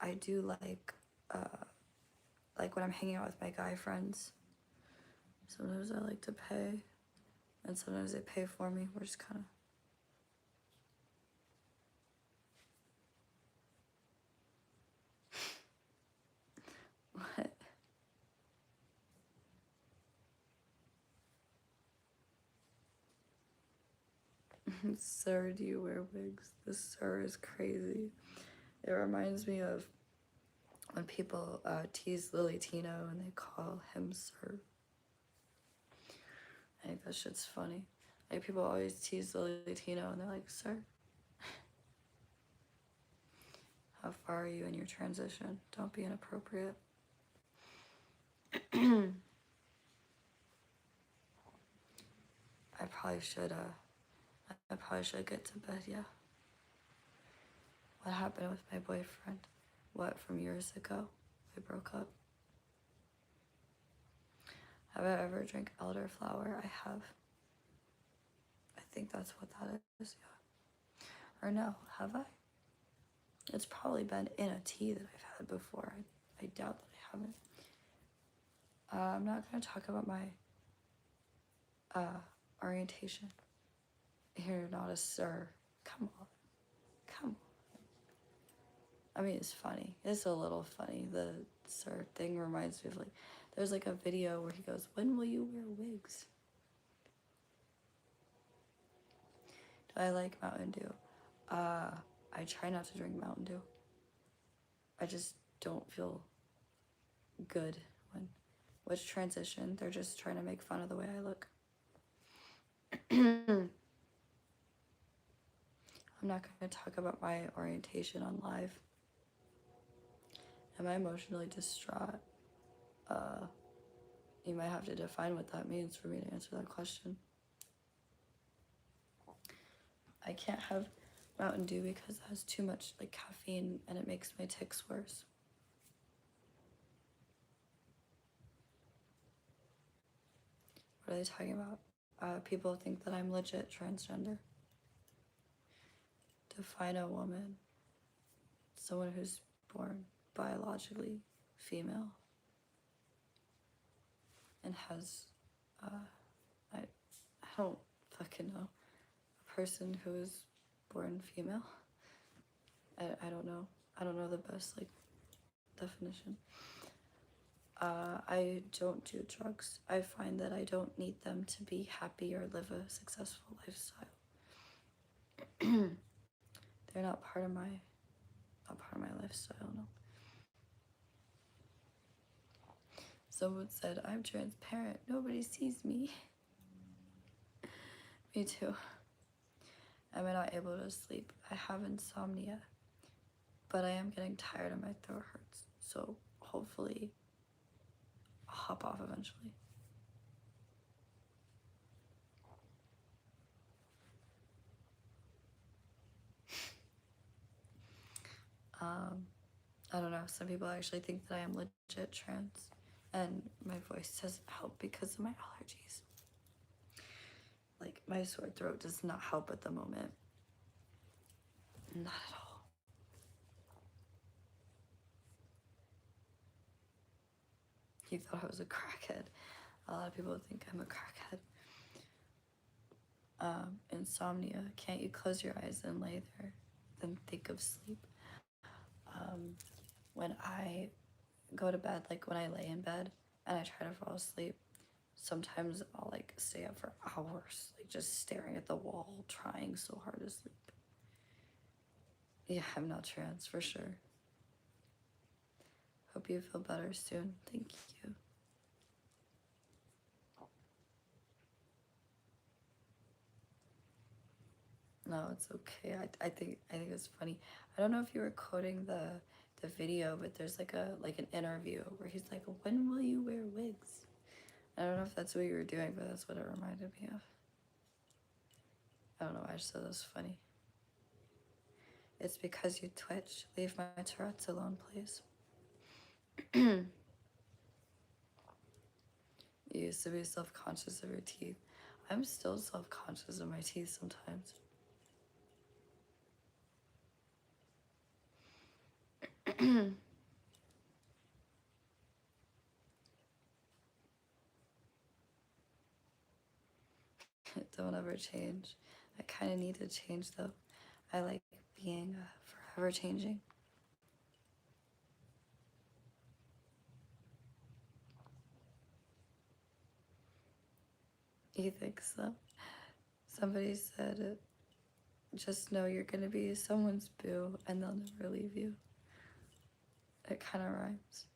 I do like when I'm hanging out with my guy friends, sometimes I like to pay, and sometimes they pay for me. We're just kind of. What? Sir, do you wear wigs? This sir is crazy. It reminds me of when people tease Lily Tino and they call him sir. I think that shit's funny. Like, people always tease Lily Tino and they're like, sir. How far are you in your transition? Don't be inappropriate. I probably should get to bed, yeah. What happened with my boyfriend? What, from years ago? We broke up. Have I ever drank elderflower? I have. I think that's what that is, yeah. Or no, have I? It's probably been in a tea that I've had before. I doubt that I haven't. I'm not going to talk about my orientation. You're not a sir. Come on. Come on. I mean, it's funny. It's a little funny. The sir thing reminds me of, like, there's like a video where he goes, when will you wear wigs? Do I like Mountain Dew? I try not to drink Mountain Dew. I just don't feel good when. Which transition? They're just trying to make fun of the way I look. I'm not going to talk about my orientation on live. Am I emotionally distraught? You might have to define what that means for me to answer that question. I can't have Mountain Dew because it has too much like caffeine and it makes my tics worse. What are they talking about? People think that I'm legit transgender. Define a woman. Someone who's born biologically female and has, I don't fucking know. A person who is born female. I don't know. I don't know the best, like, definition. I don't do drugs. I find that I don't need them to be happy or live a successful lifestyle. They're not part of my lifestyle, no. Someone said, I'm transparent. Nobody sees me. Me too. Am I not able to sleep? I have insomnia, but I am getting tired and my throat hurts. So hopefully I'll hop off eventually. I don't know. Some people actually think that I am legit trans, and my voice doesn't help because of my allergies. Like, my sore throat does not help at the moment. Not at all. You thought I was a crackhead. A lot of people think I'm a crackhead. Insomnia. Can't you close your eyes and lay there, then think of sleep? When I go to bed, like when I lay in bed and I try to fall asleep, sometimes I'll like stay up for hours, like just staring at the wall, trying so hard to sleep. Yeah, I'm not trans for sure. Hope you feel better soon. Thank you. No, it's okay. I think it's funny. I don't know if you were quoting the video, but there's like an interview where he's like, "When will you wear wigs?" I don't know if that's what you were doing, but that's what it reminded me of. I don't know. I just thought it was funny. It's because you twitch. Leave my Tourette's alone, please. You used to be self-conscious of your teeth. I'm still self-conscious of my teeth sometimes. Don't ever change. I kind of need to change though. I like being forever changing. You think so? Somebody said, just know you're gonna be someone's boo and they'll never leave you. It kind of rhymes.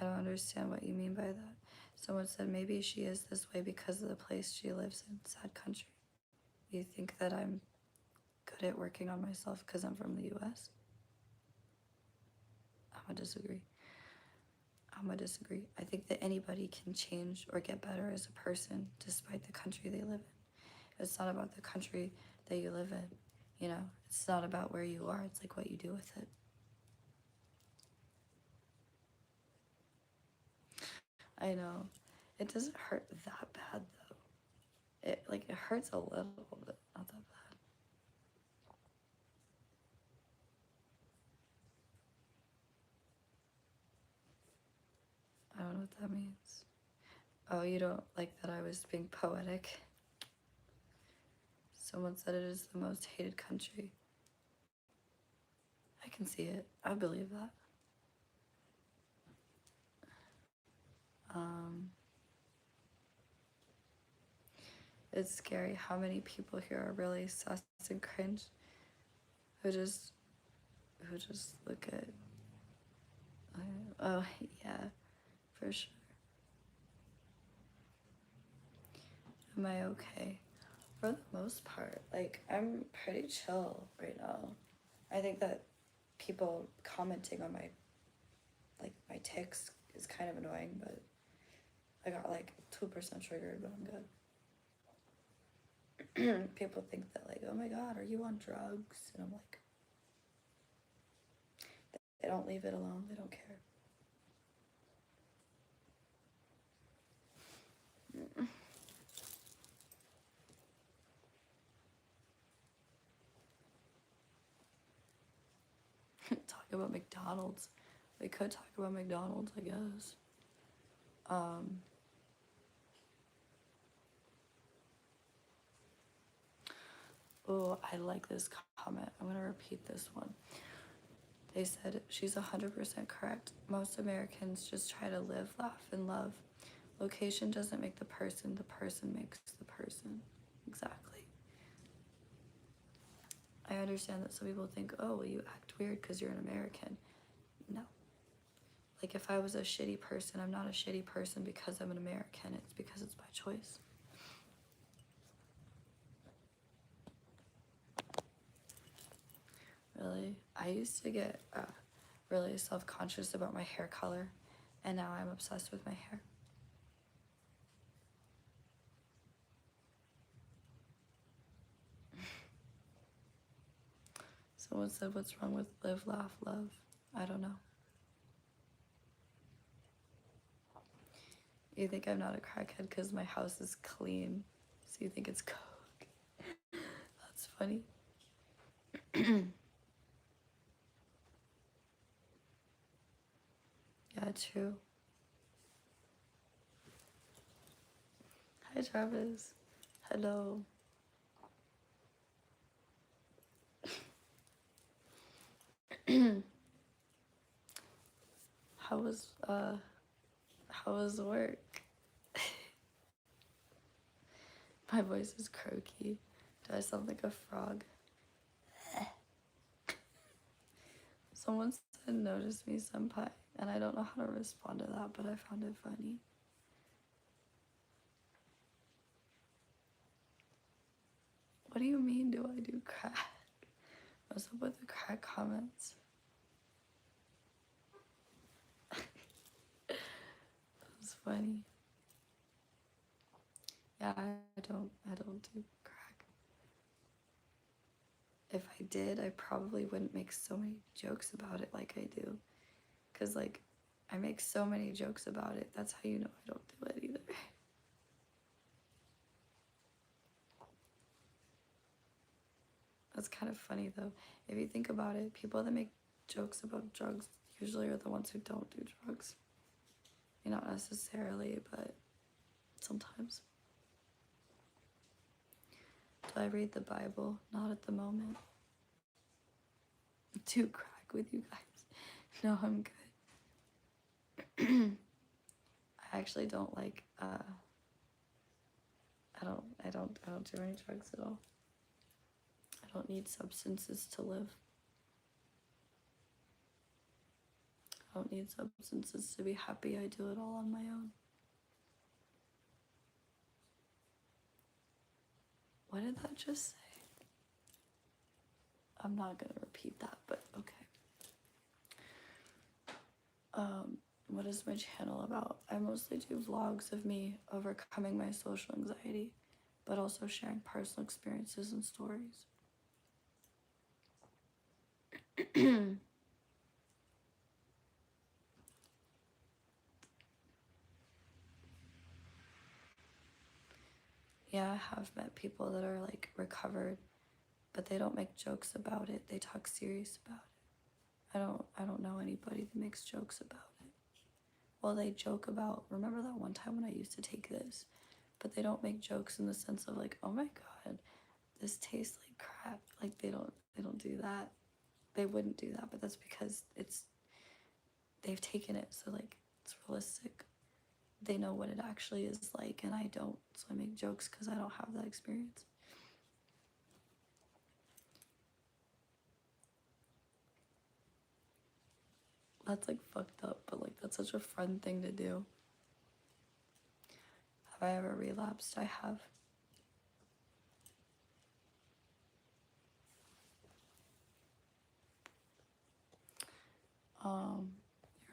I don't understand what you mean by that. Someone said maybe she is this way because of the place she lives in, sad country. You think that I'm good at working on myself because I'm from the US? I'm gonna disagree. I think that anybody can change or get better as a person despite the country they live in. It's not about the country that you live in, you know? It's not about where you are, it's like what you do with it. I know. It doesn't hurt that bad though. It hurts a little bit, not that bad. I don't know what that means. Oh, you don't like that I was being poetic? Someone said it is the most hated country. I can see it. I believe that. It's scary how many people here are really sus and cringe who just look at oh yeah, for sure. Am I okay? For the most part, like I'm pretty chill right now. I think that people commenting on my tics is kind of annoying, but I got like 2% triggered, but I'm good. People think that like, oh my god, are you on drugs? And I'm like, they don't leave it alone. They don't care. Talk about McDonald's. We could talk about McDonald's, I guess. Oh, I like this comment. I'm gonna repeat this one. They said she's 100% correct. Most Americans just try to live, laugh, and love. Location doesn't make the person makes the person. Exactly. I understand that some people think, oh, well, you act weird because you're an American. No. Like, if I was a shitty person, I'm not a shitty person because I'm an American. It's because it's my choice. Really? I used to get really self-conscious about my hair color, and now I'm obsessed with my hair. Someone said, what's wrong with live, laugh, love? I don't know. You think I'm not a crackhead because my house is clean, so you think it's coke. That's funny. Yeah, true. Hi, Travis. Hello. How was work? My voice is croaky. Do I sound like a frog? Someone said notice me senpai, and I don't know how to respond to that, but I found it funny. What do you mean, do I do crack? What's up with the crack comments? That's funny. Yeah, I don't do crack. If I did, I probably wouldn't make so many jokes about it like I do. Cause like, I make so many jokes about it. That's how you know I don't do it either. That's kind of funny though. If you think about it, people that make jokes about drugs usually are the ones who don't do drugs. Not necessarily, but sometimes. Do I read the Bible? Not at the moment. Do crack with you guys. No, I'm good. I actually don't like I don't do any drugs at all. I don't need substances to live. I don't need substances to be happy. I do it all on my own. What did that just say? I'm not gonna repeat that, but okay. What is my channel about? I mostly do vlogs of me overcoming my social anxiety, but also sharing personal experiences and stories. Yeah, I have met people that are like recovered, but they don't make jokes about it. They talk serious about it. I don't know anybody that makes jokes about it. Well, they joke about, remember that one time when I used to take this, but they don't make jokes in the sense of like, oh my god, this tastes like crap. Like they don't do that. They wouldn't do that, but that's because they've taken it, so like it's realistic. They know what it actually is like, and I don't, so I make jokes because I don't have that experience. That's like fucked up, but like that's such a fun thing to do. Have I ever relapsed? I have.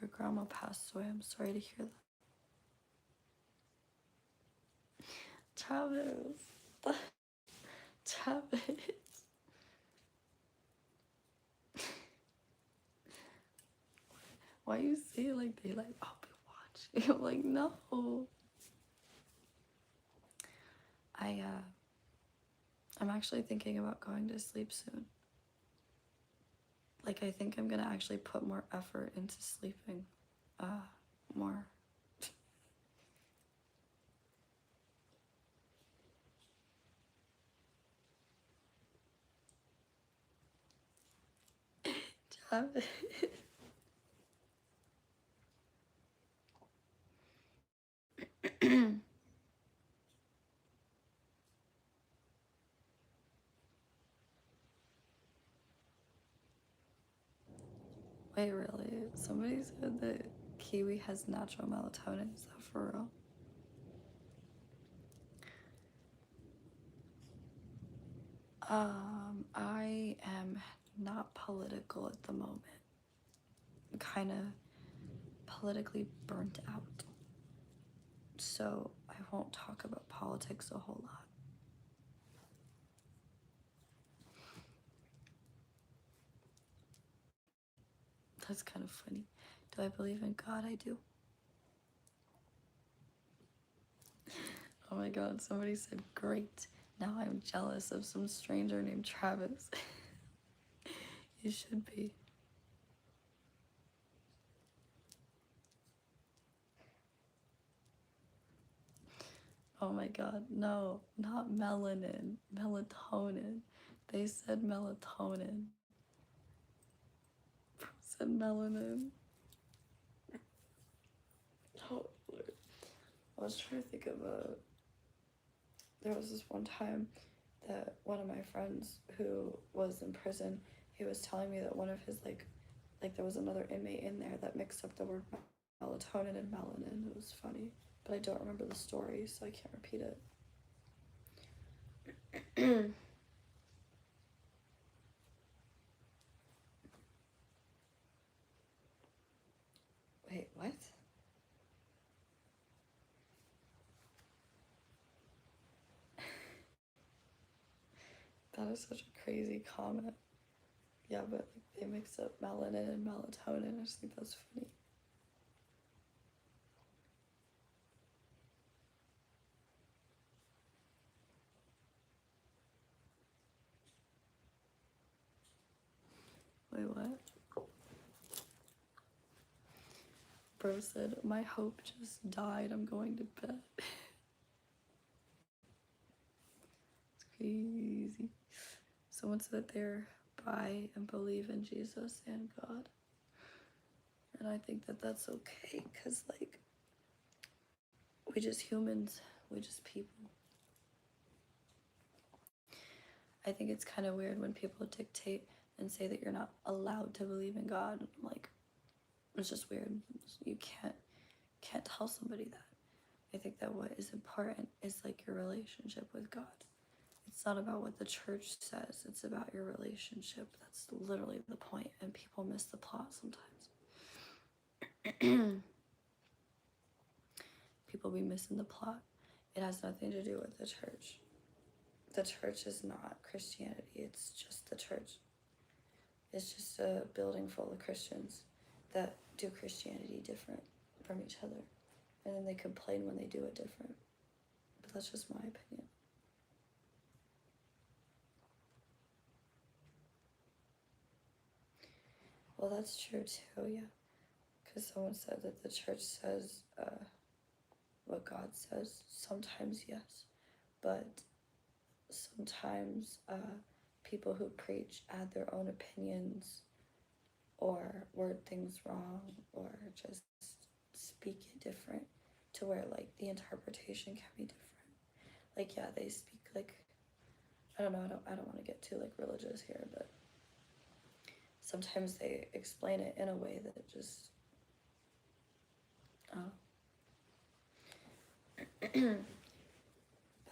Your grandma passed away. I'm sorry to hear that. Travis. Travis. Why you say it like they like, I'll be watching? I'm like, no. I'm actually thinking about going to sleep soon. Like, I think I'm gonna actually put more effort into sleeping. More. Travis. Wait, really? Somebody said that kiwi has natural melatonin. Is that for real? I am not political at the moment. I'm kind of politically burnt out. So I won't talk about politics a whole lot. That's kind of funny. Do I believe in God? I do. Oh my god, somebody said great. Now I'm jealous of some stranger named Travis. You should be. Oh my god, no, not melanin, melatonin. They said melatonin. Said melanin. Oh, Lord. I was trying to think of there was this one time that one of my friends who was in prison, he was telling me that one of his like there was another inmate in there that mixed up the word melatonin and melanin. It was funny, but I don't remember the story, so I can't repeat it. Wait, what? That is such a crazy comment. Yeah, but like they mix up melanin and melatonin. I just think that's funny. Wait, what? Bro said, my hope just died. I'm going to bed. It's crazy. Someone said they're bi and believe in Jesus and God. And I think that that's okay because, like, we just humans, we just people. I think it's kind of weird when people dictate and say that you're not allowed to believe in God. I'm like, it's just weird. You can't tell somebody that. I think that what is important is like your relationship with God. It's not about what the church says. It's about your relationship. That's literally the point, and people miss the plot sometimes. People be missing the plot. It has nothing to do with the church. The church is not Christianity. It's just the church. It's just a building full of Christians that do Christianity different from each other. And then they complain when they do it different. But that's just my opinion. Well, that's true too, yeah. Because someone said that the church says what God says. Sometimes, yes. But sometimes people who preach add their own opinions or word things wrong or just speak it different to where like the interpretation can be different. Like, yeah, they speak like, I don't know, I don't want to get too like religious here, but sometimes they explain it in a way that just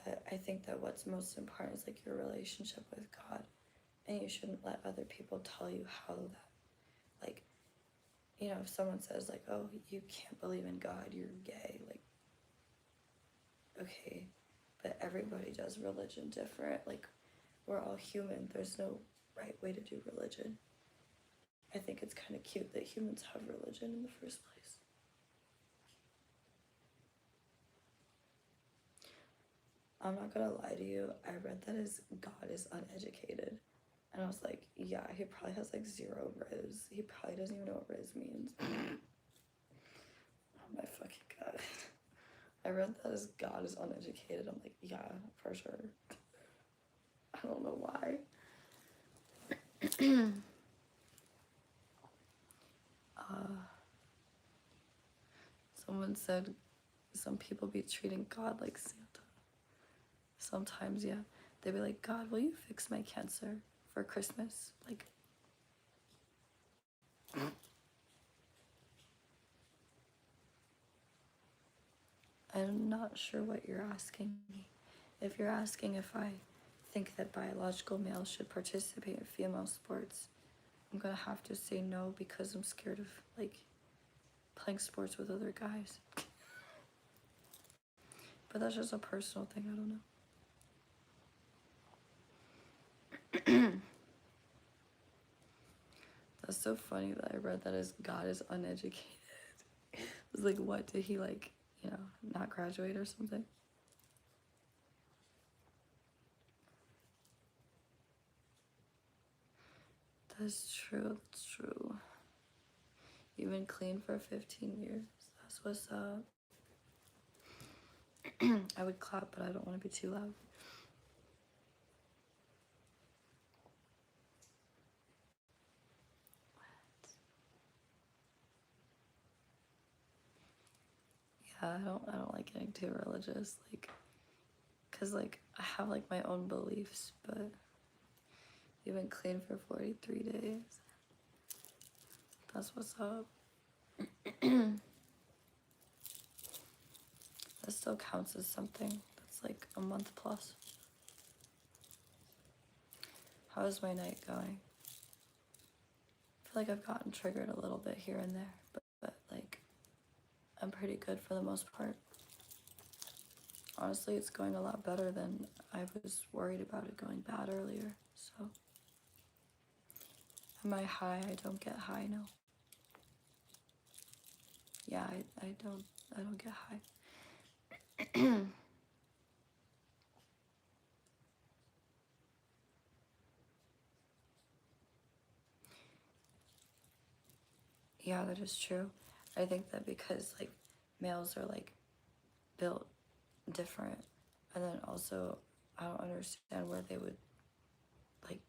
but I think that what's most important is like your relationship with God, and you shouldn't let other people tell you how that, like, you know, if someone says like, oh, you can't believe in God, you're gay, like, okay, but everybody does religion different. Like, we're all human. There's no right way to do religion. I think it's kind of cute that humans have religion in the first place. I'm not gonna lie to you, I read that his God is uneducated. And I was like, yeah, he probably has like 0 riz. He probably doesn't even know what riz means. Oh my fucking God. I read that his God is uneducated. I'm like, yeah, for sure. I don't know why. Someone said some people be treating God like Santa. Sometimes, yeah. They'd be like, God, will you fix my cancer for Christmas? Like, I'm not sure what you're asking me. If you're asking if I think that biological males should participate in female sports, I'm gonna have to say no because I'm scared of, like, playing sports with other guys. But that's just a personal thing, I don't know. That's so funny that I read that his God is uneducated. It was like, what, did he, like, you know, not graduate or something? That's true, that's true. You've been clean for 15 years. That's what's up. I would clap, but I don't want to be too loud. Yeah, I don't like getting too religious, like, cause like I have like my own beliefs, but you've been clean for 43 days. That's what's up. That still counts as something. That's like a month plus. How is my night going? I feel like I've gotten triggered a little bit here and there, but like I'm pretty good for the most part. Honestly, it's going a lot better than I was worried about it going bad earlier. So, am I high? I don't get high, no. Yeah, I don't get high. Yeah, that is true. I think that because like males are like built different, and then also I don't understand where they would like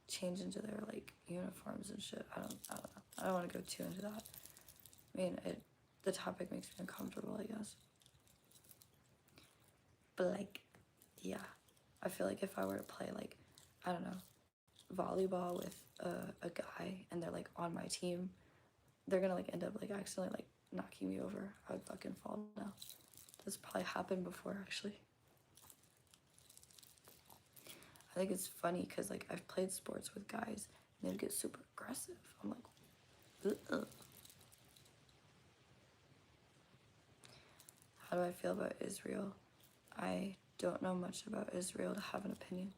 change into their like uniforms and shit. I don't know. I don't want to go too into that. I mean, the topic makes me uncomfortable, I guess. But like, yeah, I feel like if I were to play like, I don't know, volleyball with a guy and they're like on my team, they're gonna like end up like accidentally like knocking me over. I would fucking fall now. That's probably happened before actually. I think it's funny because like I've played sports with guys and they'd get super aggressive. I'm like, ugh. How do I feel about Israel? I don't know much about Israel to have an opinion.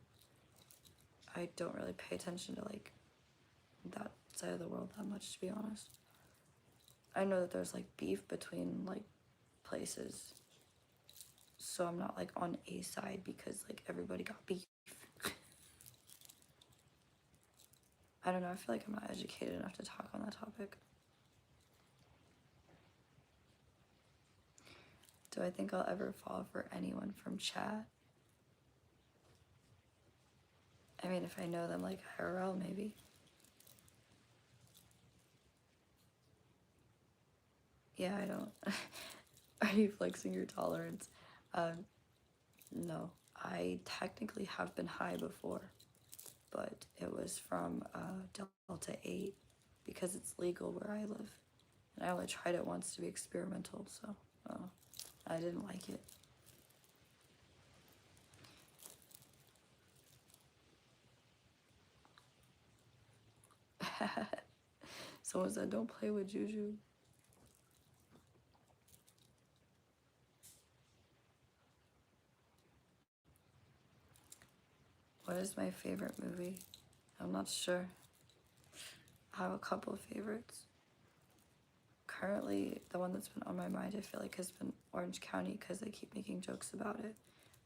I don't really pay attention to like that side of the world that much, to be honest. I know that there's like beef between like places, so I'm not like on a side because like everybody got beef. I don't know, I feel like I'm not educated enough to talk on that topic. Do I think I'll ever fall for anyone from chat? I mean, if I know them like IRL, maybe. Yeah, I don't. Are you flexing your tolerance? No. I technically have been high before, but it was from Delta 8 because it's legal where I live. And I only tried it once to be experimental, so I didn't like it. Someone said, don't play with Juju. What is my favorite movie? I'm not sure. I have a couple of favorites. Currently, the one that's been on my mind, I feel like, has been Orange County because they keep making jokes about it.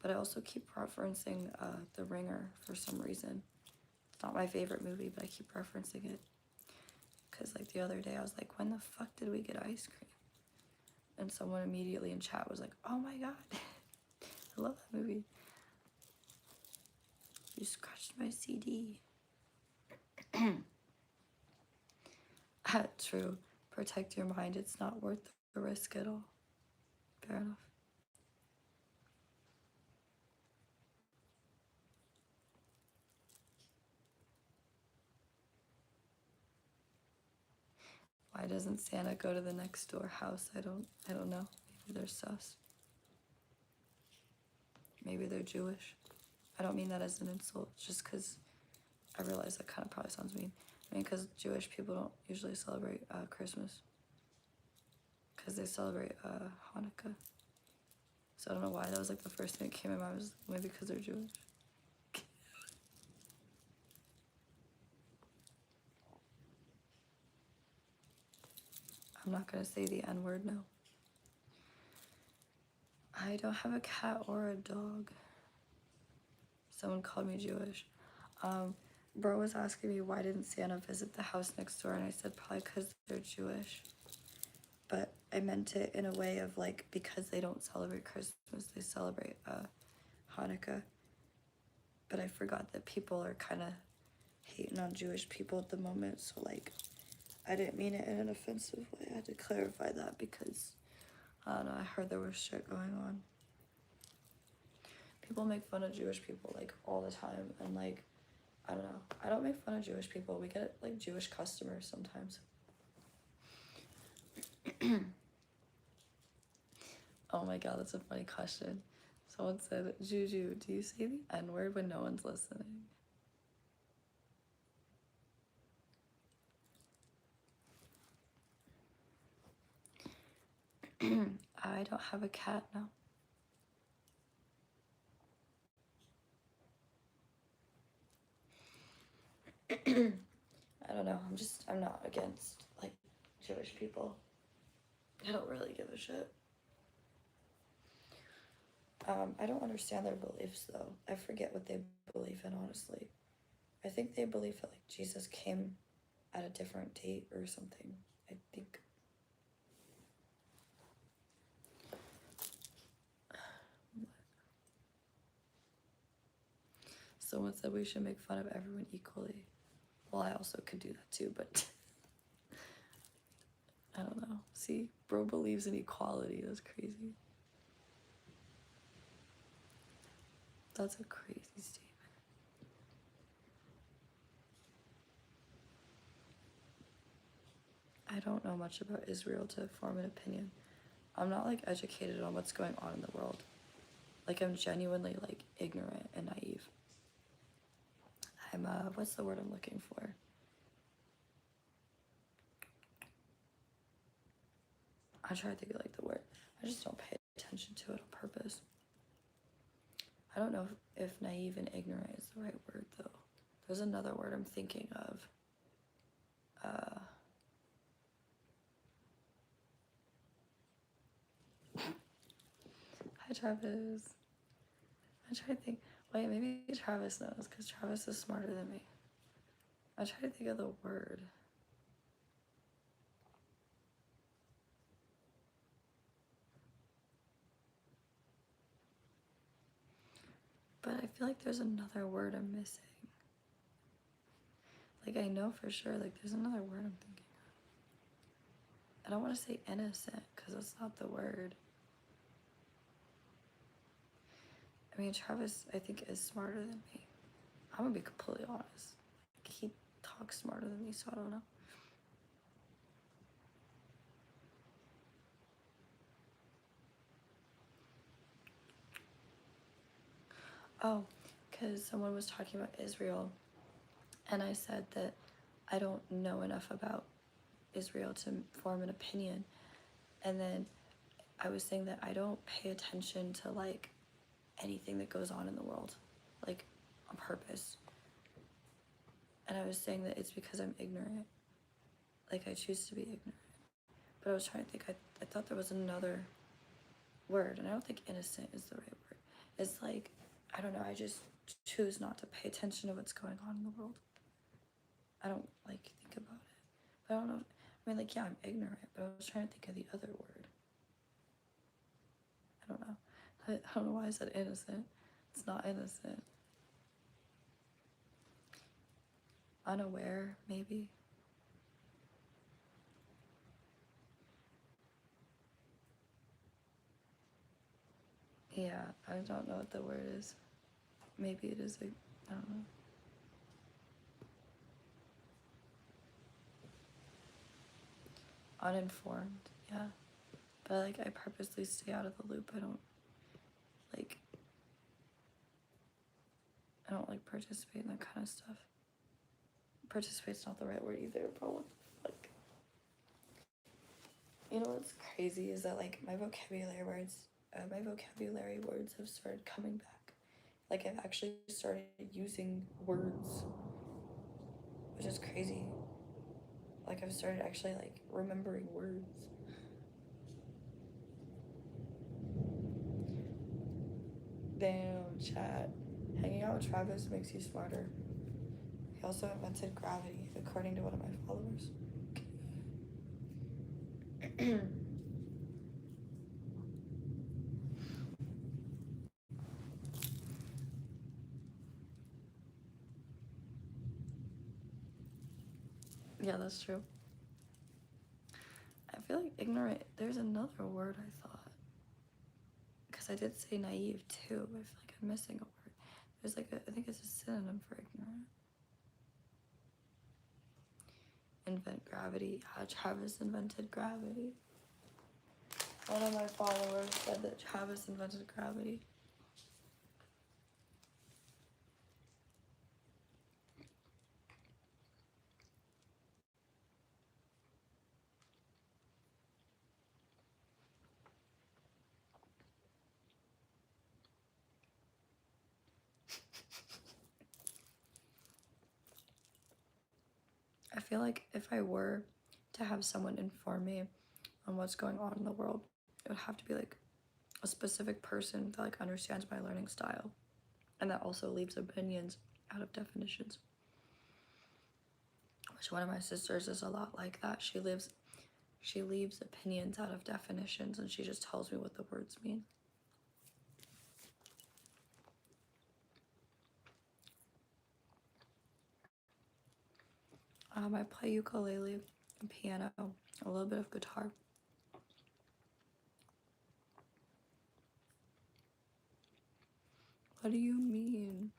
But I also keep referencing The Ringer for some reason. It's not my favorite movie, but I keep referencing it. Because, like, the other day, I was like, when the fuck did we get ice cream? And someone immediately in chat was like, oh my god. I love that movie. You scratched my CD. True. Protect your mind. It's not worth the risk at all. Fair enough. Why doesn't Santa go to the next door house? I don't know. Maybe they're sus. Maybe they're Jewish. I don't mean that as an insult, just because I realize that kind of probably sounds mean. I mean, because Jewish people don't usually celebrate Christmas. Because they celebrate Hanukkah. So I don't know why. That was like the first thing that came in my mind was maybe because they're Jewish. I'm not going to say the N-word, no. I don't have a cat or a dog. Someone called me Jewish. Bro was asking me why didn't Santa visit the house next door, and I said probably because they're Jewish. But I meant it in a way of like, because they don't celebrate Christmas, they celebrate Hanukkah. But I forgot that people are kind of hating on Jewish people at the moment, so like, I didn't mean it in an offensive way. I had to clarify that because, I don't know, I heard there was shit going on. People make fun of Jewish people like all the time, and like, I don't know. I don't make fun of Jewish people. We get like Jewish customers sometimes. Oh my god, that's a funny question. Someone said, Juju, do you say the N-word when no one's listening? I don't have a cat now. I don't know. I'm not against like Jewish people. I don't really give a shit. I don't understand their beliefs though. I forget what they believe in, honestly. I think they believe that like Jesus came at a different date or something. I think. Someone said we should make fun of everyone equally. Well, I also could do that too, but I don't know. See, bro believes in equality. That's crazy. That's a crazy statement. I don't know much about Israel to form an opinion. I'm not like educated on what's going on in the world. Like I'm genuinely like ignorant and naive. I'm what's the word I'm looking for? I'm trying to think of like the word. I just don't pay attention to it on purpose. I don't know if naive and ignorant is the right word though. There's another word I'm thinking of. Hi Travis. I'm trying to think. Wait, maybe Travis knows because Travis is smarter than me. I'm trying to think of the word. But I feel like there's another word I'm missing. Like I know for sure, like there's another word I'm thinking of. I don't want to say innocent because that's not the word. I mean, Travis, I think, is smarter than me. I'm gonna be completely honest. He talks smarter than me, so I don't know. Oh, because someone was talking about Israel, and I said that I don't know enough about Israel to form an opinion. And then I was saying that I don't pay attention to like anything that goes on in the world, like on purpose. And I was saying that it's because I'm ignorant. Like I choose to be ignorant. But I was trying to think, I thought there was another word, and I don't think innocent is the right word. It's like, I don't know, I just choose not to pay attention to what's going on in the world. I don't like think about it. But I don't know, I mean like, yeah, I'm ignorant, but I was trying to think of the other word. I don't know. I don't know why I said innocent. It's not innocent. Unaware, maybe. Yeah, I don't know what the word is. Maybe it is I don't know. Uninformed, yeah. But like I purposely stay out of the loop. I don't like participate in that kind of stuff. Participate's not the right word either, but like you know what's crazy is that like my vocabulary words have started coming back. Like I've actually started using words, which is crazy. Like I've started actually like remembering words. Damn, chat. Hanging out with Travis makes you smarter. He also invented gravity, according to one of my followers. Yeah, that's true. I feel like ignorant, there's another word I thought. Because I did say naive too, but I feel like I'm missing a word. There's like I think it's a synonym for ignorant. Invent gravity. Yeah, Travis invented gravity. One of my followers said that Travis invented gravity. feel like if I were to have someone inform me on what's going on in the world, it would have to be like a specific person that like understands my learning style and that also leaves opinions out of definitions. Which one of my sisters is a lot like that. She leaves opinions out of definitions and she just tells me what the words mean. I play ukulele and piano, a little bit of guitar. What do you mean?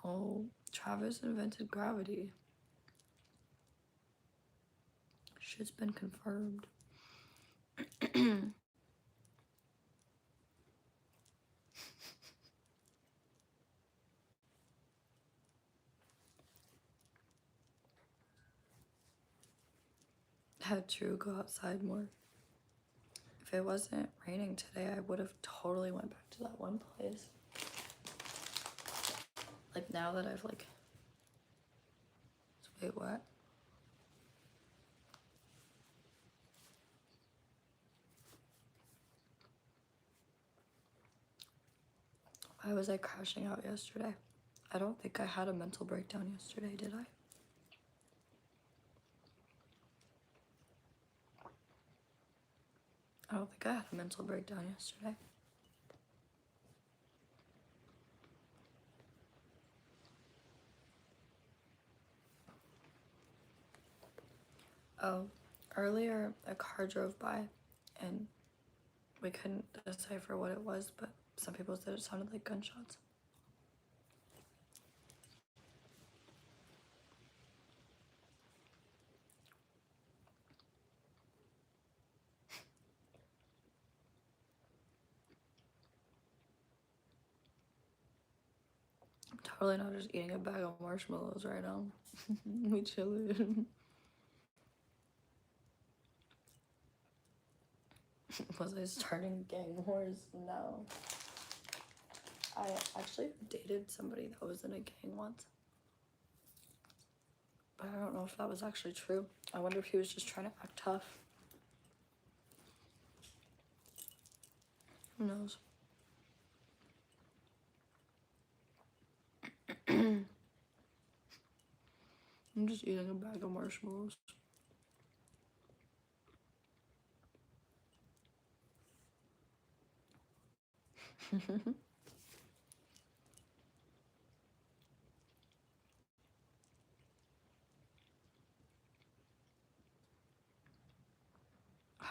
Oh, Travis invented gravity. Shit's been confirmed. Had True go outside more. If it wasn't raining today, I would have totally went back to that one place. Like now that I've like, wait, what? Why was I crashing out yesterday? I don't think I had a mental breakdown yesterday, did I? I don't think I had a mental breakdown yesterday. Oh, earlier a car drove by and we couldn't decipher what it was, but some people said it sounded like gunshots. I'm totally not just eating a bag of marshmallows right now. We chillin'. Was I starting gang wars? No. I actually dated somebody that was in a gang once. But I don't know if that was actually true. I wonder if he was just trying to act tough. Who knows? I'm just eating a bag of marshmallows. I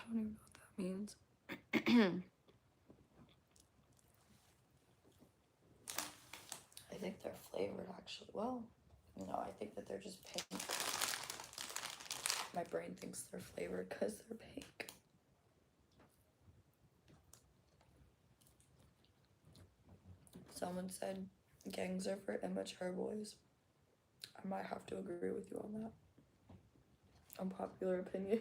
don't even know what that means. I think they're flavored actually. Well, no, I think that they're just pink. My brain thinks they're flavored because they're pink. Someone said gangs are for immature boys. I might have to agree with you on that. Unpopular opinion.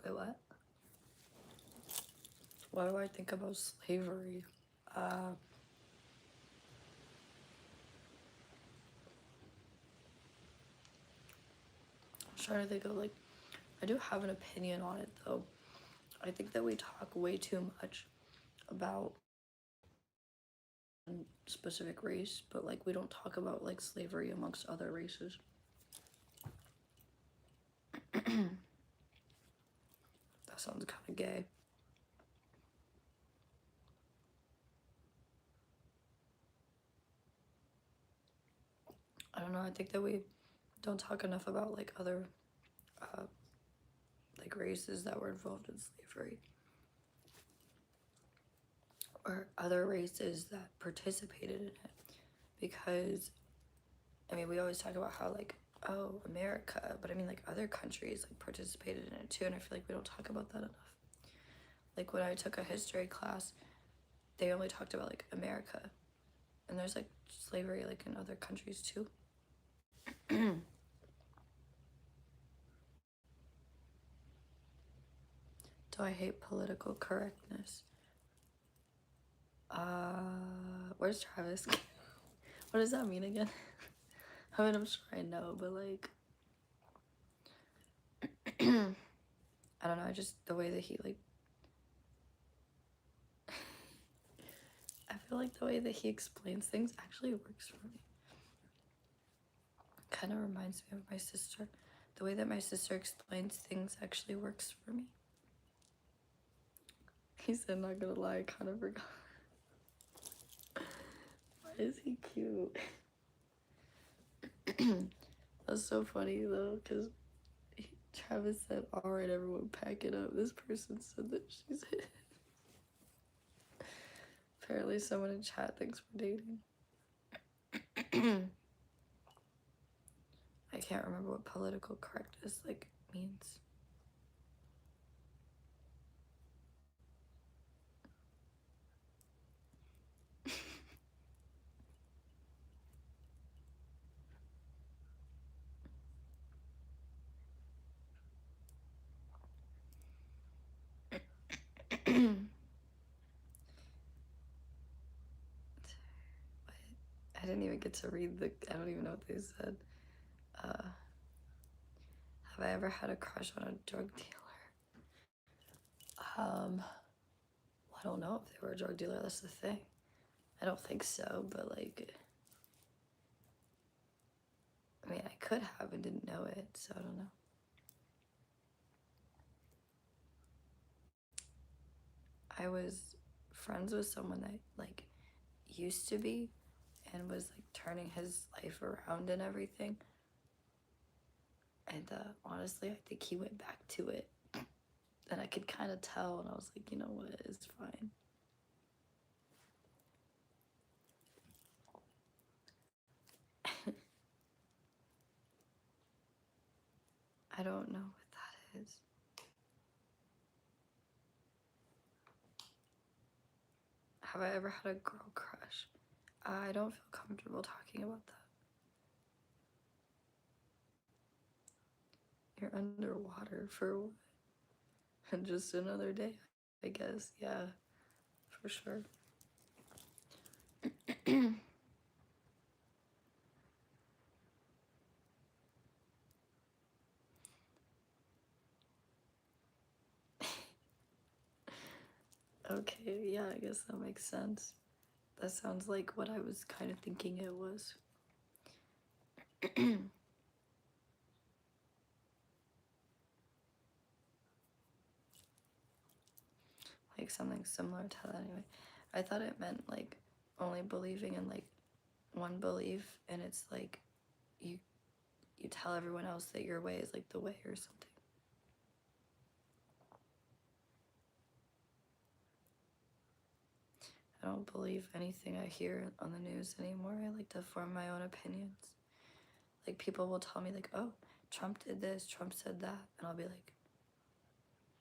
Wait, what? Why do I think about slavery? I'm trying to think of like, I do have an opinion on it though. I think that we talk way too much about specific race, but like we don't talk about like slavery amongst other races. That sounds kind of gay. I don't know, I think that we don't talk enough about like other like races that were involved in slavery or other races that participated in it, because I mean we always talk about how like, oh, America, but I mean like other countries like participated in it too, and I feel like we don't talk about that enough. Like when I took a history class, they only talked about like America, and there's like slavery like in other countries too. So I hate political correctness. Where's Travis? What does that mean again? I mean, I'm sure I know, but like, I don't know, just the way that he like, I feel like the way that he explains things actually works for me. Kind of reminds me of my sister. The way that my sister explains things actually works for me. He said, not gonna lie, I kind of forgot. Why is he cute? That's so funny though, because Travis said, all right, everyone, pack it up. This person said that she's hit. Apparently someone in chat thinks we're dating. I can't remember what political correctness like means. I didn't even get to read I don't even know what they said. Have I ever had a crush on a drug dealer? Well, I don't know if they were a drug dealer, that's the thing. I don't think so, but like, I mean, I could have and didn't know it, so I don't know. I was friends with someone that like used to be and was like turning his life around and everything. And honestly, I think he went back to it. And I could kind of tell, and I was like, you know what, it's fine. I don't know what that is. Have I ever had a girl crush? I don't feel comfortable talking about that. You're underwater for what? And just another day, I guess. Yeah, for sure. Okay, yeah, I guess that makes sense. That sounds like what I was kind of thinking it was. Like something similar to that anyway. I thought it meant like only believing in like one belief, and it's like you tell everyone else that your way is like the way or something. I don't believe anything I hear on the news anymore. I like to form my own opinions. Like people will tell me like, oh, Trump did this, Trump said that, and I'll be like,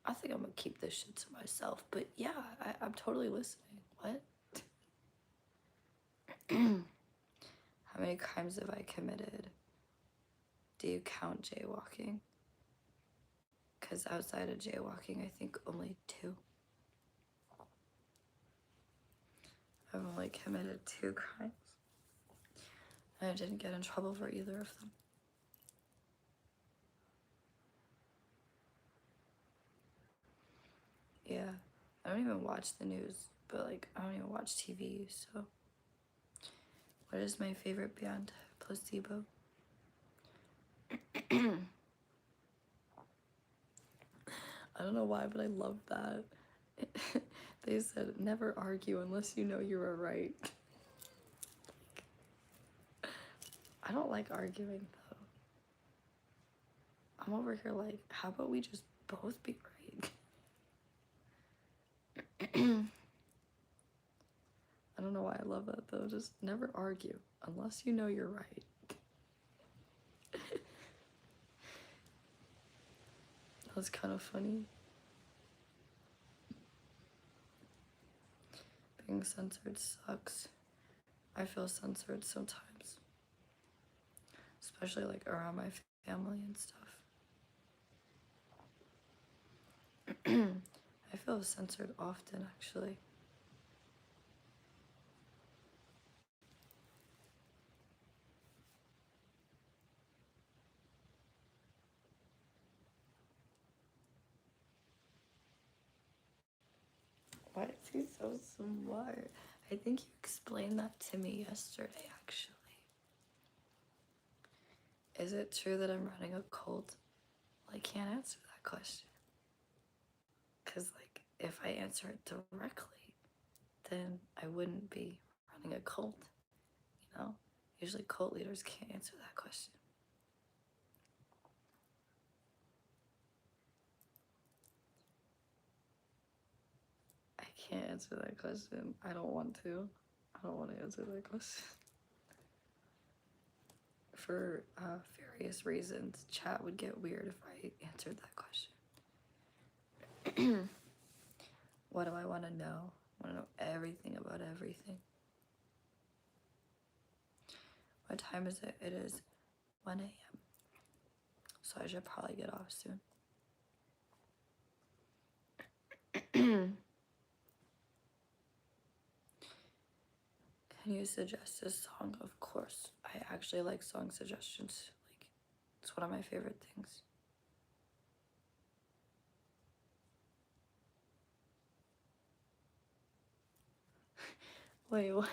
I think I'm gonna keep this shit to myself. But yeah, I'm totally listening. What? How many crimes have I committed? Do you count jaywalking? Because outside of jaywalking, I think only 2. I've only committed 2 crimes. And I didn't get in trouble for either of them. Yeah, I don't even watch the news, but like, I don't even watch TV, so. What is my favorite band? Placebo. I don't know why, but I love that. They said, never argue unless you know you are right. I don't like arguing, though. I'm over here like, how about we just both be right? I don't know why I love that, though. Just never argue unless you know you're right. That was kind of funny. Being censored sucks. I feel censored sometimes, especially like around my family and stuff. I feel censored often, actually. Why is he so smart? I think you explained that to me yesterday, actually. Is it true that I'm running a cult? Well, I can't answer that question. Because, like, if I answer it directly, then I wouldn't be running a cult, you know? Usually cult leaders can't answer that question. I can't answer that question. I don't want to. I don't want to answer that question. For various reasons, chat would get weird if I answered that question. What do I want to know? I want to know everything about everything. What time is it? It is 1 a.m. So I should probably get off soon. Can you suggest a song? Of course. I actually like song suggestions. Like, it's one of my favorite things. Wait, what?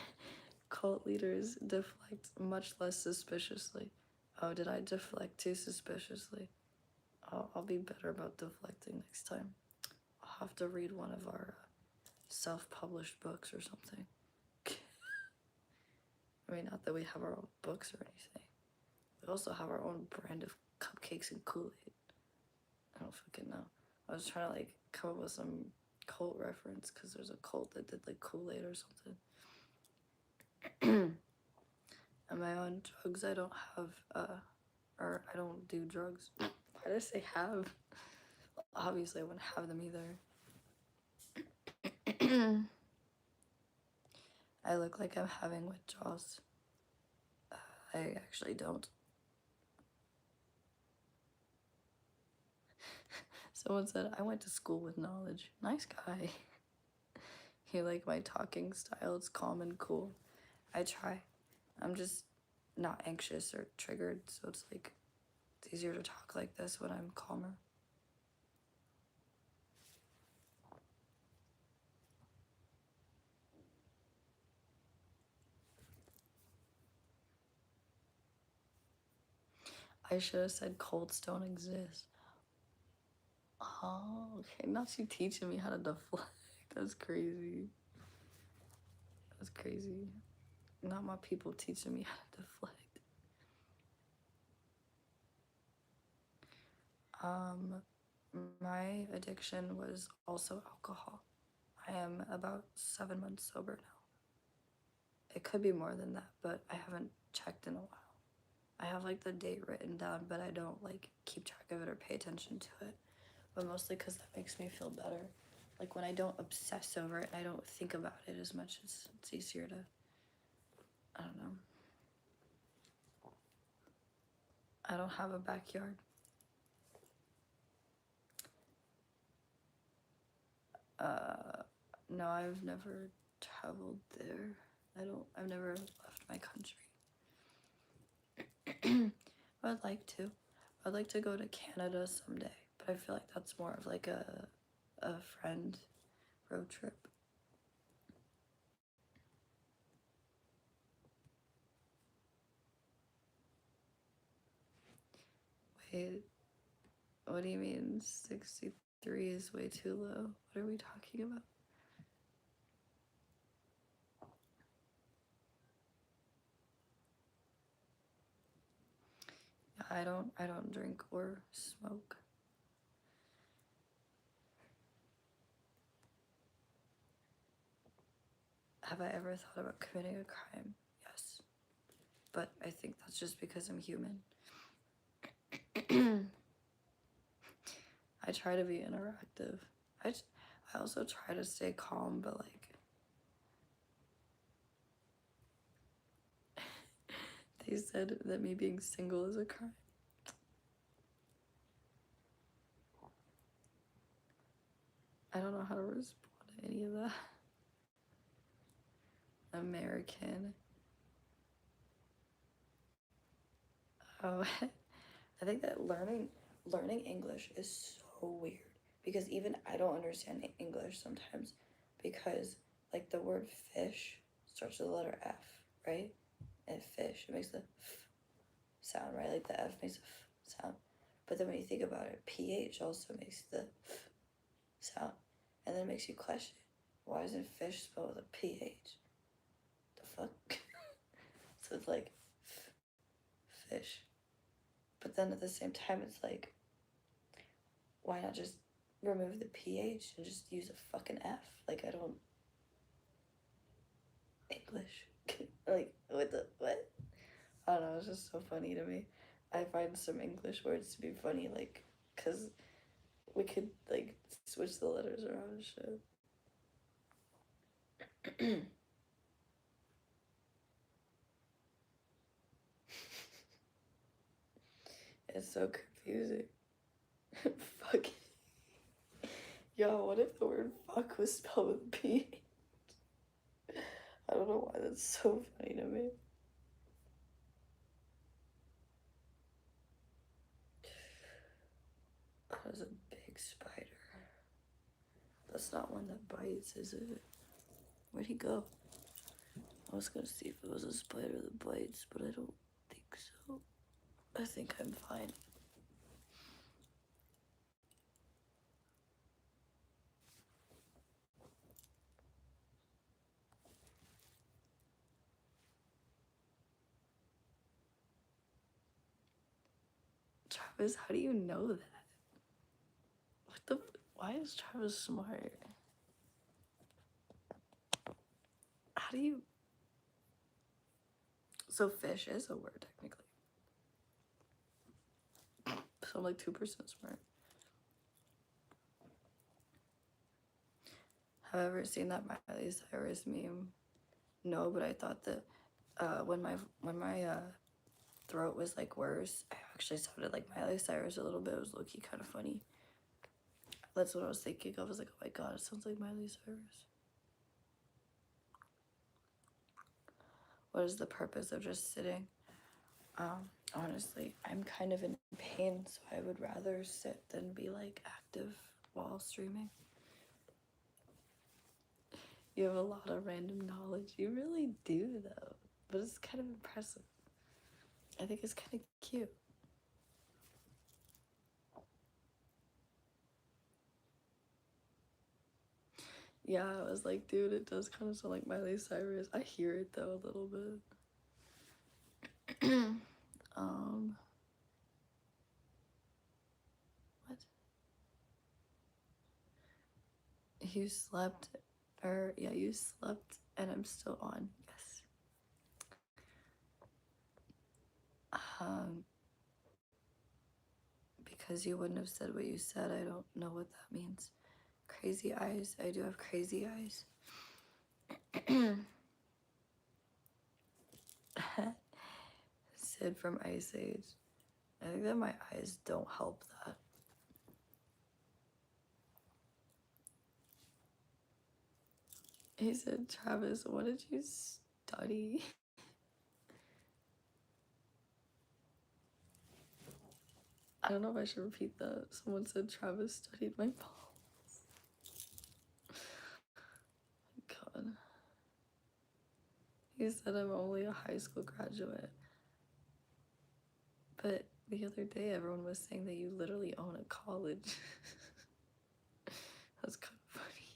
Cult leaders deflect much less suspiciously. Oh, did I deflect too suspiciously? I'll be better about deflecting next time. I'll have to read one of our self-published books or something. I mean, not that we have our own books or anything. We also have our own brand of cupcakes and Kool-Aid. I don't fucking know. I was trying to like come up with some cult reference because there's a cult that did like Kool-Aid or something. Am I on drugs? I don't have, or I don't do drugs. Why did I say have? Obviously, I wouldn't have them either. I look like I'm having withdrawals. I actually don't. Someone said, I went to school with knowledge. Nice guy. You like my talking style? It's calm and cool. I try. I'm just not anxious or triggered, so it's like, it's easier to talk like this when I'm calmer. I should have said cults don't exist. Oh, okay. Not you teaching me how to deflect. That's crazy. That's crazy. Not my people teaching me how to deflect. My addiction was also alcohol. I am about 7 months sober now. It could be more than that, but I haven't checked in a while. I have like the date written down, but I don't like keep track of it or pay attention to it. But mostly because that makes me feel better. Like when I don't obsess over it, I don't think about it as much. It's easier to, I don't know. I don't have a backyard. No, I've never traveled there. I've never left my country. I'd like to. I'd like to go to Canada someday, but I feel like that's more of like a friend road trip. Wait, what do you mean 63 is way too low? What are we talking about? I don't drink or smoke. Have I ever thought about committing a crime? Yes. But I think that's just because I'm human. I try to be interactive. I also try to stay calm, but like they said that me being single is a crime. I don't know how to respond to any of that. American. Oh, I think that learning English is so weird because even I don't understand English sometimes because like the word fish starts with the letter F, right? And fish, it makes the f sound, right? Like the F makes a f sound. But then when you think about it, PH also makes the f sound. And then it makes you question, why isn't fish spelled with a PH? The fuck? So it's like fish. But then at the same time, it's like, why not just remove the PH and just use a fucking F? Like, I don't. English. Like, what? I don't know, it's just so funny to me. I find some English words to be funny, like, because we could, like, switch the letters around and shit. It's so confusing. Fuck. Yo, what if the word fuck was spelled with P? I don't know why that's so funny to me. That was a big spider. That's not one that bites, is it? Where'd he go? I was gonna see if it was a spider that bites, but I don't think so. I think I'm fine. Travis, how do you know that? Why is Travis smart? How do you? So fish is a word technically. So I'm like 2% smart. Have I ever seen that Miley Cyrus meme? No, but I thought that when my throat was like worse, I actually sounded like Miley Cyrus a little bit. It was low-key kind of funny. That's what I was thinking of. I was like, oh my god, it sounds like Miley Cyrus. What is the purpose of just sitting? Honestly, I'm kind of in pain, so I would rather sit than be like active while streaming. You have a lot of random knowledge. You really do, though. But it's kind of impressive. I think it's kind of cute. Yeah, I was like, dude, it does kind of sound like Miley Cyrus. I hear it, though, a little bit. What? You slept, yeah, you slept, and I'm still on. Yes. Because you wouldn't have said what you said, I don't know what that means. Crazy eyes. I do have crazy eyes. Sid from Ice Age. I think that my eyes don't help that. He said, Travis, what did you study? I don't know if I should repeat that. Someone said Travis studied my balls. God. He said I'm only a high school graduate. But the other day, everyone was saying that you literally own a college. That's kind of funny.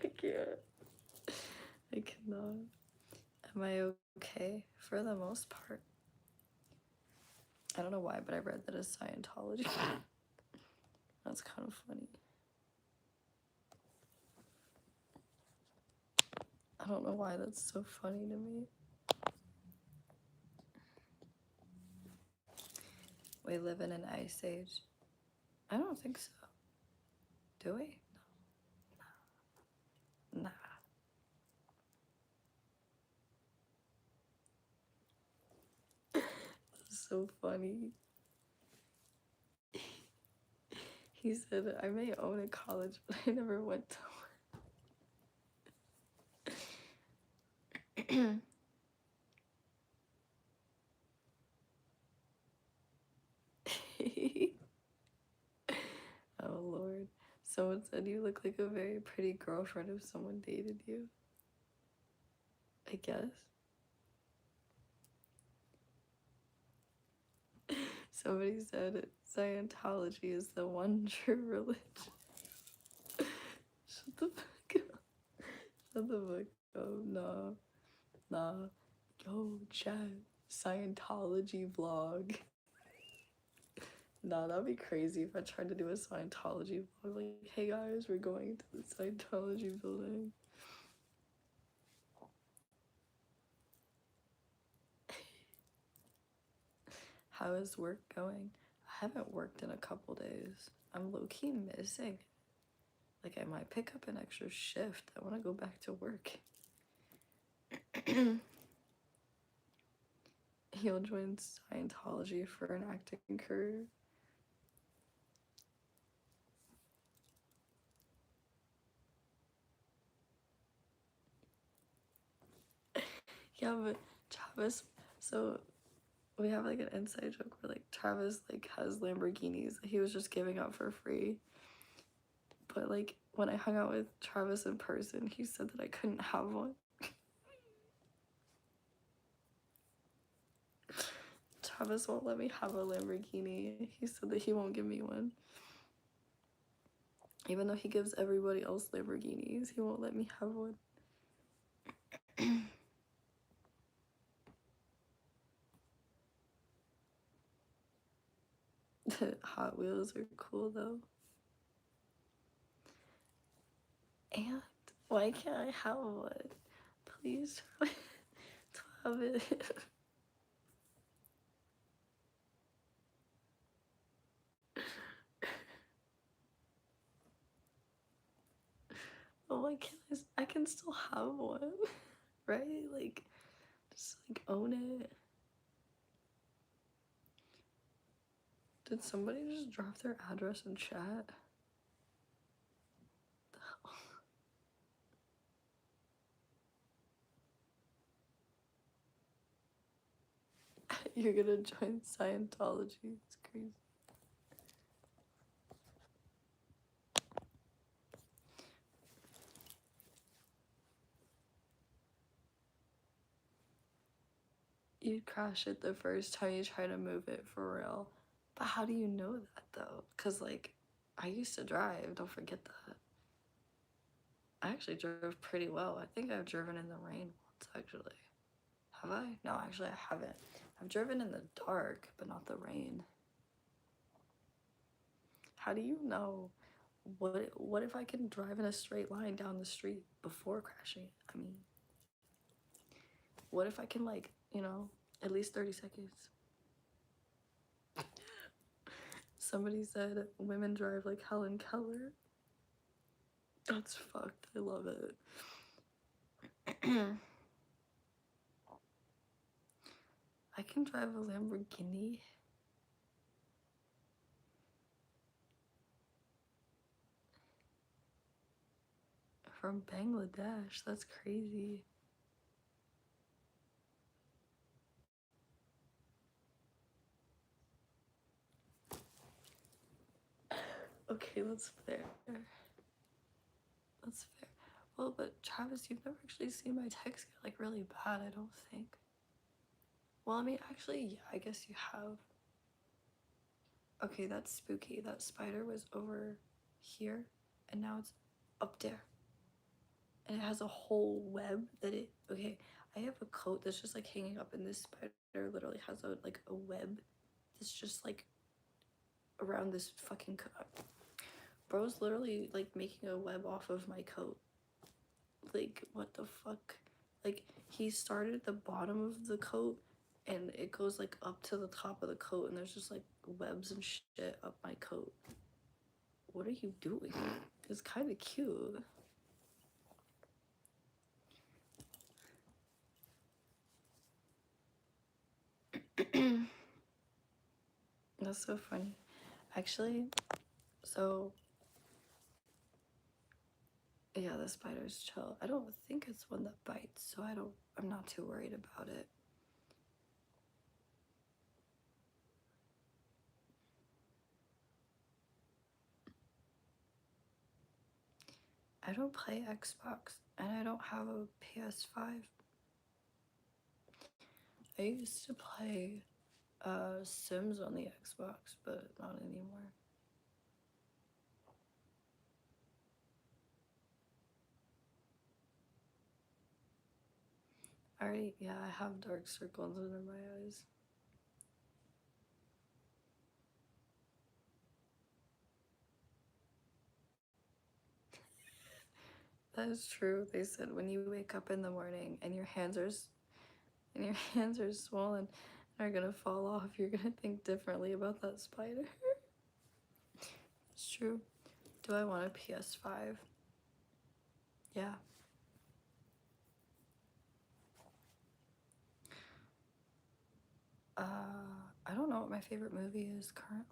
I can't. I cannot. Am I okay? For the most part. I don't know why, but I read that as Scientology. That's kind of funny. I don't know why that's so funny to me. We live in an ice age. I don't think so. Do we? No. Nah. That's so funny. He said, I may own a college, but I never went to one. Oh, Lord. Someone said you look like a very pretty girlfriend if someone dated you. I guess. Somebody said Scientology is the one true religion. Shut the fuck up. Shut the fuck up. Nah. Nah. Yo, chat. Scientology vlog. Nah, that'd be crazy if I tried to do a Scientology vlog. Like, hey guys, we're going to the Scientology building. How is work going? I haven't worked in a couple days. I'm low-key missing. Like, I might pick up an extra shift. I want to go back to work. He'll join Scientology for an acting career. Yeah, but Travis, so we have like an inside joke where like Travis like has Lamborghinis that he was just giving out for free. But like when I hung out with Travis in person, he said that I couldn't have one. Travis won't let me have a Lamborghini. He said that he won't give me one. Even though he gives everybody else Lamborghinis, he won't let me have one. Hot Wheels are cool though. And why can't I have one? Please have it. Oh, why can't I can still have one, right? Like, just like own it. Did somebody just drop their address in chat? You're gonna join Scientology. It's crazy. You'd crash it the first time you try to move it for real. But how do you know that though? Because like, I used to drive, don't forget that. I actually drove pretty well. I think I've driven in the rain once actually. Have I? No, actually I haven't. I've driven in the dark, but not the rain. How do you know? What if I can drive in a straight line down the street before crashing? I mean, what if I can like, you know, at least 30 seconds? Somebody said women drive like Helen Keller. That's fucked. I love it. I can drive a Lamborghini. From Bangladesh. That's crazy. Okay, that's fair. That's fair. Well, but Travis, you've never actually seen my text get like really bad, I don't think. Well, I mean, actually, yeah, I guess you have. Okay, that's spooky. That spider was over here, and now it's up there. And it has a whole web that it... Okay, I have a coat that's just like hanging up, and this spider literally has a like a web that's just like around this fucking coat. Bro's literally like making a web off of my coat. Like, what the fuck? Like, he started at the bottom of the coat and it goes like up to the top of the coat, and there's just like webs and shit up my coat. What are you doing? It's kind of cute. That's so funny. Actually, So yeah, the spider's chill. I don't think it's one that bites, so I'm not too worried about it. I don't play Xbox and I don't have a PS5. I used to play Sims on the Xbox, but not anymore. Yeah, I have dark circles under my eyes. That is true. They said when you wake up in the morning and your hands are swollen and are gonna fall off, you're gonna think differently about that spider. It's true. Do I want a PS5? Yeah. I don't know what my favorite movie is currently.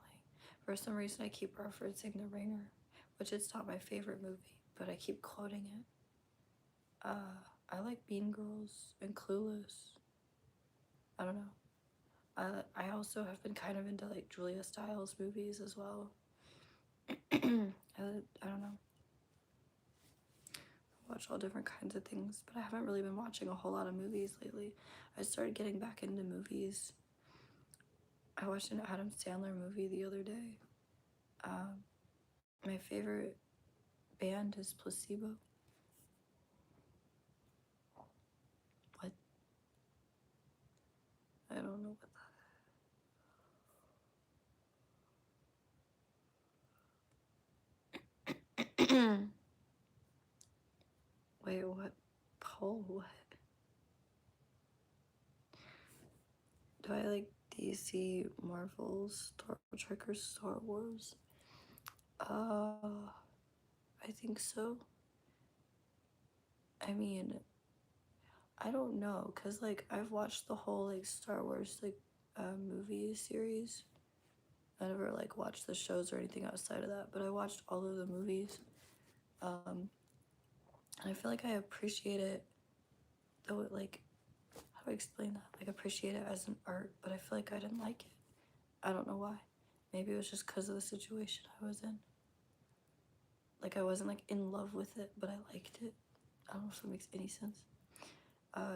For some reason, I keep referencing The Ringer, which it's not my favorite movie, but I keep quoting it. I like Mean Girls and Clueless. I don't know. I also have been kind of into like Julia Stiles movies as well. I don't know. I watch all different kinds of things, but I haven't really been watching a whole lot of movies lately. I started getting back into movies. I watched an Adam Sandler movie the other day. My favorite band is Placebo. What? I don't know what that. Wait, what? Paul, what? Do I like DC, Marvel, Star Trek, or Star Wars? I think so. I mean, I don't know, cause like I've watched the whole like Star Wars like movie series. I never like watched the shows or anything outside of that, but I watched all of the movies. And I feel like I appreciate it, though it like, how do I explain that? Like appreciate it as an art, but I feel like I didn't like it. I don't know why. Maybe it was just because of the situation I was in. Like I wasn't like in love with it, but I liked it. I don't know if that makes any sense.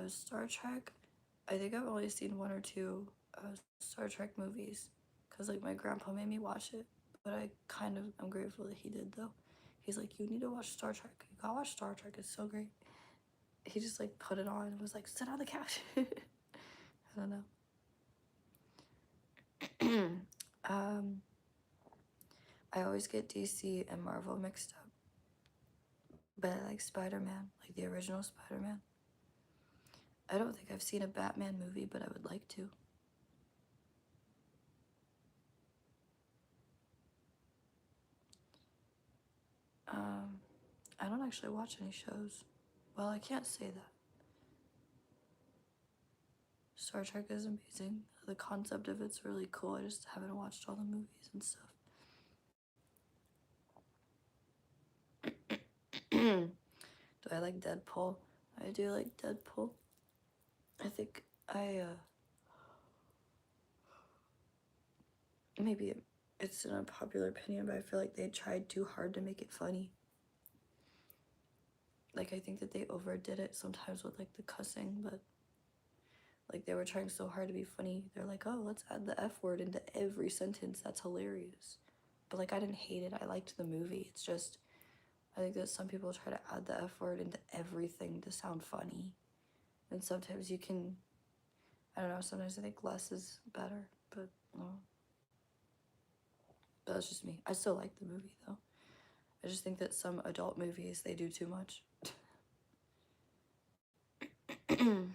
Star Trek, I think I've only seen one or two Star Trek movies because like my grandpa made me watch it, but I'm grateful that he did though. He's like, you need to watch Star Trek. You gotta watch Star Trek. It's so great. He just like put it on and was like, sit on the couch. I don't know. I always get DC and Marvel mixed up, but I like Spider-Man, like the original Spider-Man. I don't think I've seen a Batman movie, but I would like to. I don't actually watch any shows. Well, I can't say that. Star Trek is amazing. The concept of it's really cool. I just haven't watched all the movies and stuff. Do I like Deadpool? I do like Deadpool. I think maybe it's an unpopular opinion, but I feel like they tried too hard to make it funny. Like, I think that they overdid it sometimes with like the cussing, but like they were trying so hard to be funny. They're like, oh, let's add the F word into every sentence. That's hilarious. But like, I didn't hate it. I liked the movie. It's just, I think that some people try to add the F word into everything to sound funny. And sometimes you can, I don't know, sometimes I think less is better. But, well, that's just me. I still like the movie though. I just think that some adult movies, they do too much. Wait,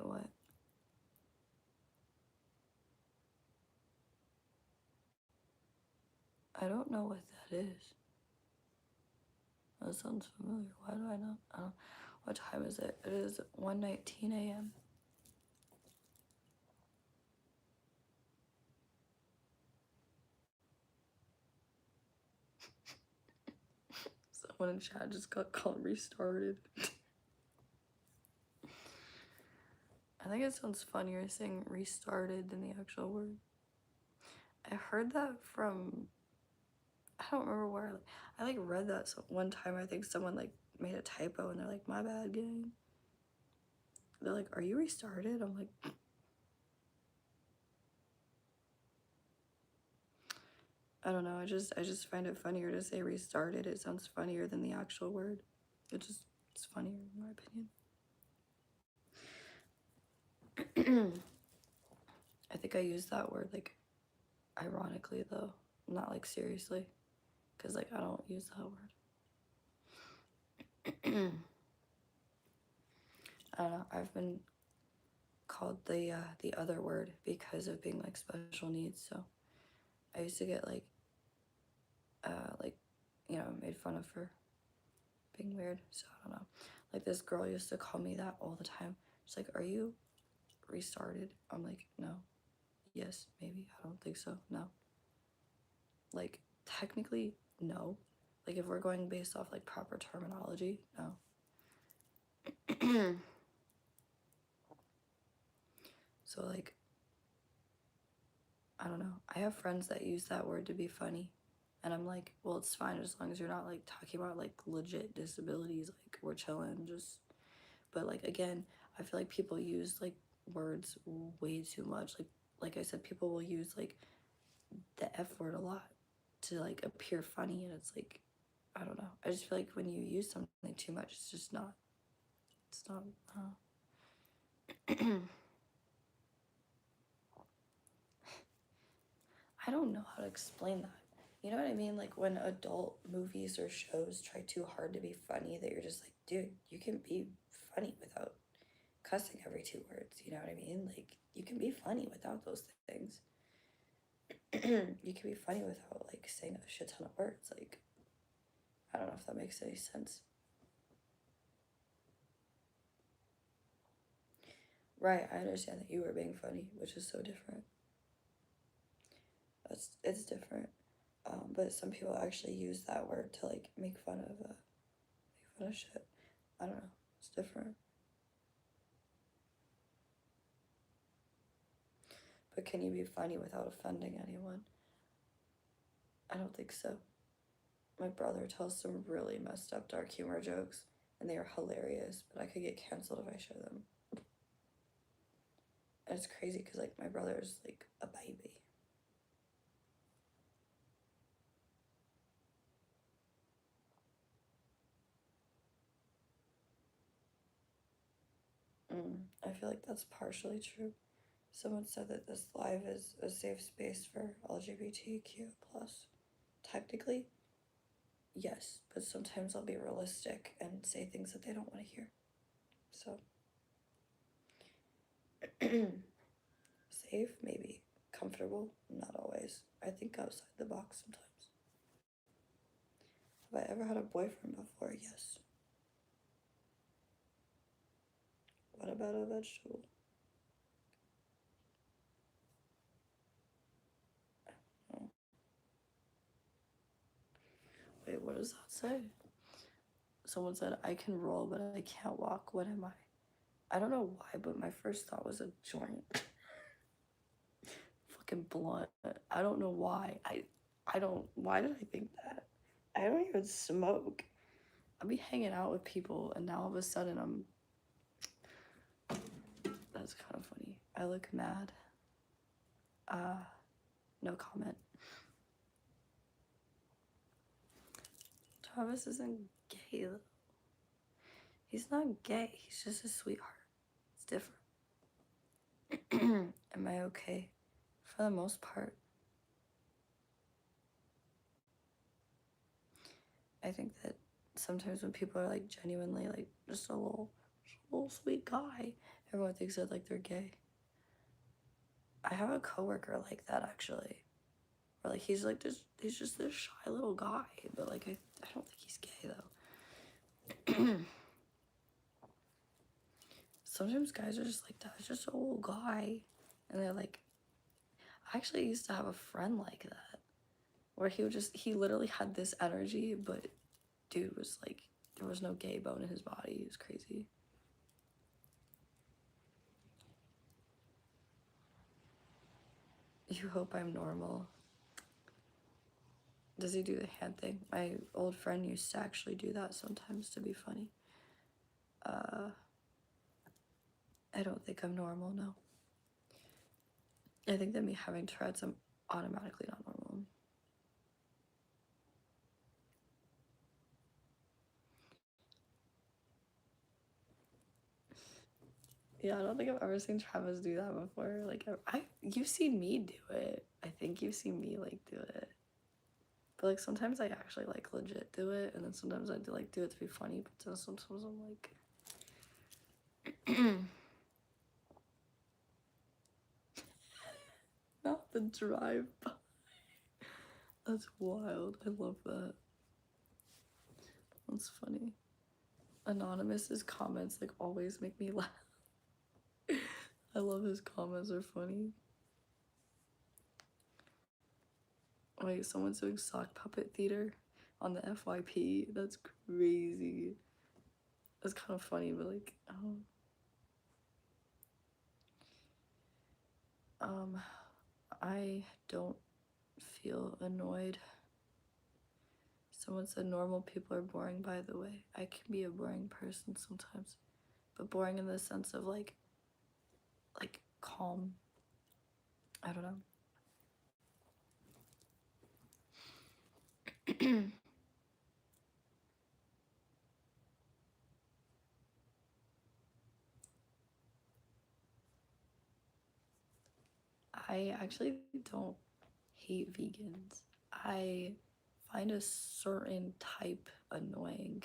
what? I don't know what that is. That sounds familiar. Why do I not? I don't. What time is it? It is 1:19 a.m. Someone in chat just got called restarted. I think it sounds funnier saying restarted than the actual word. I heard that from, I don't remember where. I like read that one time. I think someone like made a typo and they're like, my bad, gang. They're like, are you restarted? I'm like, I don't know. I just find it funnier to say restarted. It sounds funnier than the actual word. It's funnier in my opinion. I think I use that word like ironically though, not like seriously, because like I don't use that word. I don't know. I've been called the other word because of being like special needs. So I used to get like you know, made fun of for being weird. So I don't know. Like this girl used to call me that all the time. She's like, "Are you restarted?" I'm like, "No." Yes, maybe. I don't think so. No. Like technically, no. Like if we're going based off like proper terminology, no. So like I don't know. I have friends that use that word to be funny. And I'm like, well, it's fine as long as you're not like talking about like legit disabilities. Like we're chilling, just. But like again, I feel like people use like words way too much. Like I said, people will use like the F word a lot to like appear funny, and it's like, I don't know. I just feel like when you use something too much, it's just not. It's not. I don't know how to explain that. You know what I mean? Like when adult movies or shows try too hard to be funny, that you're just like, dude, you can be funny without cussing every 2 words. You know what I mean? Like you can be funny without those things. You can be funny without like saying a shit ton of words. Like I don't know if that makes any sense. Right, I understand that you were being funny, which is so different. It's different. But some people actually use that word to like make fun of shit. I don't know. It's different. But can you be funny without offending anyone? I don't think so. My brother tells some really messed up dark humor jokes, and they are hilarious, but I could get canceled if I show them. And it's crazy because like my brother's like a baby. I feel like that's partially true. Someone said that this live is a safe space for LGBTQ plus. Technically, yes, but sometimes I'll be realistic and say things that they don't want to hear. So, safe, maybe. Comfortable, not always. I think outside the box sometimes. Have I ever had a boyfriend before? Yes. What about a vegetable? Oh. Wait, what does that say? Someone said, I can roll, but I can't walk. What am I? I don't know why, but my first thought was a joint. Fucking blunt. I don't know why. Why did I think that? I don't even smoke. I'll be hanging out with people, and now all of a sudden that's kind of funny. I look mad. No comment. Travis isn't gay though. He's not gay. He's just a sweetheart. It's different. Am I okay? For the most part. I think that sometimes when people are like genuinely like just a little sweet guy, everyone thinks that like they're gay. I have a coworker like that actually. Or like he's just this shy little guy, but like I don't think he's gay though. Sometimes guys are just like that. It's just a little guy, and they're like. I actually used to have a friend like that, where he literally had this energy, but dude was like, there was no gay bone in his body. It was crazy. You hope I'm normal. Does he do the hand thing? My old friend used to actually do that sometimes to be funny. I don't think I'm normal, no. I think that me having Tourette's, I'm automatically not normal. Yeah, I don't think I've ever seen Travis do that before. Like, you've seen me do it. I think you've seen me, like, do it. But, like, sometimes I actually, like, legit do it. And then sometimes I do, like, do it to be funny. But then sometimes I'm like... Not the drive-by. That's wild. I love that. That's funny. Anonymous's comments, like, always make me laugh. I love his comments, are funny. Wait, someone's doing sock puppet theater on the FYP. That's crazy. That's kind of funny, but like, I don't feel annoyed. Someone said normal people are boring, by the way. I can be a boring person sometimes, but boring in the sense of like calm. I don't know. I actually don't hate vegans. I find a certain type annoying.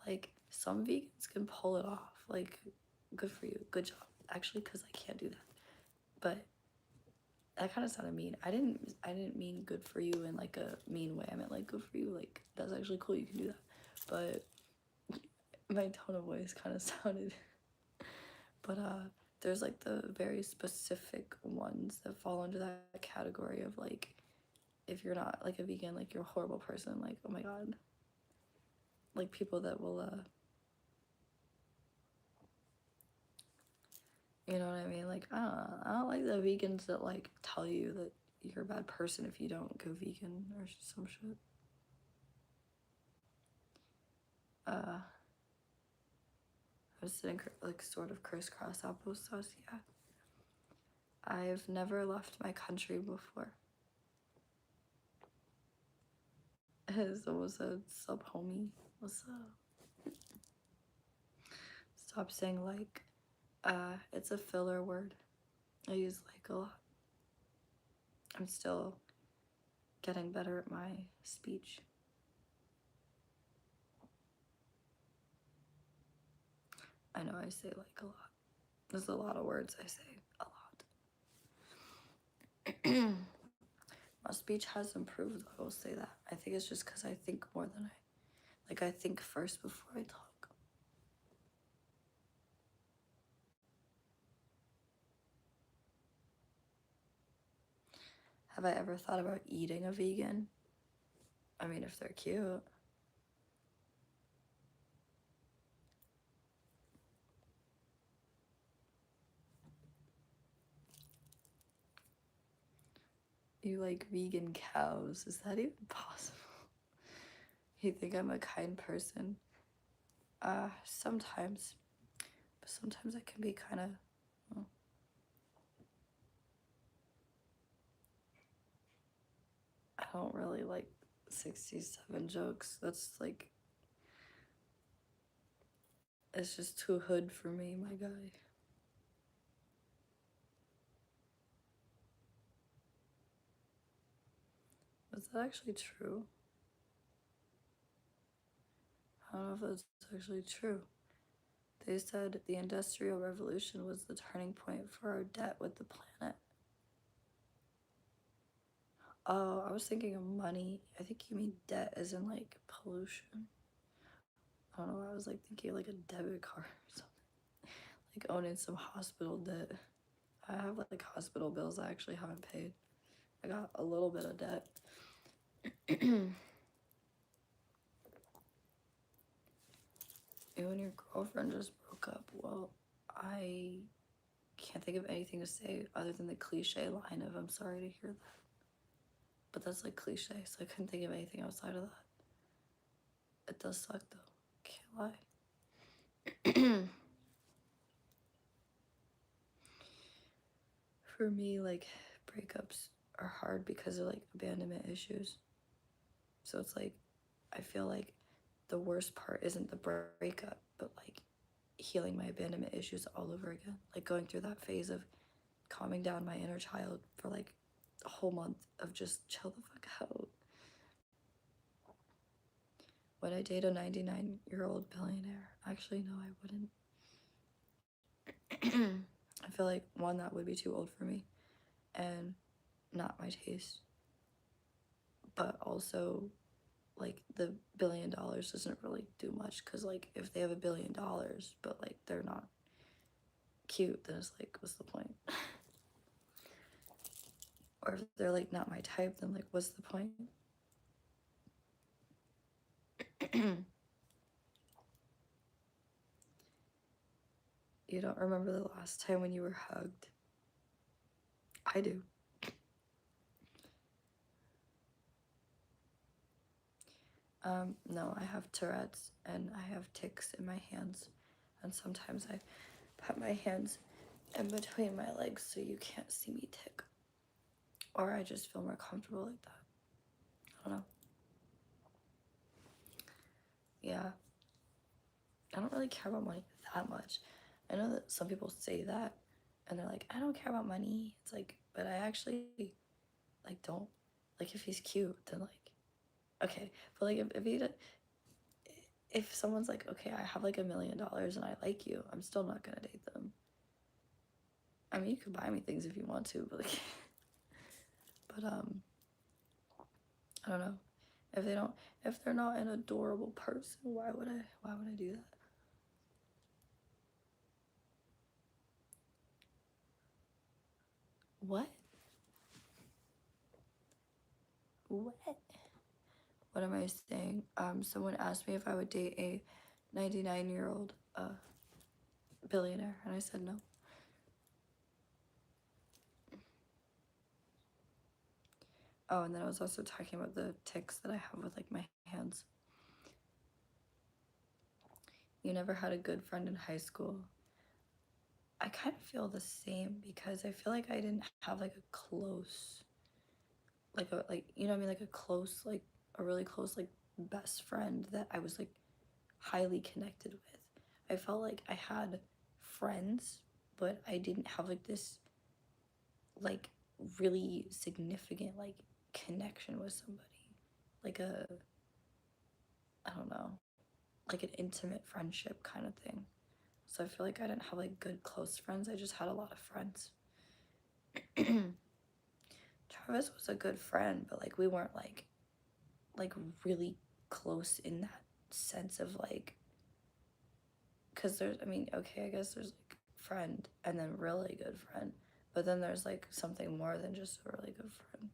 Like, some vegans can pull it off. Like, good for you. Good job. Actually, because I can't do that. But that kind of sounded mean. I didn't mean good for you in like a mean way. I meant like good for you. Like, that's actually cool. You can do that. But my tone of voice kind of sounded... But there's like the very specific ones that fall under that category of like, if you're not like a vegan, like you're a horrible person. Like, oh my god. Like, people that will you know what I mean? Like, I don't like the vegans that like tell you that you're a bad person if you don't go vegan or some shit. I was sitting like sort of crisscross applesauce, yeah. I've never left my country before. Someone said, sup homie, what's up? Stop saying like. It's a filler word. I use like a lot. I'm still getting better at my speech. I know I say like a lot. There's a lot of words I say a lot. My speech has improved, I will say that. I think it's just because I think more than I think first before I talk. Have I ever thought about eating a vegan? I mean, if they're cute. You like vegan cows? Is that even possible? You think I'm a kind person? Sometimes. But sometimes I can be kind of... I don't really like 67 jokes. That's like... It's just too hood for me, my guy. Is that actually true? I don't know if that's actually true. They said the Industrial Revolution was the turning point for our debt with the planet. Oh, I was thinking of money. I think you mean debt as in like pollution. I don't know, I was like thinking like a debit card or something. Like owning some hospital debt. I have like hospital bills I actually haven't paid. I got a little bit of debt. You and your girlfriend just broke up. Well, I can't think of anything to say other than the cliche line of "I'm sorry to hear that." But that's like cliche, so I couldn't think of anything outside of that. It does suck though. Can't lie. For me, like, breakups are hard because of like abandonment issues. So it's like, I feel like the worst part isn't the breakup, but like healing my abandonment issues all over again. Like going through that phase of calming down my inner child for like a whole month of just chill the fuck out. Would I date a 99-year-old billionaire? Actually, no, I wouldn't. I feel like one, that would be too old for me and not my taste. But also, like, the $1 billion doesn't really do much because, like, if they have $1 billion, but like they're not cute, then it's like, what's the point? Or if they're like not my type, then like, what's the point? You don't remember the last time when you were hugged? I do. No, I have Tourette's and I have ticks in my hands, and sometimes I put my hands in between my legs so you can't see me tick. Or I just feel more comfortable like that. I don't know. Yeah. I don't really care about money that much. I know that some people say that and they're like, I don't care about money. It's like, but I actually like don't. Like if he's cute, then like okay. But like if someone's like, okay, I have like $1 million and I like you, I'm still not gonna date them. I mean, you can buy me things if you want to, but like but I don't know. If they're not an adorable person, why would I do that? What? What? What am I saying? Someone asked me if I would date a 99-year-old billionaire, and I said no. Oh, and then I was also talking about the tics that I have with like my hands. You never had a good friend in high school. I kind of feel the same because I feel like I didn't have like a close, like you know what I mean, like a close, like a really close like best friend that I was like highly connected with. I felt like I had friends, but I didn't have like this like really significant like connection with somebody. Like a I don't know, like an intimate friendship kind of thing. So I feel like I didn't have like good close friends. I just had a lot of friends. Travis was a good friend, but like we weren't like really close in that sense of like because there's I mean, okay, I guess there's like friend and then really good friend, but then there's like something more than just a really good friend.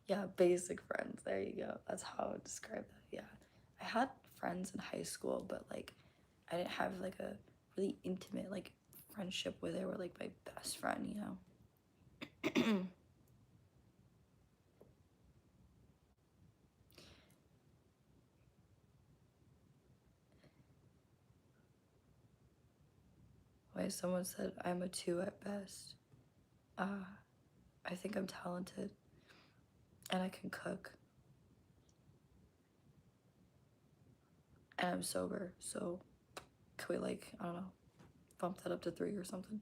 Yeah, basic friends. There you go. That's how I would describe that. Yeah. I had friends in high school, but like I didn't have like a really intimate like friendship where they were like my best friend, you know? Why someone said I'm a 2 at best. I think I'm talented and I can cook and I'm sober, so could we like, I don't know, bump that up to 3 or something?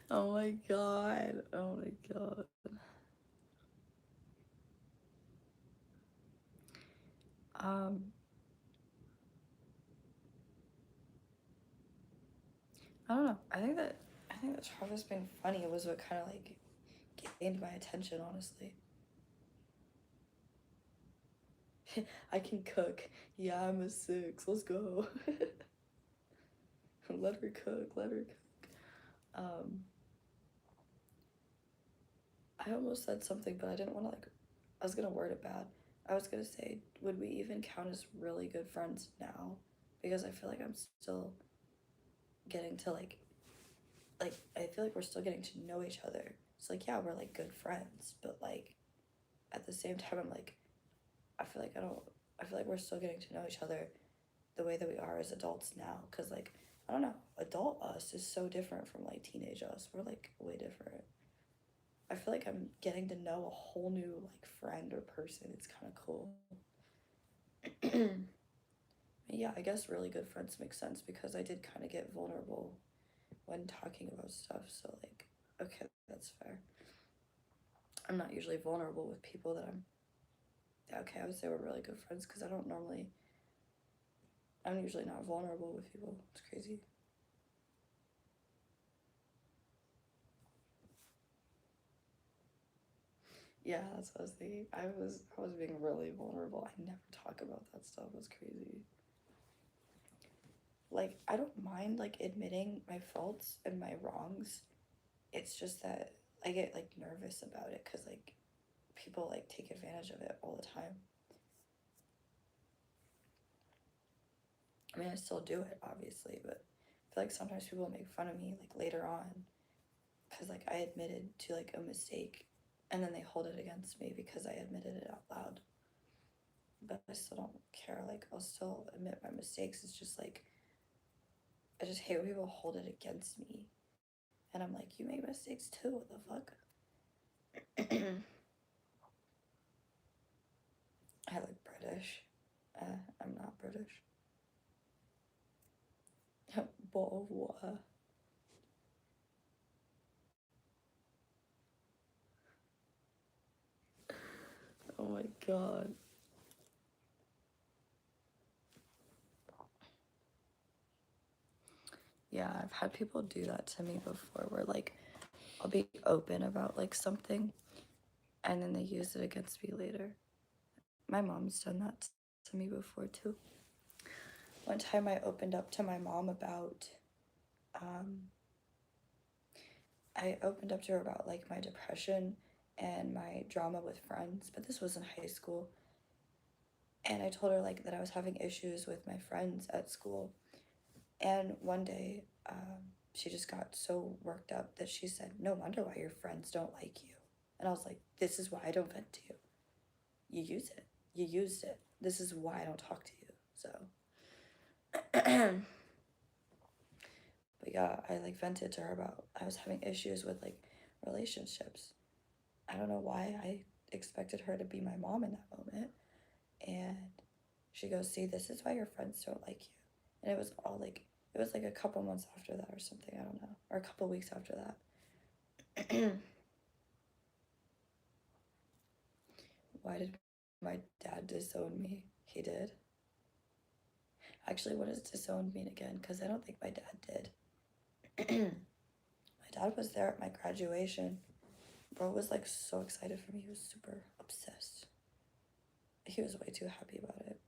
Oh my god. Oh my god. Um, I don't know. I think that Travis being funny was what kind of like gained my attention, honestly. I can cook. Yeah, I'm a 6. Let's go. Let her cook. Let her cook. I almost said something, but I didn't want to like I was gonna word it bad. I was gonna say, would we even count as really good friends now? Because I feel like I'm still getting to like I feel like we're still getting to know each other. So like yeah, we're like good friends, but like at the same time I'm like I feel like I feel like we're still getting to know each other the way that we are as adults now, cuz like I don't know, adult us is so different from like teenage us. We're like way different. I feel like I'm getting to know a whole new like friend or person. It's kind of cool. Yeah, I guess really good friends make sense because I did kind of get vulnerable when talking about stuff. So like, okay, that's fair. I'm not usually vulnerable with people that I'm. Okay, I would say we're really good friends because I don't normally. I'm usually not vulnerable with people. It's crazy. Yeah, that's what I was thinking. I was being really vulnerable. I never talk about that stuff. It was crazy. Like I don't mind like admitting my faults and my wrongs. It's just that I get like nervous about it because like people like take advantage of it all the time. I mean, I still do it obviously, but I feel like sometimes people make fun of me like later on because like I admitted to like a mistake and then they hold it against me because I admitted it out loud. But I still don't care. Like I'll still admit my mistakes. It's just like I just hate when people hold it against me. And I'm like, you make mistakes too. What the fuck? I look British. I'm not British. Bottle of water. Oh my god. Yeah, I've had people do that to me before where like I'll be open about like something and then they use it against me later. My mom's done that to me before too. One time I opened up to my mom about um I opened up to her about like my depression and my drama with friends, but this was in high school. And I told her like that I was having issues with my friends at school. And one day, she just got so worked up that she said, "No wonder why your friends don't like you." And I was like, "This is why I don't vent to you. You use it. You used it. This is why I don't talk to you." So, but yeah, I like vented to her about I was having issues with like relationships. I don't know why I expected her to be my mom in that moment. And she goes, "See, this is why your friends don't like you." And it was all like, it was like a couple months after that or something, I don't know, or a couple weeks after that. Why did my dad disown me? He did. Actually, what does disown mean again? Because I don't think my dad did. My dad was there at my graduation. Bro was like so excited for me. He was super obsessed. He was way too happy about it.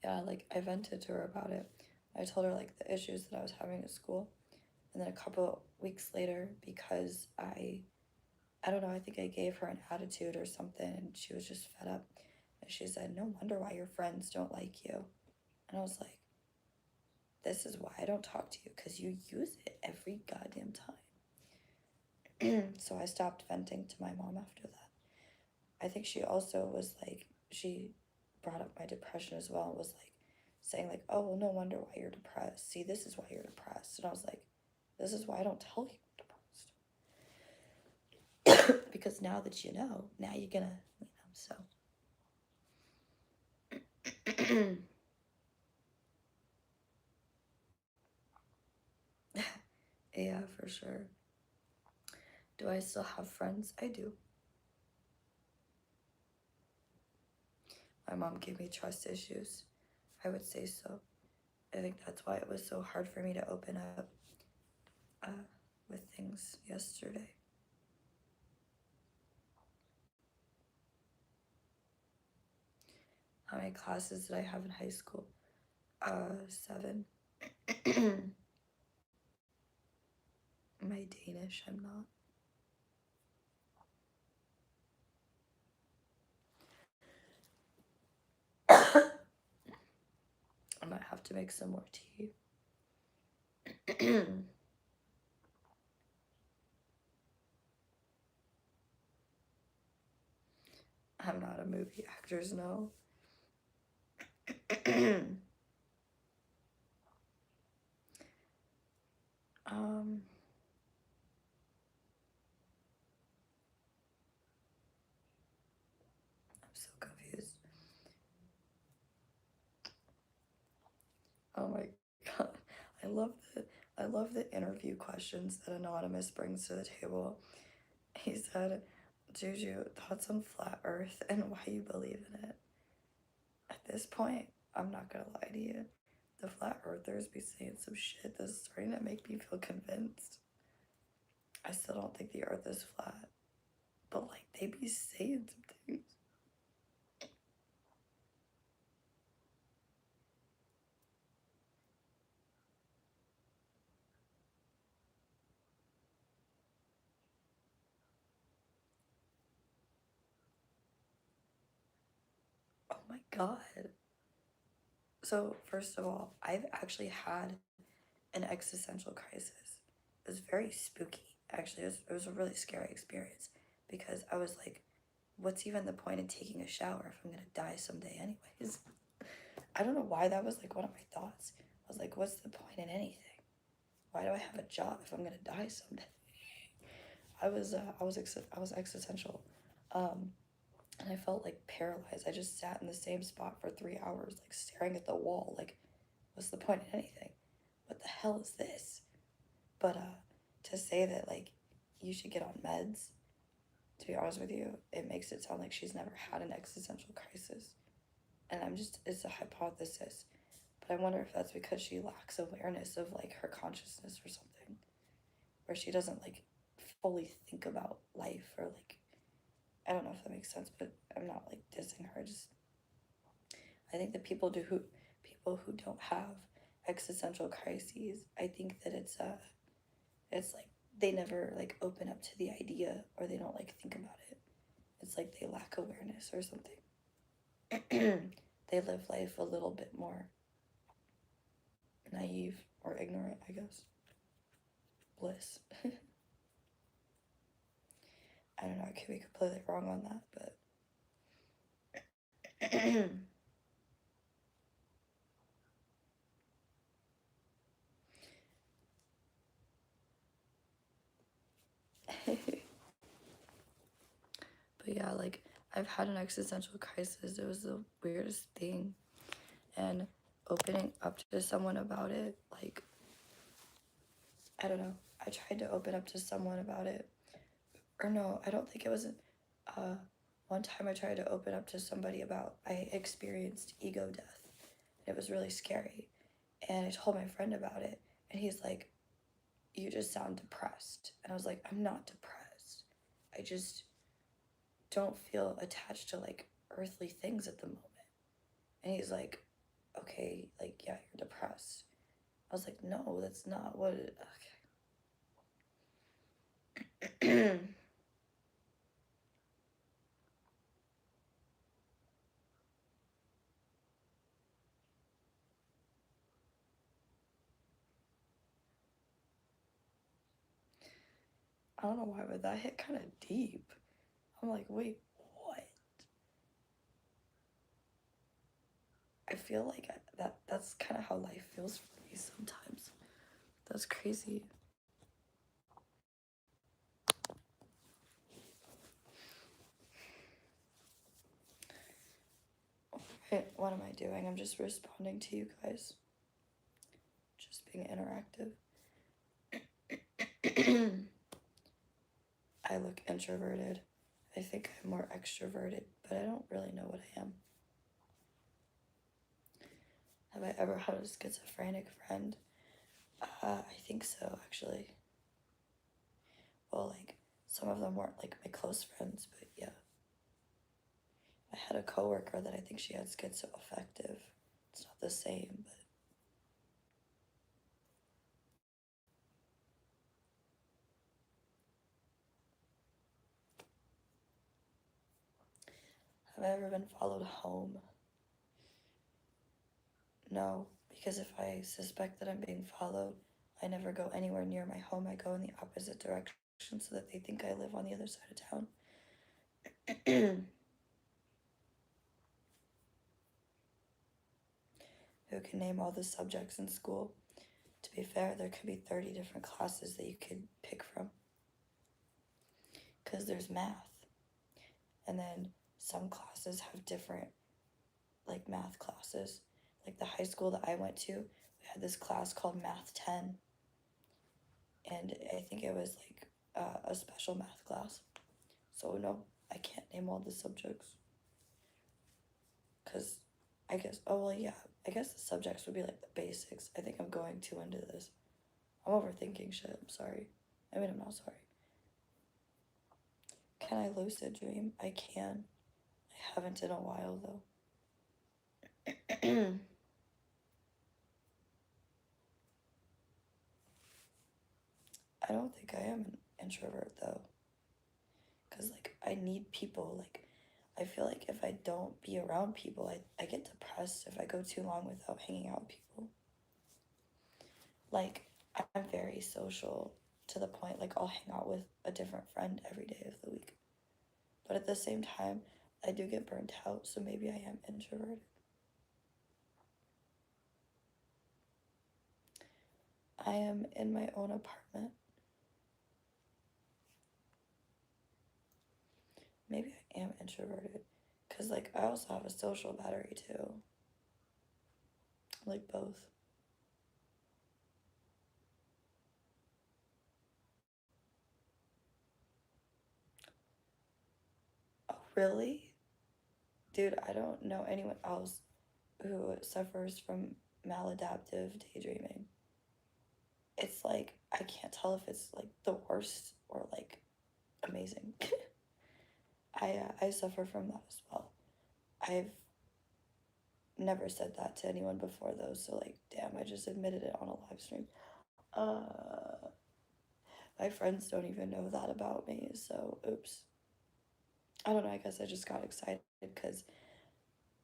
Yeah, like I vented to her about it. I told her like the issues that I was having at school. And then a couple weeks later, because I don't know, I think I gave her an attitude or something and she was just fed up. And she said, "No wonder why your friends don't like you." And I was like, "This is why I don't talk to you, because you use it every goddamn time." So I stopped venting to my mom after that. I think she also was like, she brought up my depression as well and was like saying like, "Oh, well, no wonder why you're depressed. See, this is why you're depressed." And I was like, "This is why I don't tell you I'm depressed." Because now that you know, now you're gonna, so. Yeah, for sure. Do I still have friends? I do. My mom gave me trust issues. I would say so. I think that's why it was so hard for me to open up uh, with things yesterday. How many classes did I have in high school? 7. Am I Danish? I'm not. I might have to make some more tea. I'm not a movie actors, no. I'm so confused. Oh my god. I love the interview questions that Anonymous brings to the table. He said, Juju, thoughts on flat earth and why you believe in it. At this point, I'm not gonna lie to you. The flat earthers be saying some shit that's starting to make me feel convinced. I still don't think the earth is flat. But like they be saying some things. Oh my god. So first of all, I've actually had an existential crisis. It was very spooky. Actually, it was a really scary experience because I was like, what's even the point in taking a shower if I'm gonna die someday anyways? I don't know why that was like one of my thoughts. I was like, what's the point in anything? Why do I have a job if I'm gonna die someday? I was existential, and I felt like paralyzed. I just sat in the same spot for 3 hours, like staring at the wall. Like, what's the point in anything? What the hell is this? But to say that like you should get on meds, to be honest with you, it makes it sound like she's never had an existential crisis. And it's a hypothesis. But I wonder if that's because she lacks awareness of like her consciousness or something, where she doesn't like fully think about life or like, I don't know if that makes sense, but I'm not like dissing her. Just I think that people who don't have existential crises, I think that it's like they never like open up to the idea or they don't like think about it. It's like they lack awareness or something. They live life a little bit more naive or ignorant, I guess. Bliss. I don't know, I could be completely wrong on that, but but yeah, like I've had an existential crisis. It was the weirdest thing. And opening up to someone about it, like I don't know. I tried to open up to someone about it. Or no, I don't think it was uh one time I tried to open up to somebody about I experienced ego death. It was really scary. And I told my friend about it and he's like, you just sound depressed. And I was like, I'm not depressed. I just don't feel attached to like earthly things at the moment. And he's like, okay, like, yeah, you're depressed. I was like, no, that's not what it, okay. I don't know why, but that hit kind of deep. I'm like, wait, what? I feel like that's kind of how life feels for me sometimes. That's crazy. Okay, what am I doing? I'm just responding to you guys. Just being interactive. I look introverted. I think I'm more extroverted, but I don't really know what I am. Have I ever had a schizophrenic friend? I think so, actually. Well, like, some of them weren't like my close friends, but yeah. I had a coworker that I think she had schizoaffective. It's not the same, but Have I ever been followed home? No, because if I suspect that I'm being followed, I never go anywhere near my home. I go in the opposite direction so that they think I live on the other side of town. Who can name all the subjects in school? To be fair, there could be 30 different classes that you could pick from. Because there's math. And then some classes have different, like, math classes. Like the high school that I went to, we had this class called Math 10. And I think it was like a special math class. So no, I can't name all the subjects. Because I guess, oh well, yeah, I guess the subjects would be like the basics. I think I'm going too into this. I'm overthinking shit, I'm sorry. I mean, I'm not sorry. Can I lucid dream? I can. I haven't in a while, though. I don't think I am an introvert, though. Because, like, I need people. Like, I feel like if I don't be around people, I get depressed if I go too long without hanging out with people. Like, I'm very social to the point, like, I'll hang out with a different friend every day of the week. But at the same time, I do get burnt out, so maybe I am introverted. I am in my own apartment. Maybe I am introverted. Because, like, I also have a social battery, too. Like, both. Oh, really? Dude, I don't know anyone else who suffers from maladaptive daydreaming. It's like, I can't tell if it's, like, the worst or, like, amazing. I suffer from that as well. I've never said that to anyone before, though, so, like, damn, I just admitted it on a live stream. My friends don't even know that about me, so oops. I don't know, I guess I just got excited because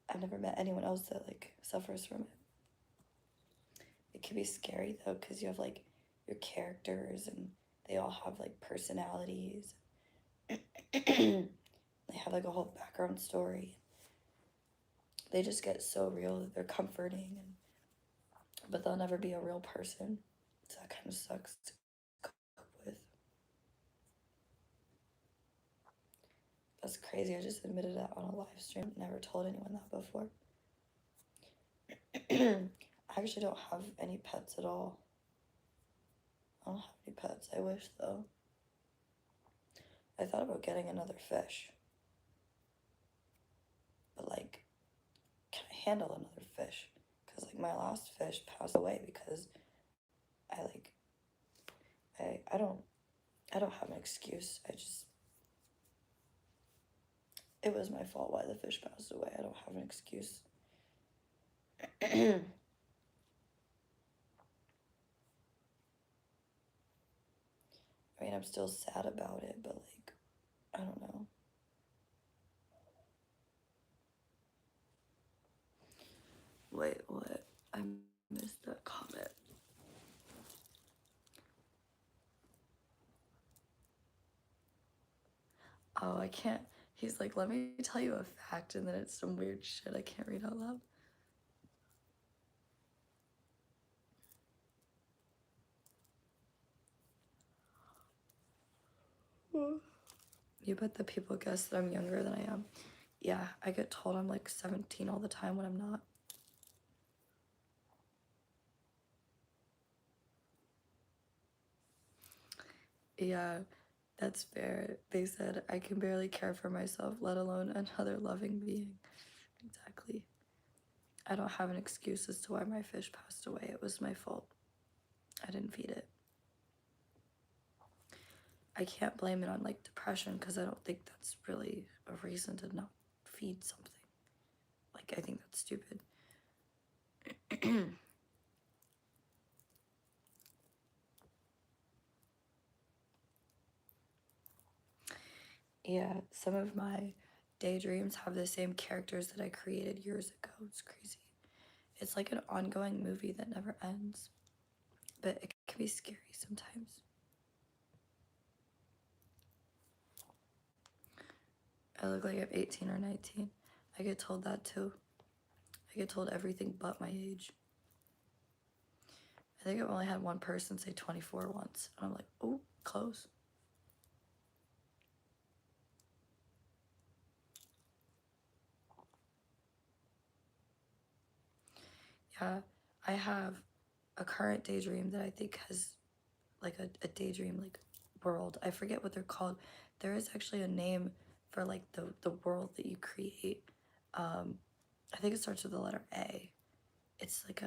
I've never met anyone else that, like, suffers from it. It can be scary, though, because you have, like, your characters and they all have, like, personalities. They have, like, a whole background story. They just get so real that they're comforting, but they'll never be a real person. So that kind of sucks to cope with. That's crazy. I just admitted that on a live stream. Never told anyone that before. I actually don't have any pets at all. I don't have any pets. I wish, though. I thought about getting another fish. But, like, can I handle another fish? Because, like, my last fish passed away because I don't have an excuse. It was my fault why the fish passed away. I don't have an excuse. I mean, I'm still sad about it, but, like, I don't know. Wait, what? I missed that comment. Oh, I can't. He's like, let me tell you a fact, and then it's some weird shit I can't read out loud. You bet the people guess that I'm younger than I am. Yeah, I get told I'm like 17 all the time when I'm not. Yeah, that's fair. They said I can barely care for myself, let alone another loving being. Exactly. I don't have an excuse as to why my fish passed away. It was my fault. I didn't feed it. I can't blame it on, like, depression because I don't think that's really a reason to not feed something. Like, I think that's stupid. Yeah, some of my daydreams have the same characters that I created years ago. It's crazy. It's like an ongoing movie that never ends, but it can be scary sometimes. I look like I'm 18 or 19. I get told that too. I get told everything but my age. I think I've only had one person say 24 once, and I'm like, oh, close. Yeah, I have a current daydream that I think has like a daydream like world. I forget what they're called. There is actually a name for like the world that you create. I think it starts with the letter A. It's like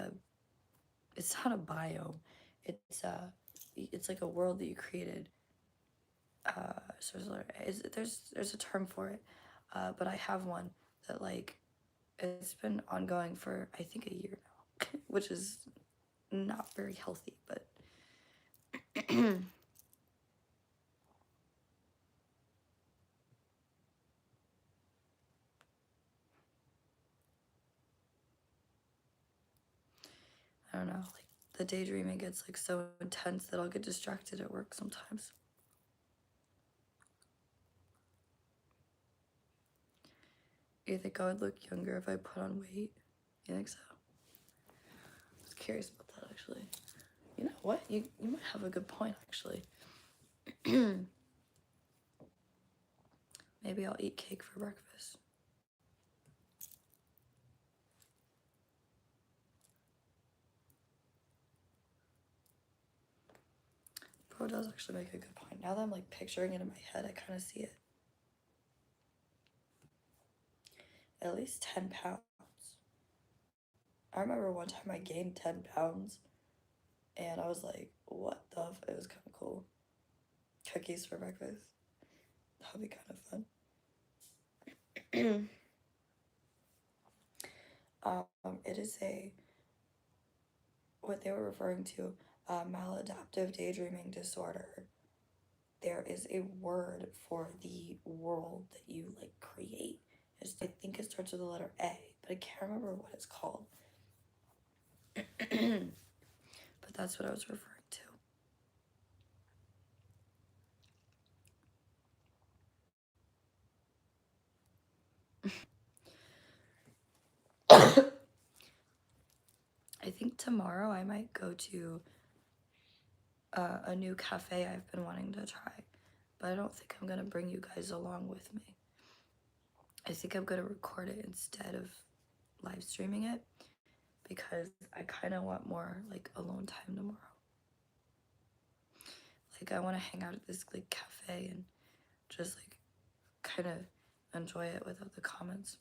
it's not a biome. It's like a world that you created. So there's a term for it, but I have one that like it's been ongoing for I think a year now, which is not very healthy, but I don't know, like the daydreaming gets like so intense that I'll get distracted at work sometimes. You think I would look younger if I put on weight? You think so? I was curious about that actually. You know what? You might have a good point actually. Maybe I'll eat cake for breakfast. Bro does actually make a good point. Now that I'm like picturing it in my head, I kind of see it. At least 10 pounds. I remember one time I gained 10 pounds and I was like, what the f-? It was kind of cool. Cookies for breakfast. That'd be kind of fun. It is what they were referring to, maladaptive daydreaming disorder. There is a word for the world that you like create. I think it starts with the letter A, but I can't remember what it's called. But that's what I was referring to. I think tomorrow I might go to a new cafe I've been wanting to try, but I don't think I'm gonna bring you guys along with me. I think I'm gonna record it instead of live streaming it because I kind of want more like alone time tomorrow. Like I want to hang out at this like cafe and just like kind of enjoy it without the comments.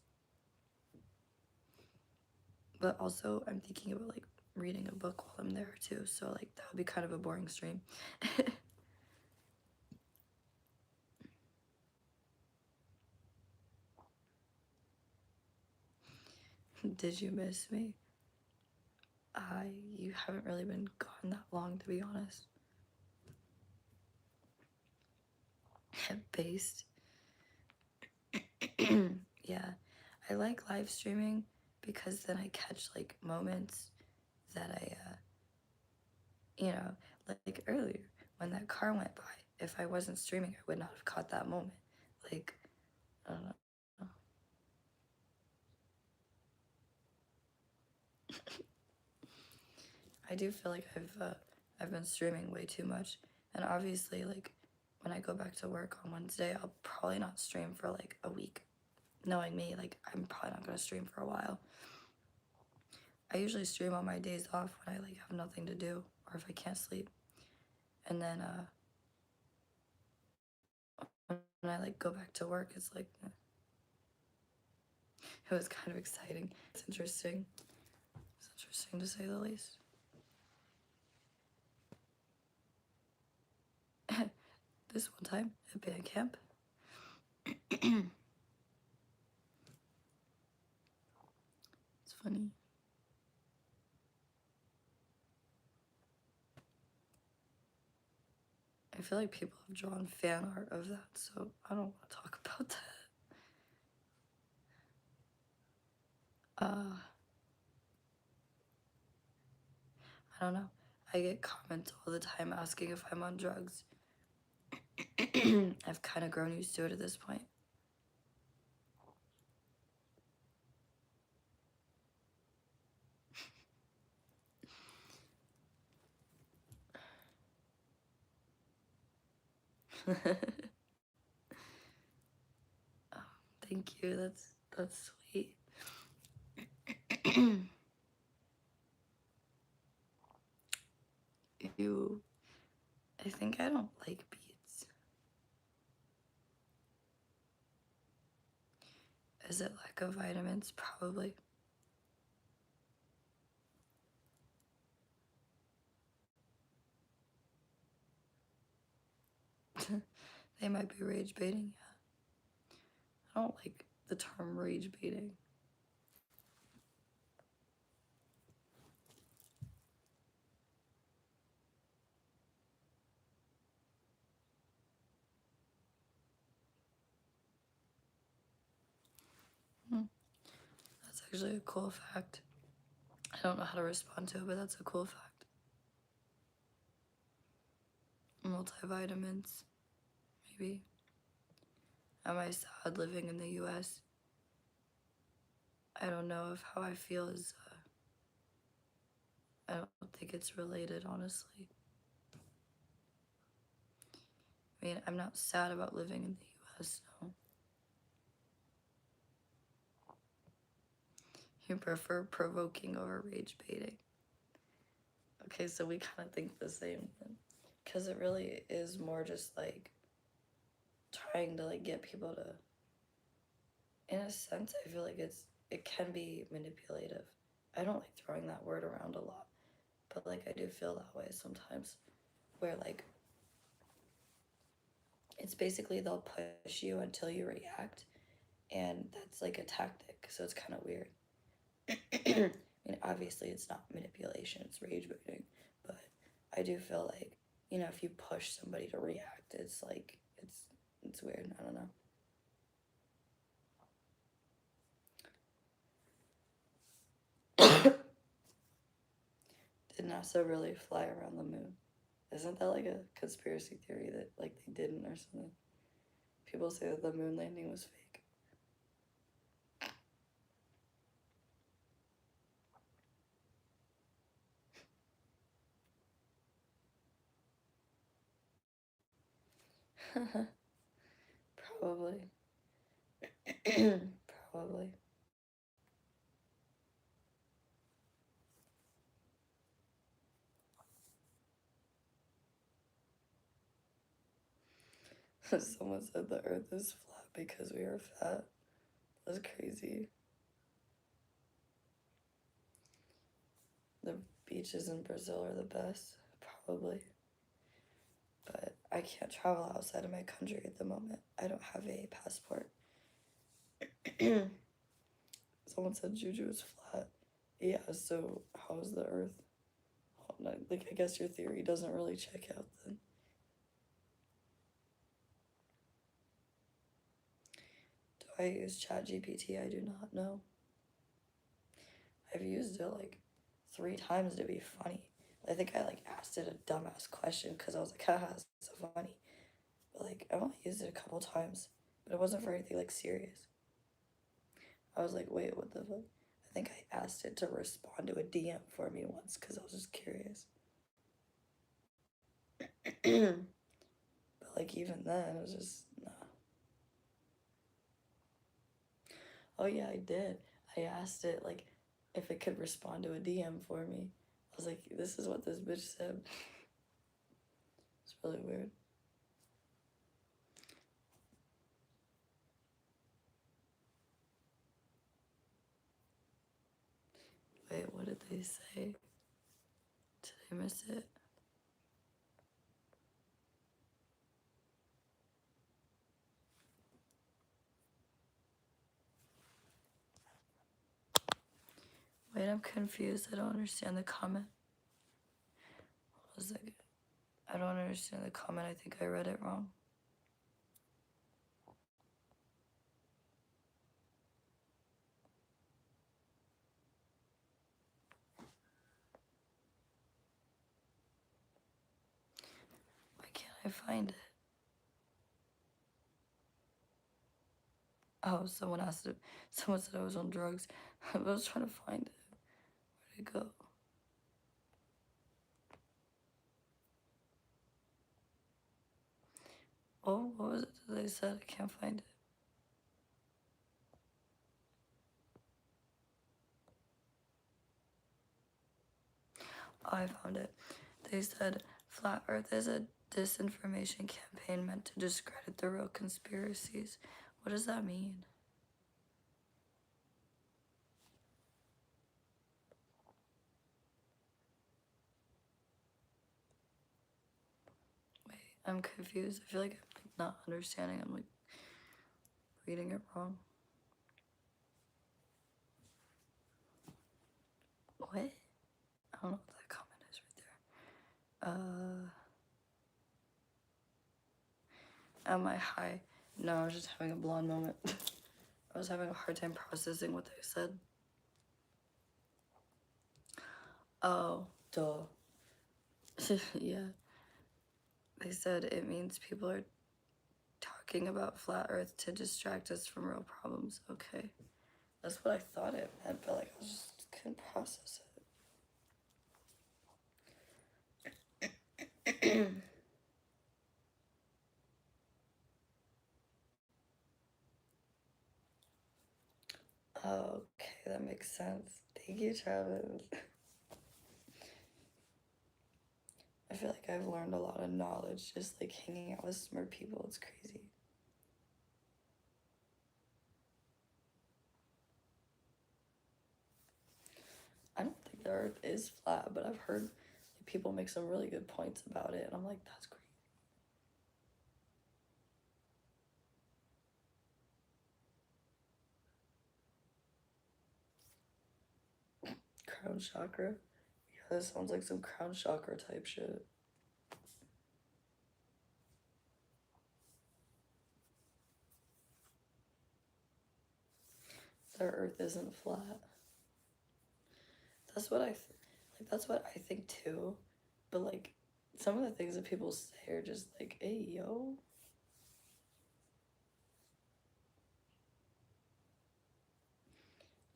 But also I'm thinking about like reading a book while I'm there too, so like that would be kind of a boring stream. Did you miss me? You haven't really been gone that long, to be honest. Based. Yeah, I like live streaming because then I catch like moments that like earlier when that car went by. If I wasn't streaming, I would not have caught that moment. Like, I don't know. I do feel like I've been streaming way too much, and obviously like when I go back to work on Wednesday, I'll probably not stream for like a week. Knowing me, like I'm probably not gonna stream for a while. I usually stream on my days off when I like have nothing to do or if I can't sleep, and then when I like go back to work, it's like it was kind of exciting. It's interesting. It's interesting to say the least. This one time at band camp. It's funny. I feel like people have drawn fan art of that, so I don't want to talk about that. Uh, I don't know. I get comments all the time asking if I'm on drugs. I've kind of grown used to it at this point. Thank you. That's sweet. You, I think I don't like beets. Is it lack of vitamins? Probably. They might be rage baiting. Yeah. I don't like the term rage baiting. That's actually a cool fact. I don't know how to respond to it, but that's a cool fact. Multivitamins, maybe. Am I sad living in the US? I don't know if how I feel is, I don't think it's related, honestly. I mean, I'm not sad about living in the US, no. You prefer provoking over rage baiting. Okay, so we kind of think the same then. Because it really is more just like trying to like get people to, in a sense, I feel like it can be manipulative. I don't like throwing that word around a lot, but like I do feel that way sometimes, where like it's basically they'll push you until you react, and that's like a tactic, so it's kind of weird. I mean, obviously it's not manipulation, it's rage baiting, but I do feel like, you know, if you push somebody to react, it's like it's weird. I don't know. Did NASA really fly around the moon? Isn't that like a conspiracy theory that like they didn't or something? People say that the moon landing was fake. Probably. Probably. Someone said the earth is flat because we are fat. That's crazy. The beaches in Brazil are the best, probably. But I can't travel outside of my country at the moment. I don't have a passport. Someone said Juju is flat. Yeah, so how is the earth? Like, I guess your theory doesn't really check out then. Do I use ChatGPT? I do not know. I've used it like 3 times to be funny. I think I like asked it a dumbass question because I was like, haha, it's so funny. But like, I've only used it a couple times, but it wasn't for anything like serious. I was like, wait, what the fuck? I think I asked it to respond to a DM for me once because I was just curious. But like, even then, it was just, nah. Oh yeah, I did. I asked it like if it could respond to a DM for me. I was like, this is what this bitch said. It's really weird. Wait, what did they say? Did I miss it? Wait, I'm confused. I don't understand the comment. What was it? I don't understand the comment. I think I read it wrong. I find it? Oh, someone asked it. Someone said I was on drugs. I was trying to find it. Where'd it go? Oh, what was it that they said? I can't find it. Oh, I found it. They said Flat Earth is a disinformation campaign meant to discredit the real conspiracies. What does that mean? Wait, I'm confused. I feel like I'm like not understanding. I'm like reading it wrong. What? I don't know what that comment is right there. Am I high? No, I was just having a blonde moment. I was having a hard time processing what they said. Oh, duh. Yeah. They said it means people are talking about flat earth to distract us from real problems. Okay. That's what I thought it meant, but like I just couldn't process it. Okay, that makes sense. Thank you, Travis. I feel like I've learned a lot of knowledge just like hanging out with smart people. It's crazy. I don't think the earth is flat, but I've heard like, people make some really good points about it, and I'm like, that's great. Crown chakra? Yeah, that sounds like some crown chakra type shit. The earth isn't flat. That's what that's what I think too. But like some of the things that people say are just like, hey yo.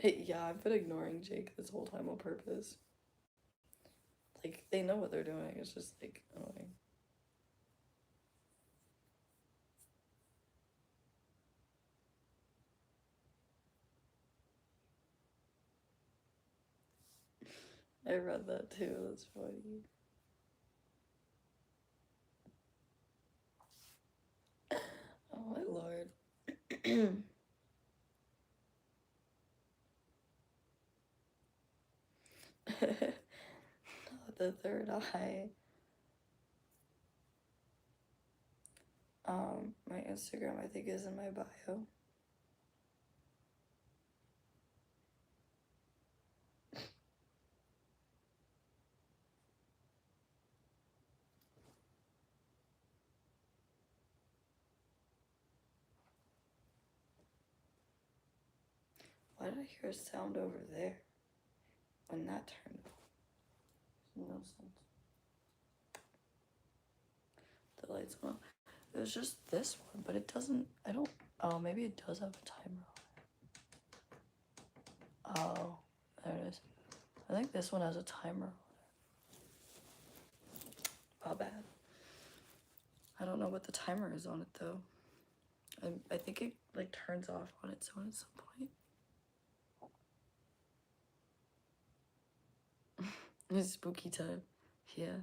Hey, yeah, I've been ignoring Jake this whole time on purpose. Like they know what they're doing. It's just like annoying. I read that too. That's funny. Oh my lord. The third eye. My Instagram I think is in my bio. Why did I hear a sound over there when that turned off? No sense. The lights went off. It was just this one, but it doesn't. I don't. Oh, maybe it does have a timer on it. Oh, there it is. I think this one has a timer on it. My bad. I don't know what the timer is on it though. I think it like turns off on its own at some point. It's spooky time. Yeah.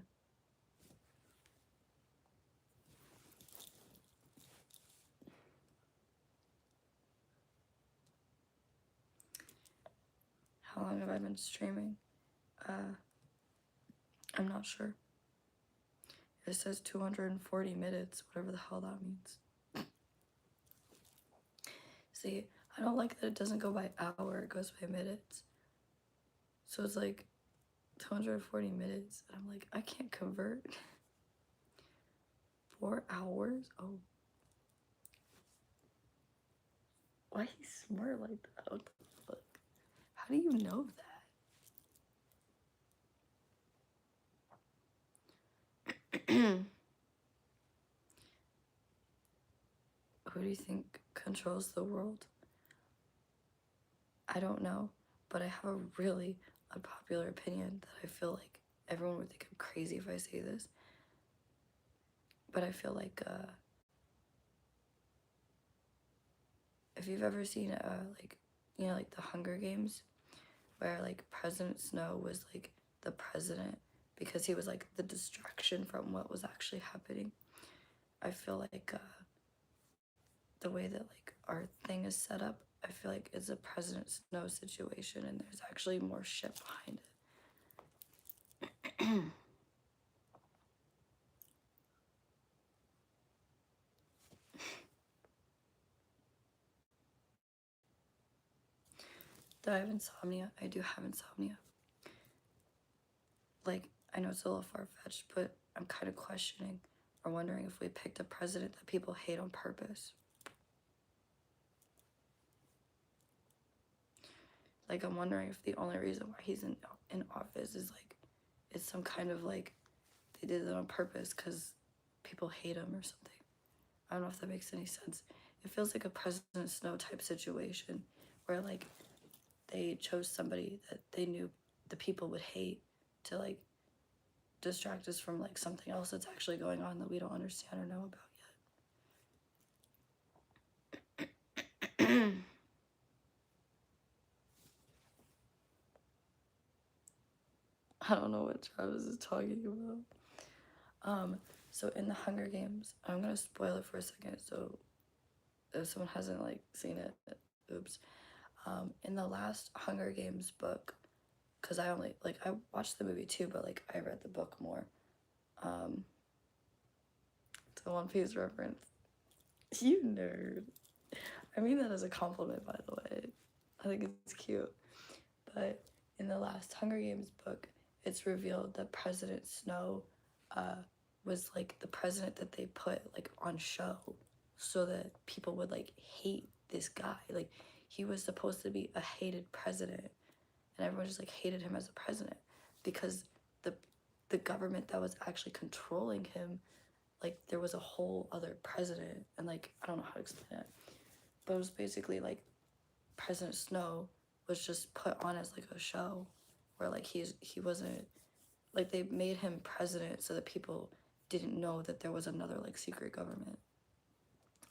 How long have I been streaming? I'm not sure. It says 240 minutes, whatever the hell that means. See, I don't like that it doesn't go by hour, it goes by minutes. So it's like 240 minutes. And I'm like, I can't convert. 4 hours? Oh. Why is he smart like that? What the fuck? How do you know that? Who do you think controls the world? I don't know, but I have a really unpopular opinion that I feel like everyone would think I'm crazy if I say this. But I feel like if you've ever seen like, you know, like the Hunger Games, where like President Snow was like the president because he was like the distraction from what was actually happening. I feel like the way that like our thing is set up, I feel like it's a President Snow situation and there's actually more shit behind it. Do I have insomnia? I do have insomnia. Like, I know it's a little far-fetched, but I'm kind of questioning or wondering if we picked a president that people hate on purpose. Like, I'm wondering if the only reason why he's in office is like, it's some kind of like, they did it on purpose because people hate him or something. I don't know if that makes any sense. It feels like a President Snow type situation where like they chose somebody that they knew the people would hate to like distract us from like something else that's actually going on that we don't understand or know about yet. I don't know what Travis is talking about. So in the Hunger Games, I'm gonna spoil it for a second, so if someone hasn't like seen it, oops. In the last Hunger Games book, because I only like I watched the movie too, but like I read the book more. It's a One Piece reference. You nerd. I mean that as a compliment, by the way. I think it's cute. But in the last Hunger Games book, it's revealed that President Snow was like the president that they put like on show so that people would like hate this guy. Like he was supposed to be a hated president and everyone just like hated him as a president because the government that was actually controlling him, like there was a whole other president and like I don't know how to explain it. But it was basically like President Snow was just put on as like a show where like he wasn't like they made him president so that people didn't know that there was another like secret government,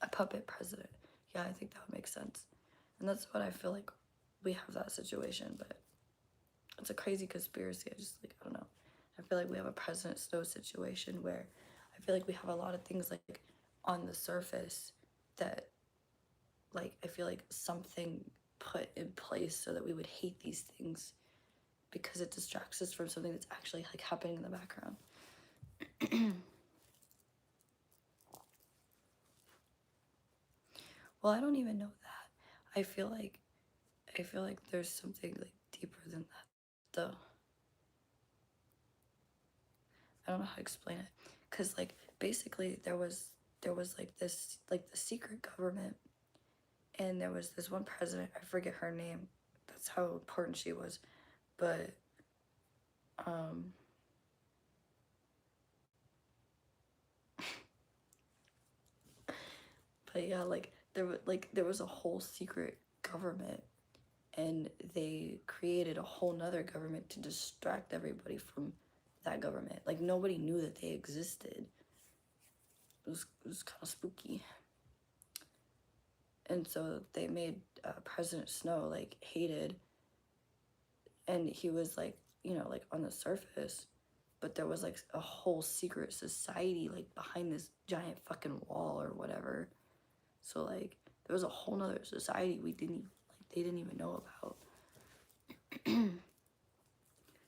a puppet president. Yeah, I think that would make sense. And that's what I feel like we have that situation, but it's a crazy conspiracy. I just like I don't know. I feel like we have a President Snow situation where I feel like we have a lot of things like on the surface that like I feel like something put in place so that we would hate these things because it distracts us from something that's actually like happening in the background. Well, I don't even know that. I feel like there's something like deeper than that though. I don't know how to explain it. Cause like basically there was like this like the secret government and there was this one president, I forget her name. That's how important she was. But but yeah, like there was a whole secret government and they created a whole nother government to distract everybody from that government. Like nobody knew that they existed. It was kind of spooky. And so they made President Snow like hated, and he was like, you know, like on the surface, but there was like a whole secret society like behind this giant fucking wall or whatever. So like there was a whole nother society we didn't even, like they didn't even know about.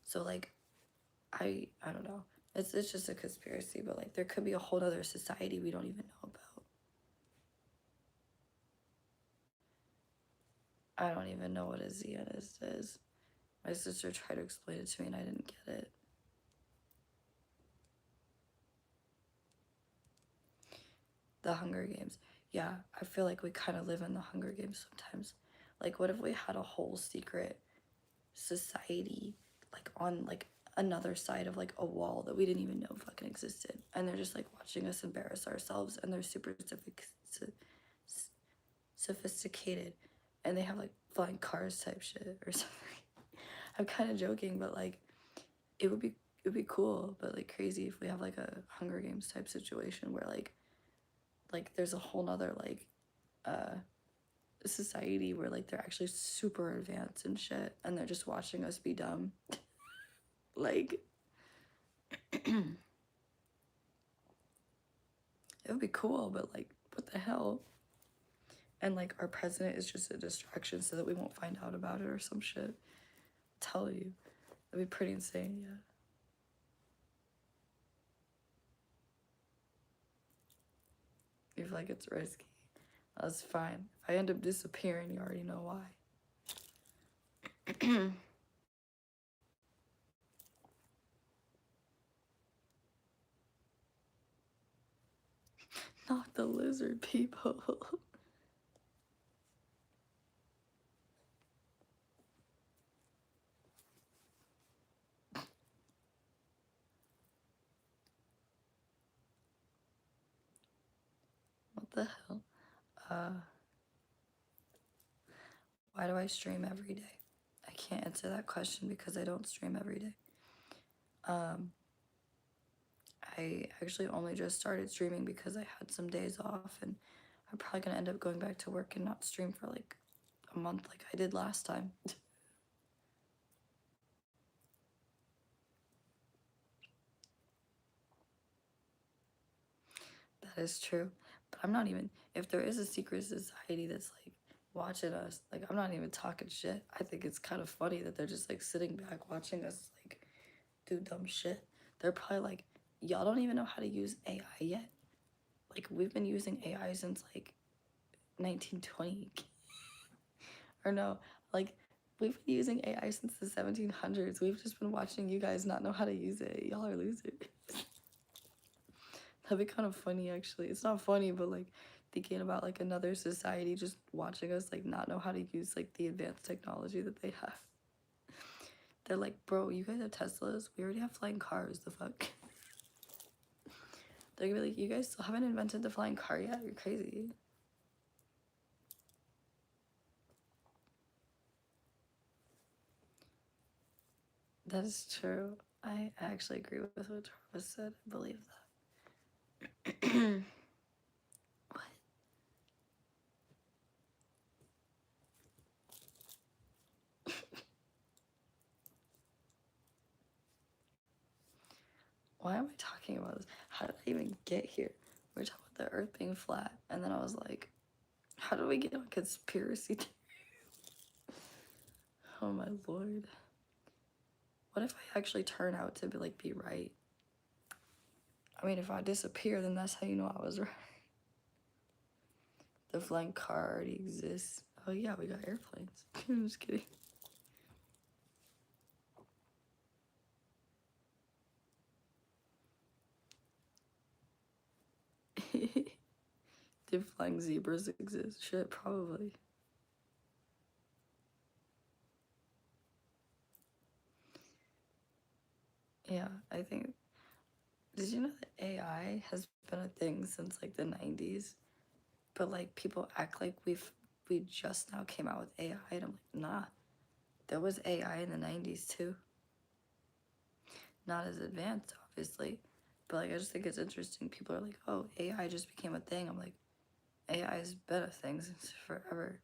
So like I don't know. It's just a conspiracy, but like there could be a whole other society we don't even know about. I don't even know what a Zionist is. My sister tried to explain it to me and I didn't get it. The Hunger Games. Yeah, I feel like we kind of live in the Hunger Games sometimes. Like what if we had a whole secret society like on like another side of like a wall that we didn't even know fucking existed and they're just like watching us embarrass ourselves and they're super sophisticated, and they have like flying cars type shit or something. I'm kind of joking, but like it would be cool, but like crazy if we have like a Hunger Games type situation where like there's a whole nother like society where like they're actually super advanced and shit, and they're just watching us be dumb. Like it would be cool, but like what the hell? And like our president is just a distraction so that we won't find out about it or some shit. Tell you, that'd be pretty insane. Yeah. If like it's risky, that's fine. If I end up disappearing, you already know why. Not the lizard people. What the hell? Why do I stream every day? I can't answer that question because I don't stream every day. I actually only just started streaming because I had some days off, and I'm probably gonna end up going back to work and not stream for like a month like I did last time. That is true. But I'm not even, if there is a secret society that's like watching us, like I'm not even talking shit. I think it's kind of funny that they're just like sitting back watching us like do dumb shit. They're probably like, y'all don't even know how to use AI yet. Like we've been using AI since like 1920. Or no, like we've been using AI since the 1700s. We've just been watching you guys not know how to use it. Y'all are losers. That'd be kind of funny, actually. It's not funny, but like thinking about like another society just watching us like not know how to use like the advanced technology that they have. They're like, bro, you guys have Teslas? We already have flying cars. The fuck? They're gonna be like, you guys still haven't invented the flying car yet? You're crazy. That is true. I actually agree with what Travis said. I believe that. What? Why am I talking about this? How did I even get here? We were talking about the earth being flat, and then I was like, how did we get on conspiracy theory? Oh my lord. What if I actually turn out to be right? I mean, if I disappear, then that's how you know I was right. The flying car already exists. Oh yeah, we got airplanes. I'm just kidding. Do flying zebras exist? Shit, probably. Yeah, I think. Did you know that AI has been a thing since like the 90s? But like people act like we just now came out with AI, and I'm like, nah. There was AI in the 90s too. Not as advanced, obviously. But like I just think it's interesting. People are like, oh, AI just became a thing. I'm like, AI has been a thing since forever.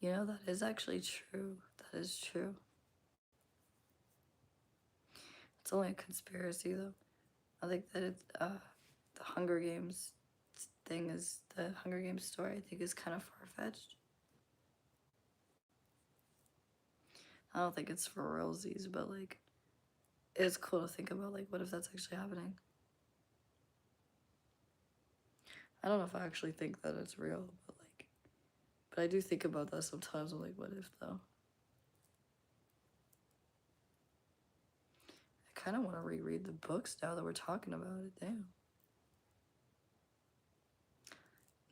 You know, that is actually true. That is true. It's only a conspiracy, though. I think that it's, the Hunger Games thing is, the Hunger Games story, I think is kind of far-fetched. I don't think it's for realsies, but like, it's cool to think about, like, what if that's actually happening? I don't know if I actually think that it's real, but I do think about that sometimes. I'm like, what if, though? I kind of want to reread the books now that we're talking about it. Damn.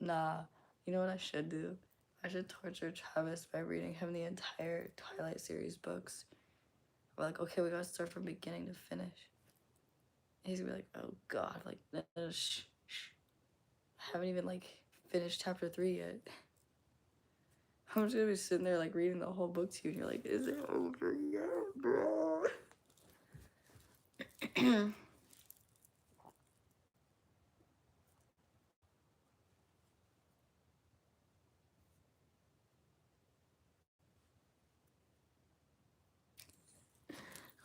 Nah, you know what I should do? I should torture Travis by reading him the entire Twilight series books. We're like, okay, we gotta start from beginning to finish. And he's gonna be like, oh god, like, no, shh. I haven't even like finished chapter 3 yet. I'm just gonna be sitting there like reading the whole book to you, and you're like, is it over yet, bro?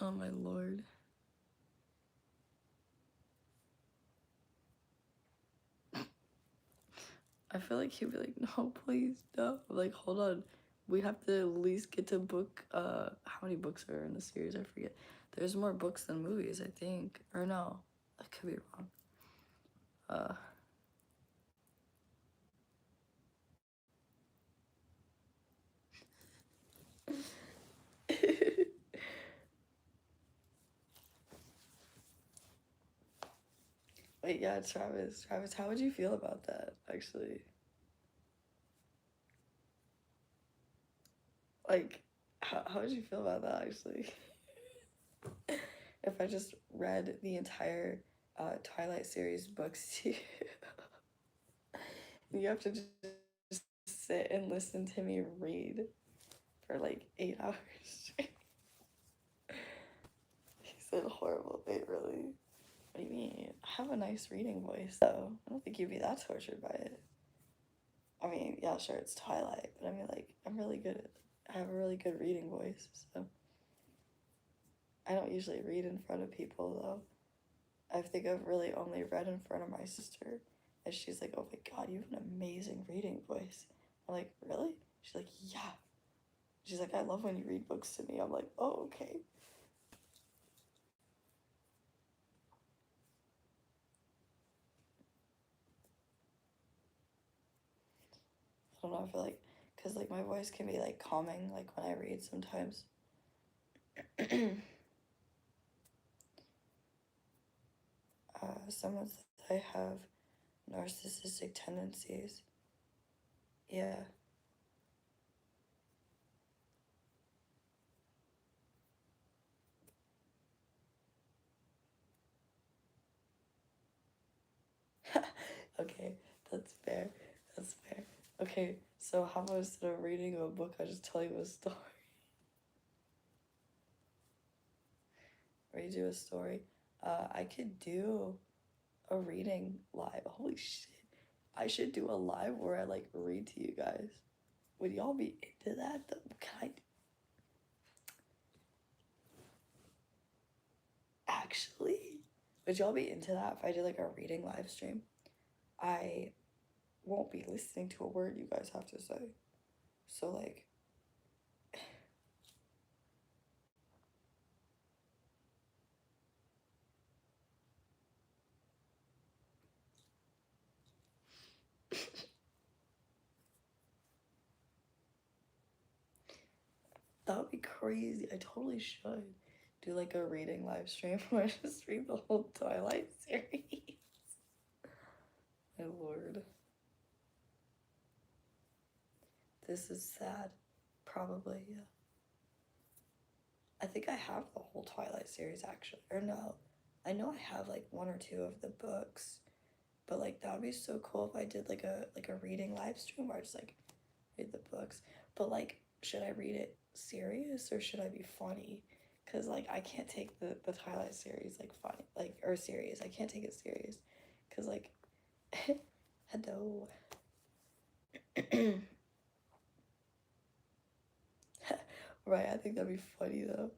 Oh my lord. I feel like he'd be like, no, please, no. I'm like, hold on. We have to at least get to book, how many books are in the series? I forget. There's more books than movies, I think. Or no, I could be wrong. Wait, yeah, Travis, how would you feel about that, actually? Like, how would you feel about that, actually? If I just read the entire Twilight series books to you. You have to just sit and listen to me read for like 8 hours straight. He said horrible. Wait, really? What do you mean? I have a nice reading voice, though. I don't think you'd be that tortured by it. I mean, yeah, sure, it's Twilight, but I mean, like, I'm really good at I have a really good reading voice, so. I don't usually read in front of people, though. I think I've really only read in front of my sister, and she's like, oh my god, you have an amazing reading voice. I'm like, really? She's like, yeah. She's like, I love when you read books to me. I'm like, oh, okay. I don't know, I feel like, because like my voice can be like calming, like when I read sometimes. Someone said I have narcissistic tendencies. Yeah. Okay, that's fair. That's fair. Okay, so how about instead of reading a book, I just tell you a story? Read you a story. I could do a reading live. Holy shit. I should do a live where I like read to you guys. Would y'all be into that? Can I actually? Would y'all be into that if I did like a reading live stream? I won't be listening to a word you guys have to say. So like that would be crazy. I totally should do like a reading live stream where I just read the whole Twilight series. My lord. This is sad. Probably, yeah. I think I have the whole Twilight series actually. Or no. I know I have like one or two of the books. But like that would be so cool if I did like a reading live stream where I just like read the books. But like, should I read it serious or should I be funny? Cause like I can't take the Twilight series like funny, like, or serious. I can't take it serious. Cause like hello. Right, I think that'd be funny though.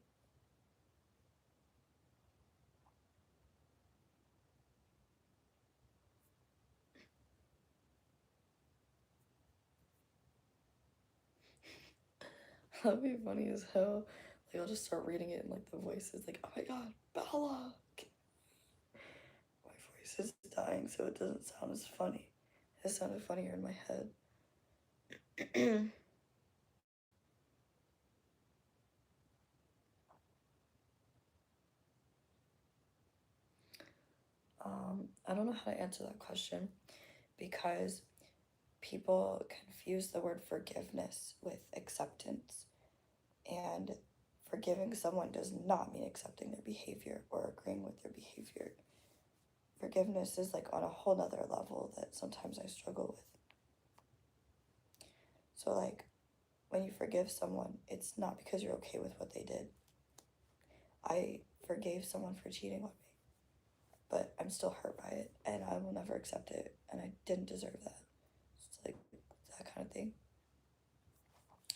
That'd be funny as hell. Like I'll just start reading it and like the voices like, oh my god, Bella. My voice is dying so it doesn't sound as funny. It sounded funnier in my head. I don't know how to answer that question because people confuse the word forgiveness with acceptance. And forgiving someone does not mean accepting their behavior or agreeing with their behavior. Forgiveness is like on a whole nother level that sometimes I struggle with. So like when you forgive someone, it's not because you're okay with what they did. I forgave someone for cheating on me, but I'm still hurt by it and I will never accept it and I didn't deserve that. It's like that kind of thing.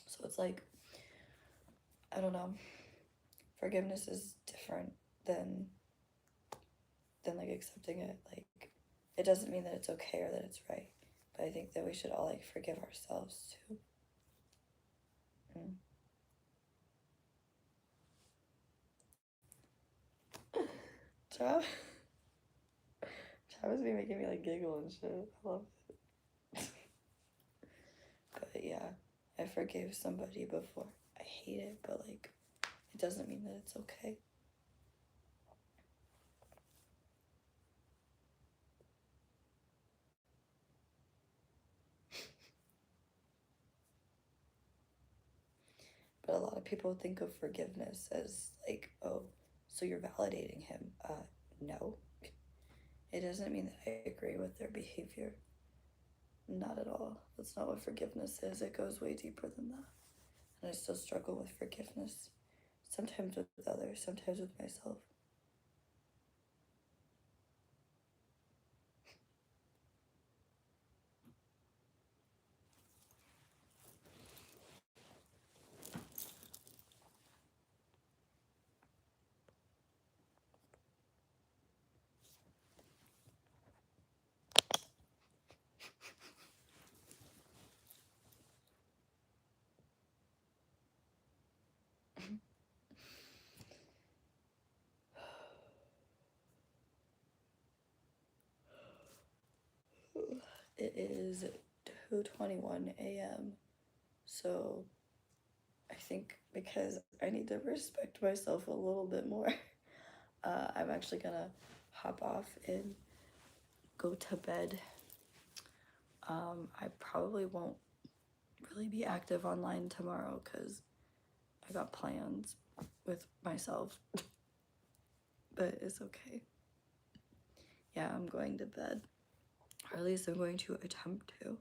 So it's like, I don't know. Forgiveness is different than like accepting it. Like it doesn't mean that it's okay or that it's right, but I think that we should all like forgive ourselves too. Travis be making me like giggle and shit. I love it. But yeah, I forgave somebody before. I hate it, but like it doesn't mean that it's okay. But a lot of people think of forgiveness as like, oh, so you're validating him. No. It doesn't mean that I agree with their behavior. Not at all. That's not what forgiveness is. It goes way deeper than that. And I still struggle with forgiveness. Sometimes with others, sometimes with myself. It is 2:21 a.m. So I think because I need to respect myself a little bit more, I'm actually gonna hop off and go to bed. I probably won't really be active online tomorrow because I got plans with myself, but it's okay. Yeah, I'm going to bed, or at least I'm going to attempt to.